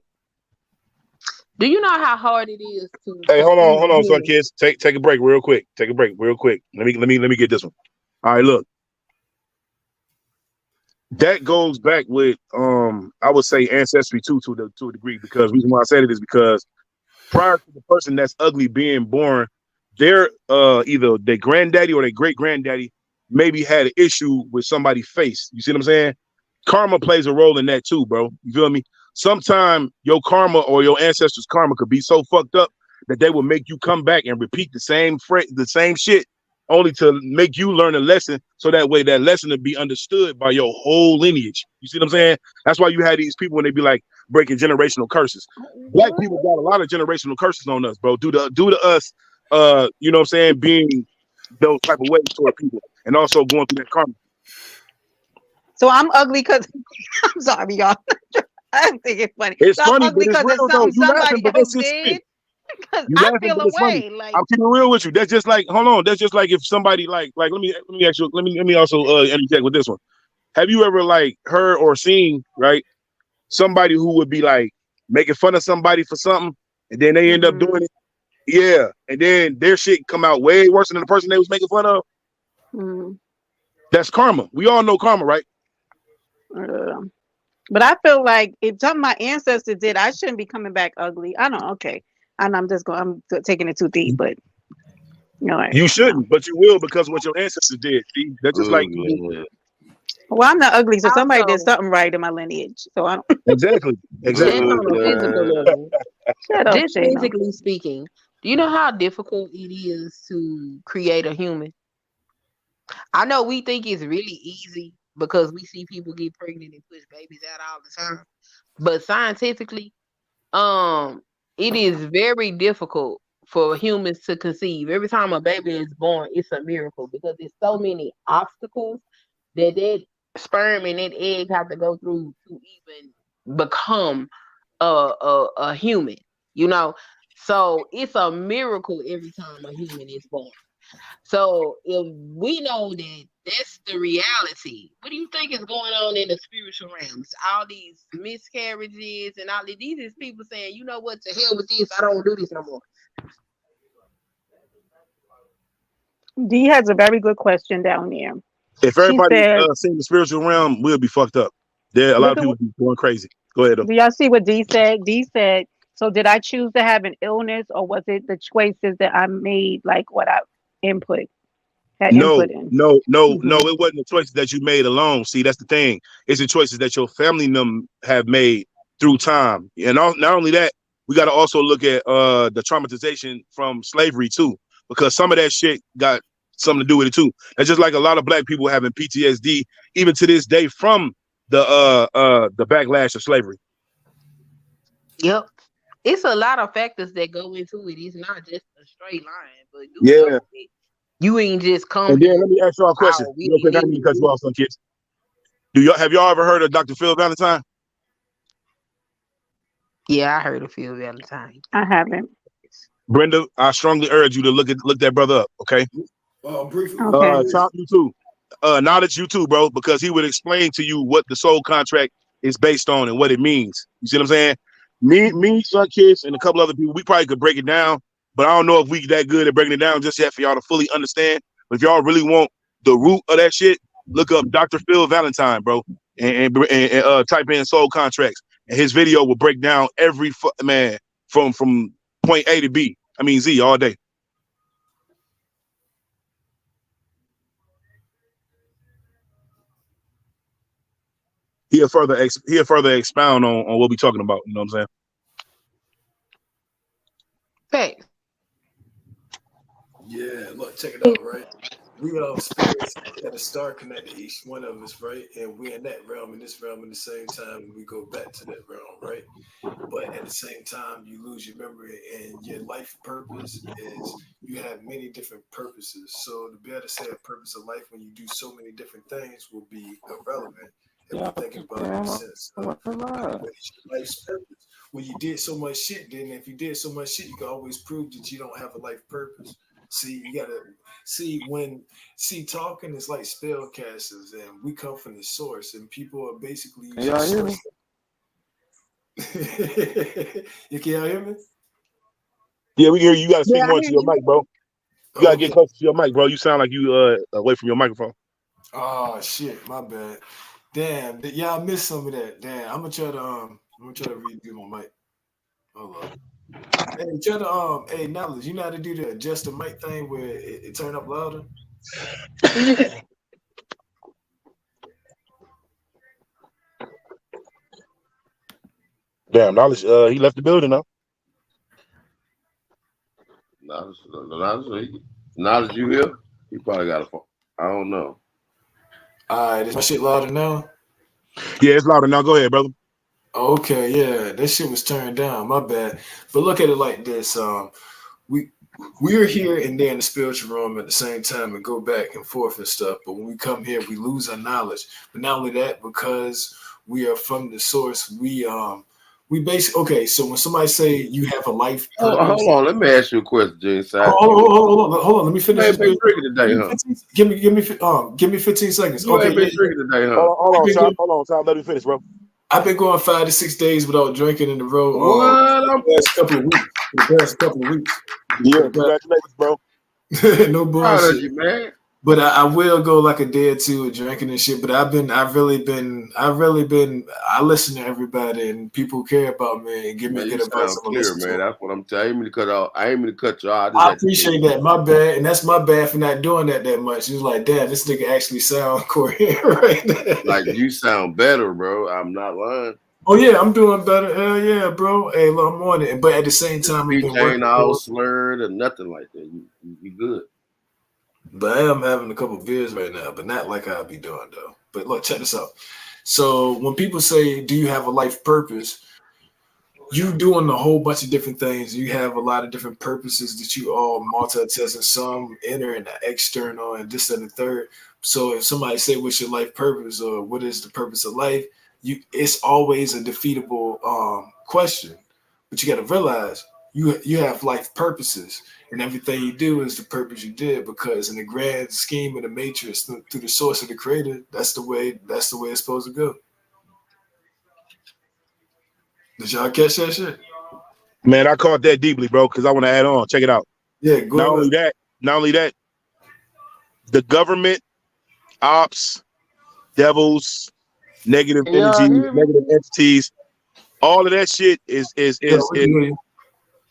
[SPEAKER 5] Do you know how hard it is to
[SPEAKER 8] Hey,
[SPEAKER 5] conceive
[SPEAKER 8] hold
[SPEAKER 5] a
[SPEAKER 8] on, son
[SPEAKER 5] human?
[SPEAKER 8] kids. Take a break real quick. Take a break real quick. Let me get this one. All right, look. That goes back with I would say ancestry too to a degree, because the reason why I said it is because prior to the person that's ugly being born, their either their granddaddy or their great granddaddy maybe had an issue with somebody's face. You see what I'm saying? Karma plays a role in that too, bro. You feel me? Sometime your karma or your ancestors' karma could be so fucked up that they will make you come back and repeat the same shit, only to make you learn a lesson, so that way that lesson will be understood by your whole lineage. You see what I'm saying? That's why you had these people when they be like breaking generational curses. Black people got a lot of generational curses on us, bro, due to us, you know what I'm saying, being those type of ways toward people, and also going through that karma.
[SPEAKER 3] So I'm ugly because I'm sorry, y'all. I think it's funny.
[SPEAKER 8] It's
[SPEAKER 3] So I'm
[SPEAKER 8] funny, but
[SPEAKER 3] ugly
[SPEAKER 8] it's
[SPEAKER 3] because of
[SPEAKER 8] real though.
[SPEAKER 3] something
[SPEAKER 8] You laughing,
[SPEAKER 3] somebody
[SPEAKER 8] but
[SPEAKER 3] else
[SPEAKER 8] that's just it.
[SPEAKER 3] did. Because
[SPEAKER 8] You
[SPEAKER 3] I
[SPEAKER 8] laughing,
[SPEAKER 3] feel
[SPEAKER 8] but it's funny.
[SPEAKER 3] away. Like
[SPEAKER 8] I'm keeping it real with you. That's just like, hold on. That's just like if somebody like let me ask you, let me also interject with this one. Have you ever like heard or seen, right, somebody who would be like making fun of somebody for something, and then they end up doing it? Yeah, and then their shit come out way worse than the person they was making fun of.
[SPEAKER 3] mm,
[SPEAKER 8] That's karma. We all know karma, right?
[SPEAKER 3] uh, but I feel like if something my ancestors did, I shouldn't be coming back ugly. I don't. Okay, I know I'm taking it too deep, but you know,
[SPEAKER 8] You
[SPEAKER 3] no.
[SPEAKER 8] shouldn't, but you will because what your ancestors did. See, that's just
[SPEAKER 6] Oh
[SPEAKER 8] like
[SPEAKER 6] man.
[SPEAKER 3] Well, I'm not ugly, so somebody did
[SPEAKER 5] Also,
[SPEAKER 3] something right in my lineage. So I don't.
[SPEAKER 8] exactly,
[SPEAKER 5] just
[SPEAKER 8] exactly.
[SPEAKER 6] Oh
[SPEAKER 5] on a physical
[SPEAKER 6] man.
[SPEAKER 5] level,
[SPEAKER 3] Shut up,
[SPEAKER 5] just
[SPEAKER 3] Shayna.
[SPEAKER 5] physically speaking, do you know how difficult it is to create a human? I know we think it's really easy because we see people get pregnant and push babies out all the time. But scientifically, um, it is very difficult for humans to conceive. Every time a baby is born, it's a miracle because there's so many obstacles that sperm and that egg have to go through to even become a human. You know, so it's a miracle every time a human is born. So if we know that that's the reality, what do you think is going on in the spiritual realms? All these miscarriages and all of these is people saying, you know what, to hell with this, I don't do this no more.
[SPEAKER 3] D has a very good question down there.
[SPEAKER 8] If
[SPEAKER 3] She
[SPEAKER 8] everybody
[SPEAKER 3] said,
[SPEAKER 8] seen the spiritual realm, we'll be fucked up. There, a lot
[SPEAKER 3] "Look
[SPEAKER 8] of
[SPEAKER 3] at
[SPEAKER 8] people
[SPEAKER 3] what,
[SPEAKER 8] be going crazy. Go ahead, though.
[SPEAKER 3] do y'all see what D said?" D said, "So did I choose to have an illness, or was it the choices that I made, like what I input had
[SPEAKER 8] No,
[SPEAKER 3] input in?"
[SPEAKER 8] no, no, no.
[SPEAKER 3] Hmm.
[SPEAKER 8] It wasn't the choices that you made alone. See, that's the thing. It's the choices that your family them have made through time. And not only that, we got to also look at the traumatization from slavery too, because some of that shit got something to do with it too. That's just like a lot of black people having PTSD even to this day from the backlash of slavery.
[SPEAKER 5] Yep. It's a lot of factors that go into it. It's not just a straight line, but do know
[SPEAKER 8] Yeah.
[SPEAKER 5] that you ain't just come
[SPEAKER 8] And then
[SPEAKER 5] here
[SPEAKER 8] let me ask y'all a question
[SPEAKER 5] all
[SPEAKER 8] real
[SPEAKER 5] willy
[SPEAKER 8] quick. I didn't mean to cut you
[SPEAKER 5] nilly.
[SPEAKER 8] off, some kids. Have y'all ever heard of Dr. Phil Valentine?
[SPEAKER 5] Yeah, I heard of Phil Valentine.
[SPEAKER 3] I haven't.
[SPEAKER 8] Brenda, I strongly urge you to look that brother up, okay?
[SPEAKER 7] Briefly.
[SPEAKER 3] Okay.
[SPEAKER 8] Top YouTube. Knowledge YouTube, bro, because he would explain to you what the soul contract is based on and what it means. You see what I'm saying? Me, Son Kiss, and a couple other people, we probably could break it down, but I don't know if we that good at breaking it down just yet for y'all to fully understand. But if y'all really want the root of that shit, look up Dr. Phil Valentine, bro, and type in soul contracts, and his video will break down every man from point A to B. I mean Z all day. He'll further expound on what we're talking about. You know what I'm saying?
[SPEAKER 5] Thanks.
[SPEAKER 7] Yeah, look, check it out, right? We spirits at a star connect to each one of us, right? And we're in that realm, in this realm, in the same time, and we go back to that realm, right? But at the same time, you lose your memory, and your life purpose is you have many different purposes. So to be able to say a purpose of life when you do so many different things will be irrelevant. If we're thinking about it in the sense of what is your life's purpose. When you did so much shit, then if you did so much shit, you can always prove that you don't have a life purpose. See, you gotta talking is like spellcasters, and we come from the source, and people are basically using
[SPEAKER 2] y'all hear me?
[SPEAKER 7] You can hear me?
[SPEAKER 8] Yeah, we hear you. You gotta speak more to your mic, bro. You gotta get closer to your mic, bro. You sound like you away from your microphone.
[SPEAKER 7] Oh shit, my bad. Damn, y'all missed some of that. Damn, I'm gonna try to redo my mic. Hold on. Hey, try to hey Knowledge, you know how to do the adjust the mic thing where it turn up louder?
[SPEAKER 8] Damn, Knowledge, he left the building now.
[SPEAKER 6] Knowledge, you here? He probably got a phone. I don't know.
[SPEAKER 7] All right, is my shit louder now?
[SPEAKER 8] Yeah, it's louder now. Go ahead, brother.
[SPEAKER 7] Okay, yeah, that shit was turned down. My bad. But look at it like this: we're here and there in the spiritual realm at the same time and go back and forth and stuff. But when we come here, we lose our knowledge. But not only that, because we are from the source, we basically okay. So when somebody say you have a life purpose,
[SPEAKER 6] hold on, let me ask you a question, James.
[SPEAKER 7] Hold on. Let me finish.
[SPEAKER 6] You ain't been drinking today, huh?
[SPEAKER 7] Give me 15 seconds.
[SPEAKER 6] You ain't been drinking today, huh?
[SPEAKER 8] Hold on, Tom. Let me finish, bro.
[SPEAKER 7] I've been going 5 to 6 days without drinking in a row.
[SPEAKER 6] What?
[SPEAKER 7] The past couple of weeks.
[SPEAKER 8] Yeah, congratulations, bro.
[SPEAKER 7] No bullshit.
[SPEAKER 6] Proud of you, man.
[SPEAKER 7] But I will go like a day or two of drinking and shit. But I listen to everybody and people care about me and give me good advice.
[SPEAKER 6] Clear, man. That's what I'm telling you. I ain't mean to cut you off.
[SPEAKER 7] I appreciate that. My bad. And that's my bad for not doing that much. It was like, damn, this nigga actually sound coherent right now.
[SPEAKER 6] Like, you sound better, bro. I'm not lying.
[SPEAKER 7] Oh, yeah, I'm doing better. Hell yeah, bro. Hey, look, I'm on it. But at the same time,
[SPEAKER 6] you ain't all slurred or nothing like that. You good.
[SPEAKER 7] But I am having a couple beers right now, but not like I'll be doing, though. But look, check this out. So when people say, do you have a life purpose? You doing a whole bunch of different things. You have a lot of different purposes that you all multitasking, some inner and external and this and the third. So if somebody say, what's your life purpose or what is the purpose of life? It's always a defeatable question. But you got to realize you have life purposes. And everything you do is the purpose you did, because in the grand scheme of the matrix, through the source of the creator, that's the way it's supposed to go. Did y'all catch that shit?
[SPEAKER 8] Man, I caught that deeply, bro, because I want to add on. Check it out.
[SPEAKER 7] Yeah, go ahead.
[SPEAKER 8] Not only that, the government, ops, devils, negative energy, negative entities, all of that shit is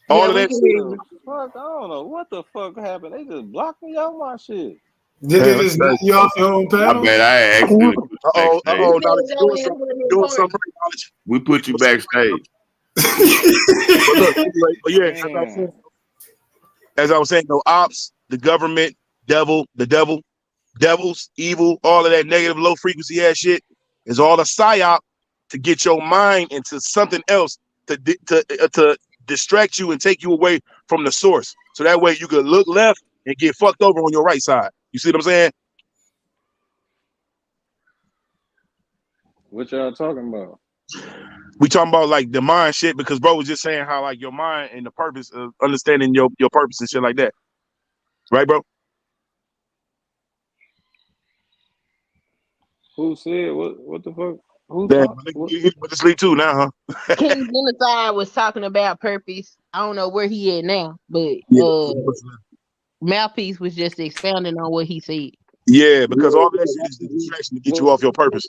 [SPEAKER 8] all of that shit.
[SPEAKER 2] Fuck, I don't know what the fuck happened. They just blocked me out my shit.
[SPEAKER 7] Did they just knock you off your own panel?
[SPEAKER 6] I bet I asked you.
[SPEAKER 8] Doing something.
[SPEAKER 6] We put you backstage.
[SPEAKER 8] As I was saying, no ops, the government, devils, evil, all of that negative, low frequency ass shit is all a psyop to get your mind into something else to distract you and take you away from the source. So that way you could look left and get fucked over on your right side. You see what I'm saying?
[SPEAKER 2] What y'all talking about?
[SPEAKER 8] We talking about like the mind shit, because bro was just saying how like your mind and the purpose of understanding your purpose and shit like that. Right, bro?
[SPEAKER 2] Who said what the fuck? Who
[SPEAKER 8] Damn,
[SPEAKER 2] talk?
[SPEAKER 8] he went to sleep too now, huh?
[SPEAKER 5] King Genocide was talking about purpose. I don't know where he at now, but Mouthpiece was just expounding on what he said.
[SPEAKER 8] Yeah, because all that shit is the distraction to get you off your purpose.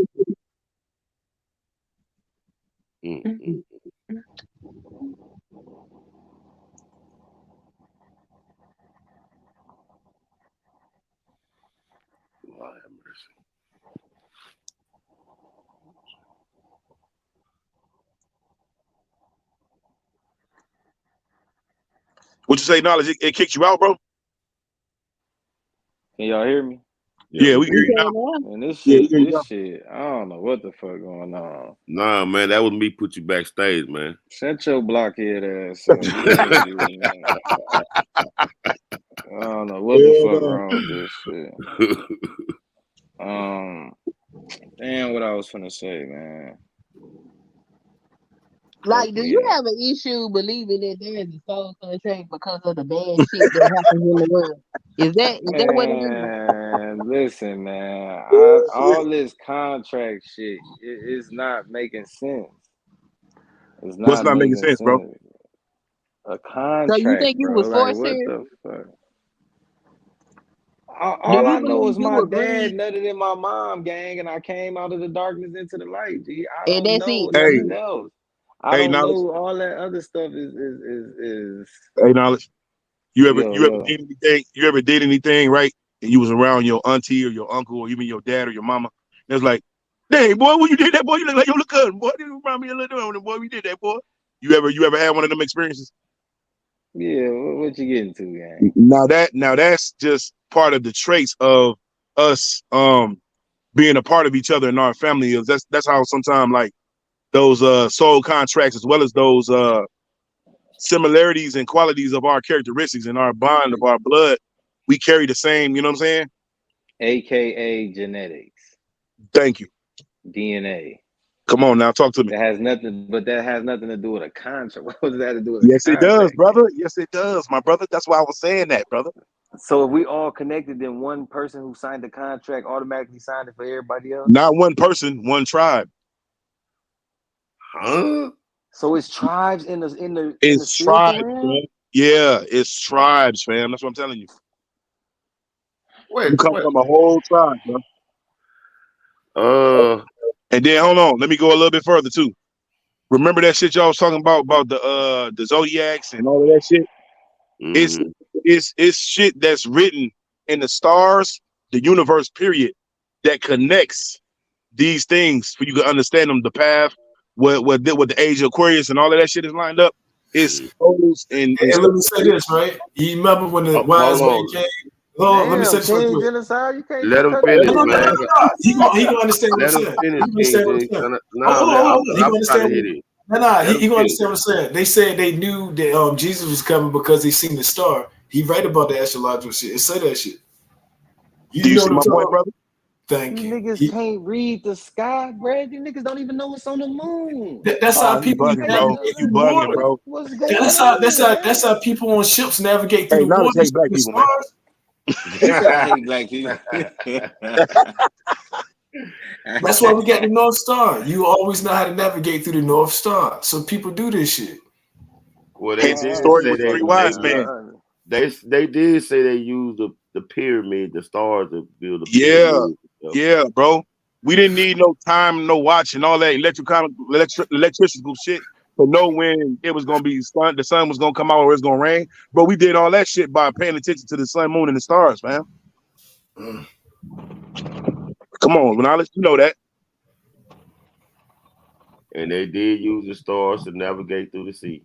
[SPEAKER 6] Mm-hmm. Lord have mercy.
[SPEAKER 8] What you say, Knowledge? It kicked you out, bro?
[SPEAKER 2] Can y'all hear me?
[SPEAKER 8] Yeah, we hear you now.
[SPEAKER 2] And this
[SPEAKER 8] Yeah,
[SPEAKER 2] shit, I don't know what the fuck going on.
[SPEAKER 6] Nah, man, that was me put you backstage, man.
[SPEAKER 2] Shut your blockhead ass up. I don't know what the fuck wrong with this shit. Damn, what I was finna say, man.
[SPEAKER 5] Like, do you have an issue believing that there is a soul contract because of the bad shit that happens in the world? Is that what it is?
[SPEAKER 2] Listen, man. All this contract shit is not making sense. It's not
[SPEAKER 8] What's not making sense, bro?
[SPEAKER 2] A contract.
[SPEAKER 5] So you think you was forced
[SPEAKER 2] what
[SPEAKER 5] here?
[SPEAKER 2] the fuck? All I know is my dad nutted in my mom, gang, and I came out of the darkness into the light. G. I don't know nothing else. I don't know all that other stuff is.
[SPEAKER 8] Hey, Knowledge. You ever did anything? You ever did anything right? And you was around your auntie or your uncle or even your dad or your mama. And it's like, dang boy, when you did that, boy, you look like your little cousin, boy. You remind me a little bit, boy. We did that, boy. You ever had one of them experiences?
[SPEAKER 2] Yeah, what you getting to, gang?
[SPEAKER 8] Now that's just part of the traits of us being a part of each other in our family. That's how sometimes like those soul contracts as well as those similarities and qualities of our characteristics and our bond of our blood, we carry the same, you know what I'm saying?
[SPEAKER 2] AKA genetics.
[SPEAKER 8] Thank you.
[SPEAKER 2] DNA.
[SPEAKER 8] Come on now, talk to me.
[SPEAKER 2] That has nothing to do with a contract. What does that have to do with a
[SPEAKER 8] contract? It does, brother. Yes, it does, my brother. That's why I was saying that, brother.
[SPEAKER 2] So if we all connected, then one person who signed the contract automatically signed it for everybody else?
[SPEAKER 8] Not one person, one tribe.
[SPEAKER 6] Huh?
[SPEAKER 2] So it's tribes in the
[SPEAKER 8] tribes, man. Yeah, it's tribes, fam. That's what I'm telling you. You come from a whole tribe, bro. And then hold on, let me go a little bit further too. Remember that shit y'all was talking about the zodiacs and all of that shit? Mm-hmm. It's shit that's written in the stars, the universe, period, that connects these things for you to understand them, the path, what the age of Aquarius and all of that shit is lined up. It's photos and
[SPEAKER 7] let me say this, right? You remember when the wise man came?
[SPEAKER 2] Hold
[SPEAKER 7] let me say this real quick.
[SPEAKER 2] Genocide, you can't
[SPEAKER 6] let him finish, man.
[SPEAKER 7] He gonna understand what I'm saying. He gonna understand what I'm saying. Hold on. He gonna understand. He gonna understand what I'm saying. They said they knew that Jesus was coming because they seen the star. He right about the astrological shit. It say that shit.
[SPEAKER 8] Do you see my point, brother?
[SPEAKER 7] Thank you.
[SPEAKER 2] Niggas can't read the sky, bro. You niggas don't even know what's on the moon.
[SPEAKER 7] That's how people
[SPEAKER 8] bugging, bro. You bugging, bro.
[SPEAKER 2] What's going on?
[SPEAKER 7] That's how people on ships navigate through the water.
[SPEAKER 8] Hate black people, man.
[SPEAKER 2] I hate black people.
[SPEAKER 7] That's why we got the North Star. You always know how to navigate through the North Star. So people do this shit.
[SPEAKER 6] Well, they did say they did say they used the pyramid, the stars to build a pyramid.
[SPEAKER 8] Yeah, bro. We didn't need no time, no watch, and all that electrical shit to know when it was gonna be the sun was gonna come out or it's gonna rain. But we did all that shit by paying attention to the sun, moon, and the stars, man. Come on, Knowledge, you know that.
[SPEAKER 6] And they did use the stars to navigate through the sea.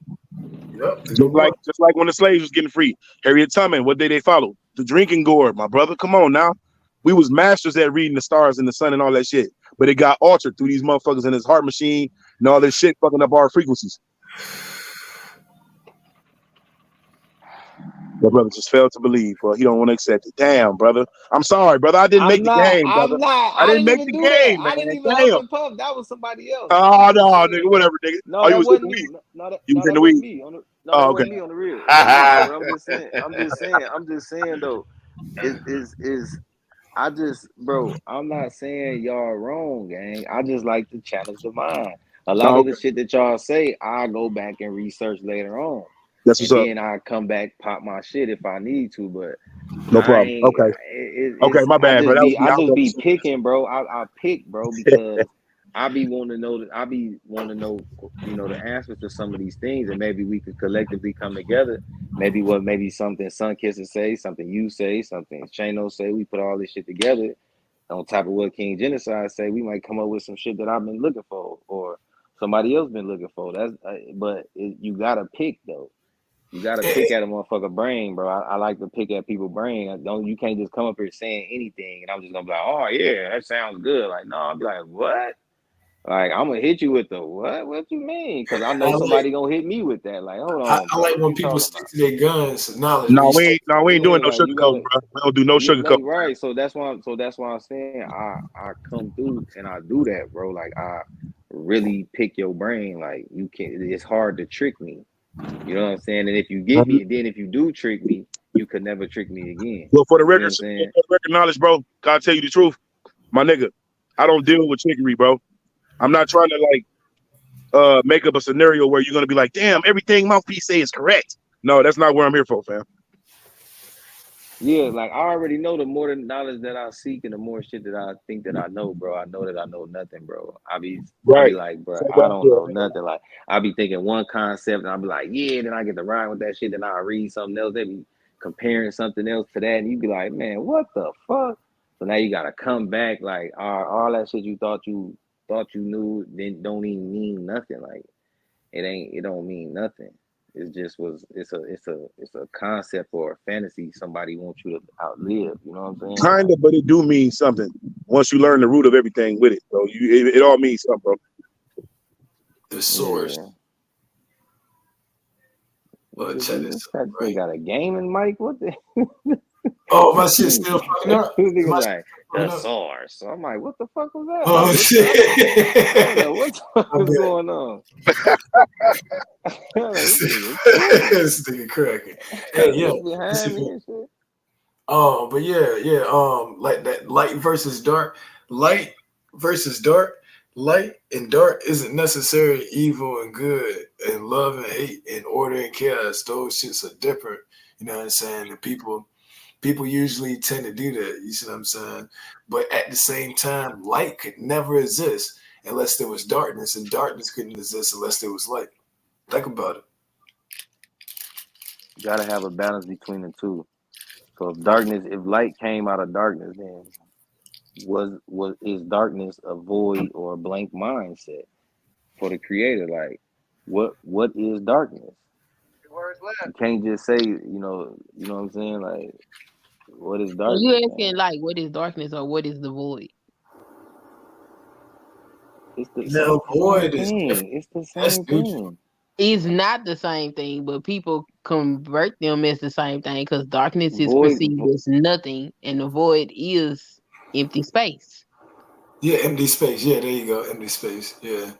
[SPEAKER 7] Yep.
[SPEAKER 8] Just like when the slaves was getting free. Harriet Tubman, what did they follow? The drinking gourd, my brother. Come on now. We was masters at reading the stars and the sun and all that shit. But it got altered through these motherfuckers in this heart machine and all this shit fucking up our frequencies. My brother just failed to believe, bro. He don't want to accept it. Damn, brother. I'm sorry, brother. I didn't make the game, brother. I didn't make the game, man.
[SPEAKER 2] I didn't even huff and puff. That was somebody else.
[SPEAKER 8] Oh, no, nigga. Whatever, nigga.
[SPEAKER 2] No, that wasn't me.
[SPEAKER 8] You was in the weed.
[SPEAKER 2] That wasn't me on the real. I'm just saying, though. Is I just, bro, I'm not saying y'all wrong, gang. I just like to challenge the mind. A lot
[SPEAKER 8] Oh,
[SPEAKER 2] of the
[SPEAKER 8] okay.
[SPEAKER 2] shit that y'all say, I go back and research later on.
[SPEAKER 8] That's what's
[SPEAKER 2] And
[SPEAKER 8] up.
[SPEAKER 2] then I come back, pop my shit if I need to. But
[SPEAKER 8] No
[SPEAKER 2] I
[SPEAKER 8] problem.
[SPEAKER 2] ain't,
[SPEAKER 8] Okay. Okay,
[SPEAKER 2] it's,
[SPEAKER 8] my bad, bro. That was me.
[SPEAKER 2] I
[SPEAKER 8] I
[SPEAKER 2] just
[SPEAKER 8] was
[SPEAKER 2] be picking, bro. I pick, bro, because I be wanting to know that I be wanting to know, you know, the answers to some of these things, and maybe we could collectively come together. Maybe something Sunkisser say, something you say, something Shano say. We put all this shit together on top of what King Genocide say. We might come up with some shit that I've been looking for, or somebody else been looking for. You gotta pick though. You gotta pick at a motherfucker brain, bro. I like to pick at people's brain. You can't just come up here saying anything, and I'm just gonna be like, oh yeah, that sounds good. Like, no, I'll be like, what? Like, I'm gonna hit you with the what? What you mean? Because I know somebody gonna hit me with that. Like, hold on,
[SPEAKER 7] I
[SPEAKER 2] bro.
[SPEAKER 7] like
[SPEAKER 2] What
[SPEAKER 7] when
[SPEAKER 2] you
[SPEAKER 7] people
[SPEAKER 2] talking
[SPEAKER 7] stick
[SPEAKER 2] about?
[SPEAKER 7] to their guns. Knowledge.
[SPEAKER 8] No, we ain't
[SPEAKER 2] Yeah,
[SPEAKER 8] doing no
[SPEAKER 2] like you
[SPEAKER 8] sugarcoat,
[SPEAKER 2] gotta.
[SPEAKER 8] bro. We don't do no
[SPEAKER 2] Yeah,
[SPEAKER 8] sugarcoat.
[SPEAKER 2] like right. So that's why. I'm saying I come through and I do that, bro. Like I really pick your brain. Like you can. It's hard to trick me. You know what I'm saying? And if you get me, and then if you do trick me, you could never trick me again.
[SPEAKER 8] Well, for the
[SPEAKER 2] You see what I'm
[SPEAKER 8] record,
[SPEAKER 2] saying?
[SPEAKER 8] knowledge, bro. Gotta tell you the truth, my nigga. I don't deal with trickery, bro. I'm not trying to like make up a scenario where you're gonna be like, damn, everything Mouthpiece say is correct. No, that's not what I'm here for, fam.
[SPEAKER 2] Yeah, like I already know the more the knowledge that I seek and the more shit that I think that I know, bro. I know that I know nothing, bro. I be
[SPEAKER 8] Right.
[SPEAKER 2] like, bro,
[SPEAKER 8] So
[SPEAKER 2] I
[SPEAKER 8] that's
[SPEAKER 2] don't
[SPEAKER 8] good,
[SPEAKER 2] know
[SPEAKER 8] man.
[SPEAKER 2] nothing. Like I be thinking one concept and I'll be like, yeah, then I get to ride with that shit, then I read something else. They be comparing something else to that, and you be like, man, what the fuck? So now you gotta come back, like all that shit you thought you knew, then don't even mean nothing. Like it don't mean nothing. It's a concept or a fantasy somebody wants you to outlive. You know what I'm saying?
[SPEAKER 8] Kinda, but it do mean something once you learn the root of everything with it. So it all means something, bro.
[SPEAKER 7] The source.
[SPEAKER 2] Yeah.
[SPEAKER 7] Well, check this out,
[SPEAKER 2] They
[SPEAKER 7] right?
[SPEAKER 2] got a gaming mic. What the?
[SPEAKER 7] Oh, my shit's still fucking up.
[SPEAKER 2] Nigga
[SPEAKER 7] My
[SPEAKER 2] like the
[SPEAKER 7] fucking up.
[SPEAKER 2] source. So I'm like, what the fuck was that?
[SPEAKER 7] Oh
[SPEAKER 2] Like,
[SPEAKER 7] shit!
[SPEAKER 2] I don't know what the fuck
[SPEAKER 7] I
[SPEAKER 2] is
[SPEAKER 7] bet.
[SPEAKER 2] going on. Like, this nigga tripping.
[SPEAKER 7] This nigga cracking. Hey, yeah.
[SPEAKER 2] Niggas behind me and shit.
[SPEAKER 7] But yeah. Like that light versus dark. Light versus dark. Light and dark isn't necessarily evil and good, and love and hate, and order and chaos. Those shits are different. You know what I'm saying? And people usually tend to do that. You see what I'm saying? But at the same time, light could never exist unless there was darkness, and darkness couldn't exist unless there was light. Think about it.
[SPEAKER 2] You gotta have a balance between the two. So if light came out of darkness, then is darkness a void or a blank mindset for the creator? Like, what is darkness? You can't just say, you know what I'm saying? Like, what is
[SPEAKER 5] So you
[SPEAKER 2] darkness,
[SPEAKER 5] asking
[SPEAKER 2] man?
[SPEAKER 5] like what is darkness or what is the void?
[SPEAKER 2] It's the
[SPEAKER 7] Now,
[SPEAKER 2] same
[SPEAKER 7] void is different.
[SPEAKER 2] thing. It's the
[SPEAKER 7] That's
[SPEAKER 2] same
[SPEAKER 7] neutral.
[SPEAKER 2] thing.
[SPEAKER 5] It's not the same thing, but people convert them as the same thing because darkness is
[SPEAKER 2] Void,
[SPEAKER 5] perceived as nothing and the void is empty space.
[SPEAKER 7] Yeah, empty space. Yeah, there you go. Empty space. Yeah.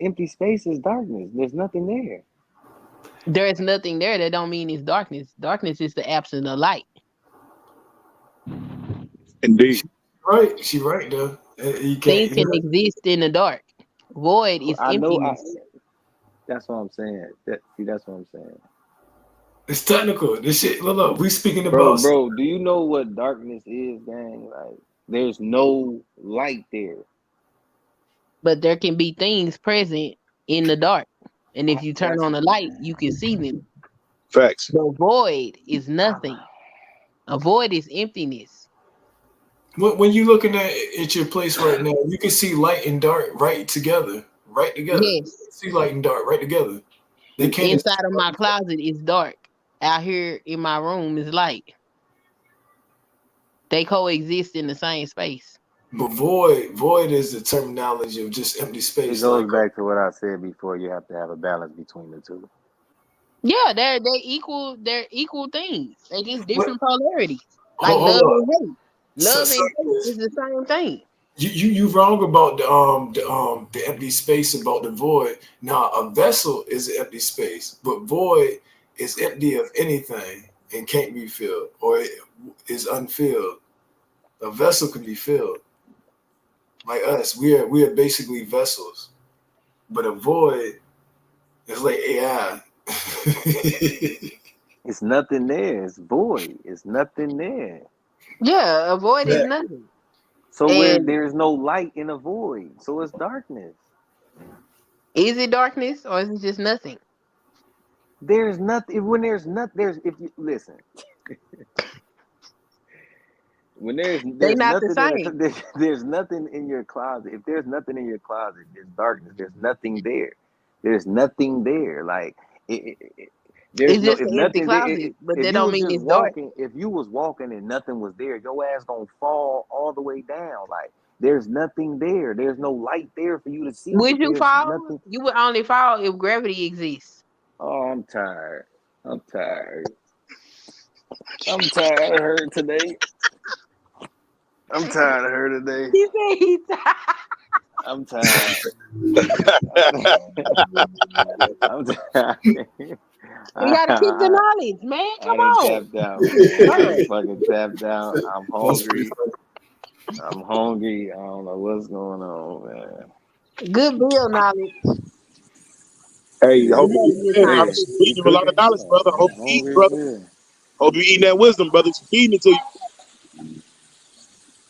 [SPEAKER 2] empty space is darkness. There's nothing there.
[SPEAKER 5] There's nothing there. That don't mean it's darkness. Darkness is the absence of light.
[SPEAKER 8] Indeed.
[SPEAKER 7] Right. She right though. You
[SPEAKER 5] Things
[SPEAKER 7] can't.
[SPEAKER 5] can exist in the dark. Void is
[SPEAKER 2] I know.
[SPEAKER 5] emptiness.
[SPEAKER 2] That's what I'm saying. That's what I'm saying.
[SPEAKER 7] It's technical. This shit. Look. We speaking
[SPEAKER 2] Bro,
[SPEAKER 7] about.
[SPEAKER 2] do you know what darkness is, gang? Like, there's no light there.
[SPEAKER 5] But there can be things present in the dark. And if you turn
[SPEAKER 2] That's
[SPEAKER 5] on the light, you can see them.
[SPEAKER 8] Facts.
[SPEAKER 5] The void is nothing. A void is emptiness.
[SPEAKER 7] When you looking at your place right now, you can see light and dark right together. Right together.
[SPEAKER 5] Yes.
[SPEAKER 7] See light and dark right together. They can't.
[SPEAKER 5] Inside of my closet is dark. Out here in my room is light. They coexist in the same space.
[SPEAKER 7] But void is the terminology of just empty space.
[SPEAKER 2] It goes back to what I said before. You have to have a balance between the two.
[SPEAKER 5] Yeah, they're equal. They're equal things. They just different polarities. Like
[SPEAKER 7] Hold
[SPEAKER 5] love
[SPEAKER 7] on.
[SPEAKER 5] and hate. Love and hate is the same thing.
[SPEAKER 7] You wrong about the empty space about the void. Now a vessel is an empty space, but void is empty of anything. and can't be filled, or it is unfilled. A vessel can be filled. Like us, we are basically vessels. But a void is like AI.
[SPEAKER 2] It's nothing there. It's void. It's nothing there.
[SPEAKER 5] Yeah, a void is
[SPEAKER 7] Yeah.
[SPEAKER 5] nothing.
[SPEAKER 2] So where
[SPEAKER 5] And
[SPEAKER 2] there's no light in a void, so it's darkness.
[SPEAKER 5] is it darkness or is it just nothing?
[SPEAKER 2] There's nothing when there's nothing. There's if you listen. When
[SPEAKER 5] They
[SPEAKER 2] there's
[SPEAKER 5] not the
[SPEAKER 2] nothing in
[SPEAKER 5] same.
[SPEAKER 2] there's nothing in your closet. If there's nothing in your closet, there's darkness. There's nothing there. There's nothing there. Like there's
[SPEAKER 5] It's
[SPEAKER 2] no
[SPEAKER 5] just
[SPEAKER 2] if
[SPEAKER 5] an empty
[SPEAKER 2] nothing there.
[SPEAKER 5] closet, but
[SPEAKER 2] If
[SPEAKER 5] that
[SPEAKER 2] you
[SPEAKER 5] don't
[SPEAKER 2] was
[SPEAKER 5] mean
[SPEAKER 2] just
[SPEAKER 5] it's dark.
[SPEAKER 2] walking, if you was walking and nothing was there, your ass gonna fall all the way down. Like there's nothing there. There's no light there for you to see.
[SPEAKER 5] Would
[SPEAKER 2] If
[SPEAKER 5] you
[SPEAKER 2] there's
[SPEAKER 5] fall?
[SPEAKER 2] nothing.
[SPEAKER 5] You would only fall if gravity exists.
[SPEAKER 2] Oh, I'm tired. I'm tired. I'm tired of her today. I'm tired of her today.
[SPEAKER 5] He said he's
[SPEAKER 2] I'm tired. I'm tired.
[SPEAKER 5] We gotta keep the knowledge, man.
[SPEAKER 2] I
[SPEAKER 5] Come
[SPEAKER 2] done
[SPEAKER 5] on.
[SPEAKER 2] tapped out, man. I
[SPEAKER 5] All
[SPEAKER 2] done
[SPEAKER 5] right.
[SPEAKER 2] fucking tapped out. I'm
[SPEAKER 7] That's pretty
[SPEAKER 2] hungry. I'm hungry. I don't know what's going on, man.
[SPEAKER 5] Good bill knowledge.
[SPEAKER 8] Hey,
[SPEAKER 2] Yeah,
[SPEAKER 8] hope
[SPEAKER 5] We
[SPEAKER 8] you
[SPEAKER 5] had a
[SPEAKER 8] eat,
[SPEAKER 5] good
[SPEAKER 8] man.
[SPEAKER 2] yeah.
[SPEAKER 5] time.
[SPEAKER 8] I'm
[SPEAKER 2] You
[SPEAKER 8] feeding you a lot of
[SPEAKER 2] cooking?
[SPEAKER 8] knowledge, brother. Hope
[SPEAKER 2] I'm
[SPEAKER 8] you eat,
[SPEAKER 2] hungry as
[SPEAKER 8] brother.
[SPEAKER 2] hell.
[SPEAKER 8] Hope you eating that wisdom, brother. She's feeding it to you.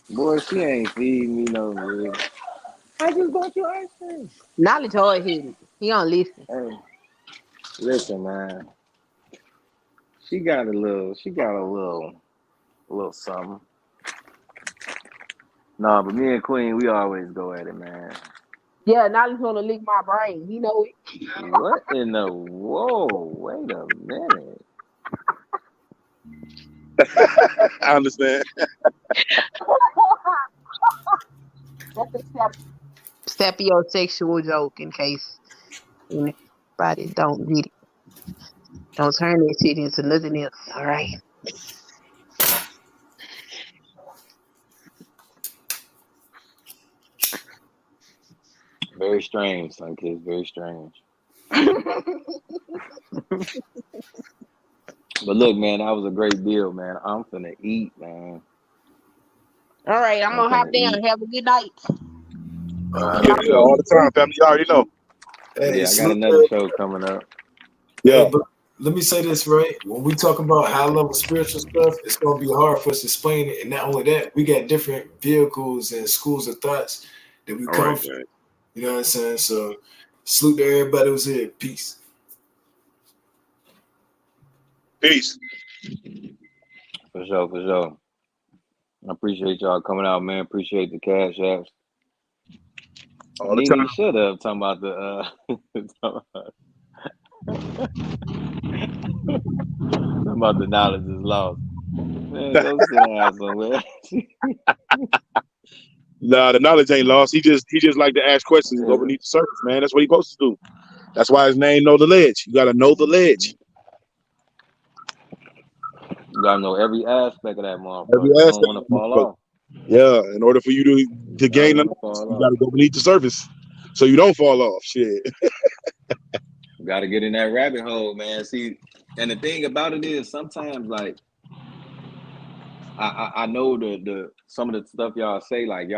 [SPEAKER 2] Boy, she ain't feeding me no good. I just bought you ice cream.
[SPEAKER 5] Knowledge hard headed. He don't listen.
[SPEAKER 2] Hey, listen, man. She got a little something. Nah, but me and Queen, we always go at it, man.
[SPEAKER 5] Yeah, knowledge wanna lick my brain. He know it.
[SPEAKER 2] What in the whoa? Wait a minute.
[SPEAKER 8] I understand.
[SPEAKER 5] That's a sapiosexual joke in case anybody don't get it. Don't turn that shit into nothing else. All right.
[SPEAKER 2] Very strange, son kids. Very strange. But look, man, that was a great deal, man. I'm finna eat, man.
[SPEAKER 5] All right, I'm
[SPEAKER 2] I'm
[SPEAKER 5] gonna hop
[SPEAKER 2] finna
[SPEAKER 5] down.
[SPEAKER 2] eat.
[SPEAKER 5] Have a good night.
[SPEAKER 8] Yeah,
[SPEAKER 2] For
[SPEAKER 8] all
[SPEAKER 2] sure.
[SPEAKER 8] the time, family. You already know.
[SPEAKER 7] Hey,
[SPEAKER 2] Yeah, I got
[SPEAKER 7] salute
[SPEAKER 2] another show coming up.
[SPEAKER 8] Yeah.
[SPEAKER 7] Hey, but let me say this, right? When we talk about high level spiritual stuff, it's gonna be hard for us to explain it. And not only that, we got different vehicles and schools of thoughts that we
[SPEAKER 8] All
[SPEAKER 7] come
[SPEAKER 8] right,
[SPEAKER 7] from.
[SPEAKER 8] man.
[SPEAKER 7] You know what I'm saying? So salute to everybody who's here. Peace.
[SPEAKER 8] Peace.
[SPEAKER 2] For sure, for sure. I appreciate y'all coming out, man. Appreciate the cash apps.
[SPEAKER 8] All the
[SPEAKER 2] Need
[SPEAKER 8] time.
[SPEAKER 2] me to shut up talking about the talking about the knowledge is lost. Man, go sit down somewhere.
[SPEAKER 8] Nah, the knowledge ain't lost. He just like to ask questions and go beneath the surface, man. That's what he supposed to do. That's why his name Know the Ledge. You gotta know the ledge.
[SPEAKER 2] You gotta know every aspect of that motherfucker.
[SPEAKER 8] Every
[SPEAKER 2] You don't
[SPEAKER 8] aspect.
[SPEAKER 2] want to fall off.
[SPEAKER 8] Yeah, in order for you to
[SPEAKER 2] You
[SPEAKER 8] gain
[SPEAKER 2] don't
[SPEAKER 8] the
[SPEAKER 2] want to
[SPEAKER 8] knowledge,
[SPEAKER 2] fall
[SPEAKER 8] you
[SPEAKER 2] off.
[SPEAKER 8] gotta go beneath the surface so you don't fall off. Shit.
[SPEAKER 2] You gotta get in that rabbit hole, man. See, and the thing about it is sometimes like I know the some of the stuff y'all say, like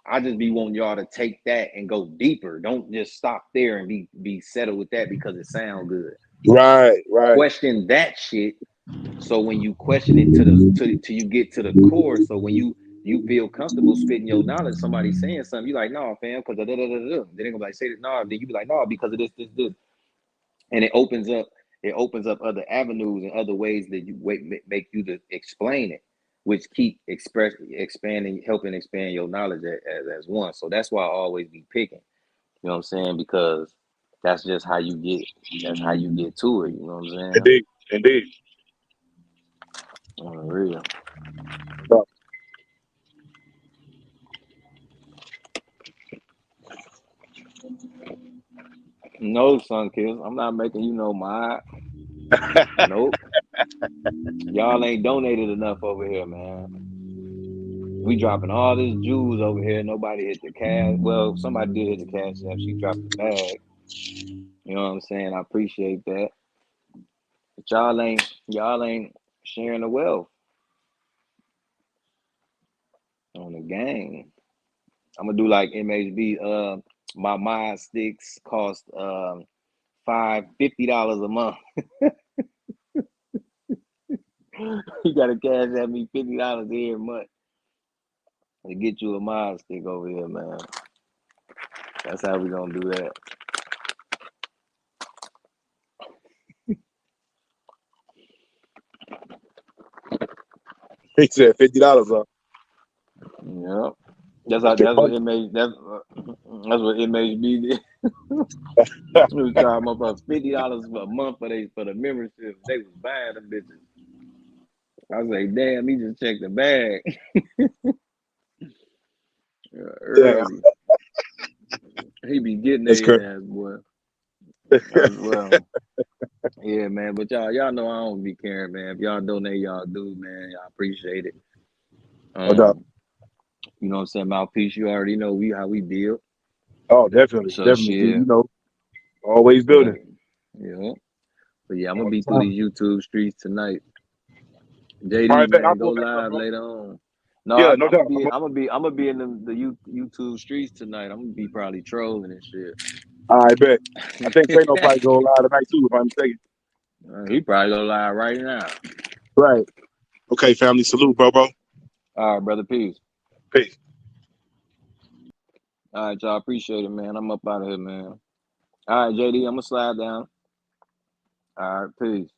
[SPEAKER 2] I just be wanting y'all to take that and go deeper. Don't just stop there and be settled with that because it sounds good.
[SPEAKER 8] Right.
[SPEAKER 2] Question that shit. So when you question it till you get to the core, so when you feel comfortable spitting your knowledge, somebody saying something, you like, no, fam, because then they're gonna be like, say this, no, then you be like, no, because of this, and it opens up other avenues and other ways that you make you to explain it, which keep expanding, helping expand your knowledge as one. So that's why I always be picking. You know what I'm saying? Because that's just how you get. That's how you get to it. You know what I'm saying?
[SPEAKER 8] Indeed.
[SPEAKER 2] On the real. No, son, kids. I'm not making you no mod. Nope. Y'all ain't donated enough over here, man. We dropping all this jewels over here. Nobody hit the cash. Well, somebody did hit the cash app. She dropped the bag. You know what I'm saying? I appreciate that. But y'all ain't sharing the wealth on the game. I'm gonna do like MHB. My mod sticks cost $50 a month. You gotta cash at me $50 every month to get you a mod stick over here, man. That's how we gonna do that.
[SPEAKER 8] He said $50 up.
[SPEAKER 2] Yep. That's what MHB did. We was charging motherfuckers $50 a month for the membership. They was buying them bitches. I was like, damn, he just checked the bag early. He be getting their ass, boy. Well, yeah, man. But y'all know I don't be caring, man. If y'all donate, y'all do, man. I appreciate it.
[SPEAKER 8] No doubt.
[SPEAKER 2] You know what I'm saying? Mouthpiece, you already know how we build.
[SPEAKER 8] Oh, definitely.
[SPEAKER 2] So
[SPEAKER 8] Definitely.
[SPEAKER 2] shit.
[SPEAKER 8] You know, always building.
[SPEAKER 2] Yeah. But yeah, I'm gonna be through these YouTube streets tonight. JD,
[SPEAKER 8] right,
[SPEAKER 2] man, go live later on. No, yeah, I'm gonna be in the YouTube streets tonight. I'm gonna be probably trolling and shit.
[SPEAKER 8] I bet. I think Kano probably go live tonight too, if I'm mistaken.
[SPEAKER 2] He probably go live right now.
[SPEAKER 8] Right. Okay, family. Salute, bro.
[SPEAKER 2] All right, brother. Peace.
[SPEAKER 8] Peace.
[SPEAKER 2] All right, y'all. Appreciate it, man. I'm up out of here, man. All right, JD, I'm gonna slide down. All right, peace.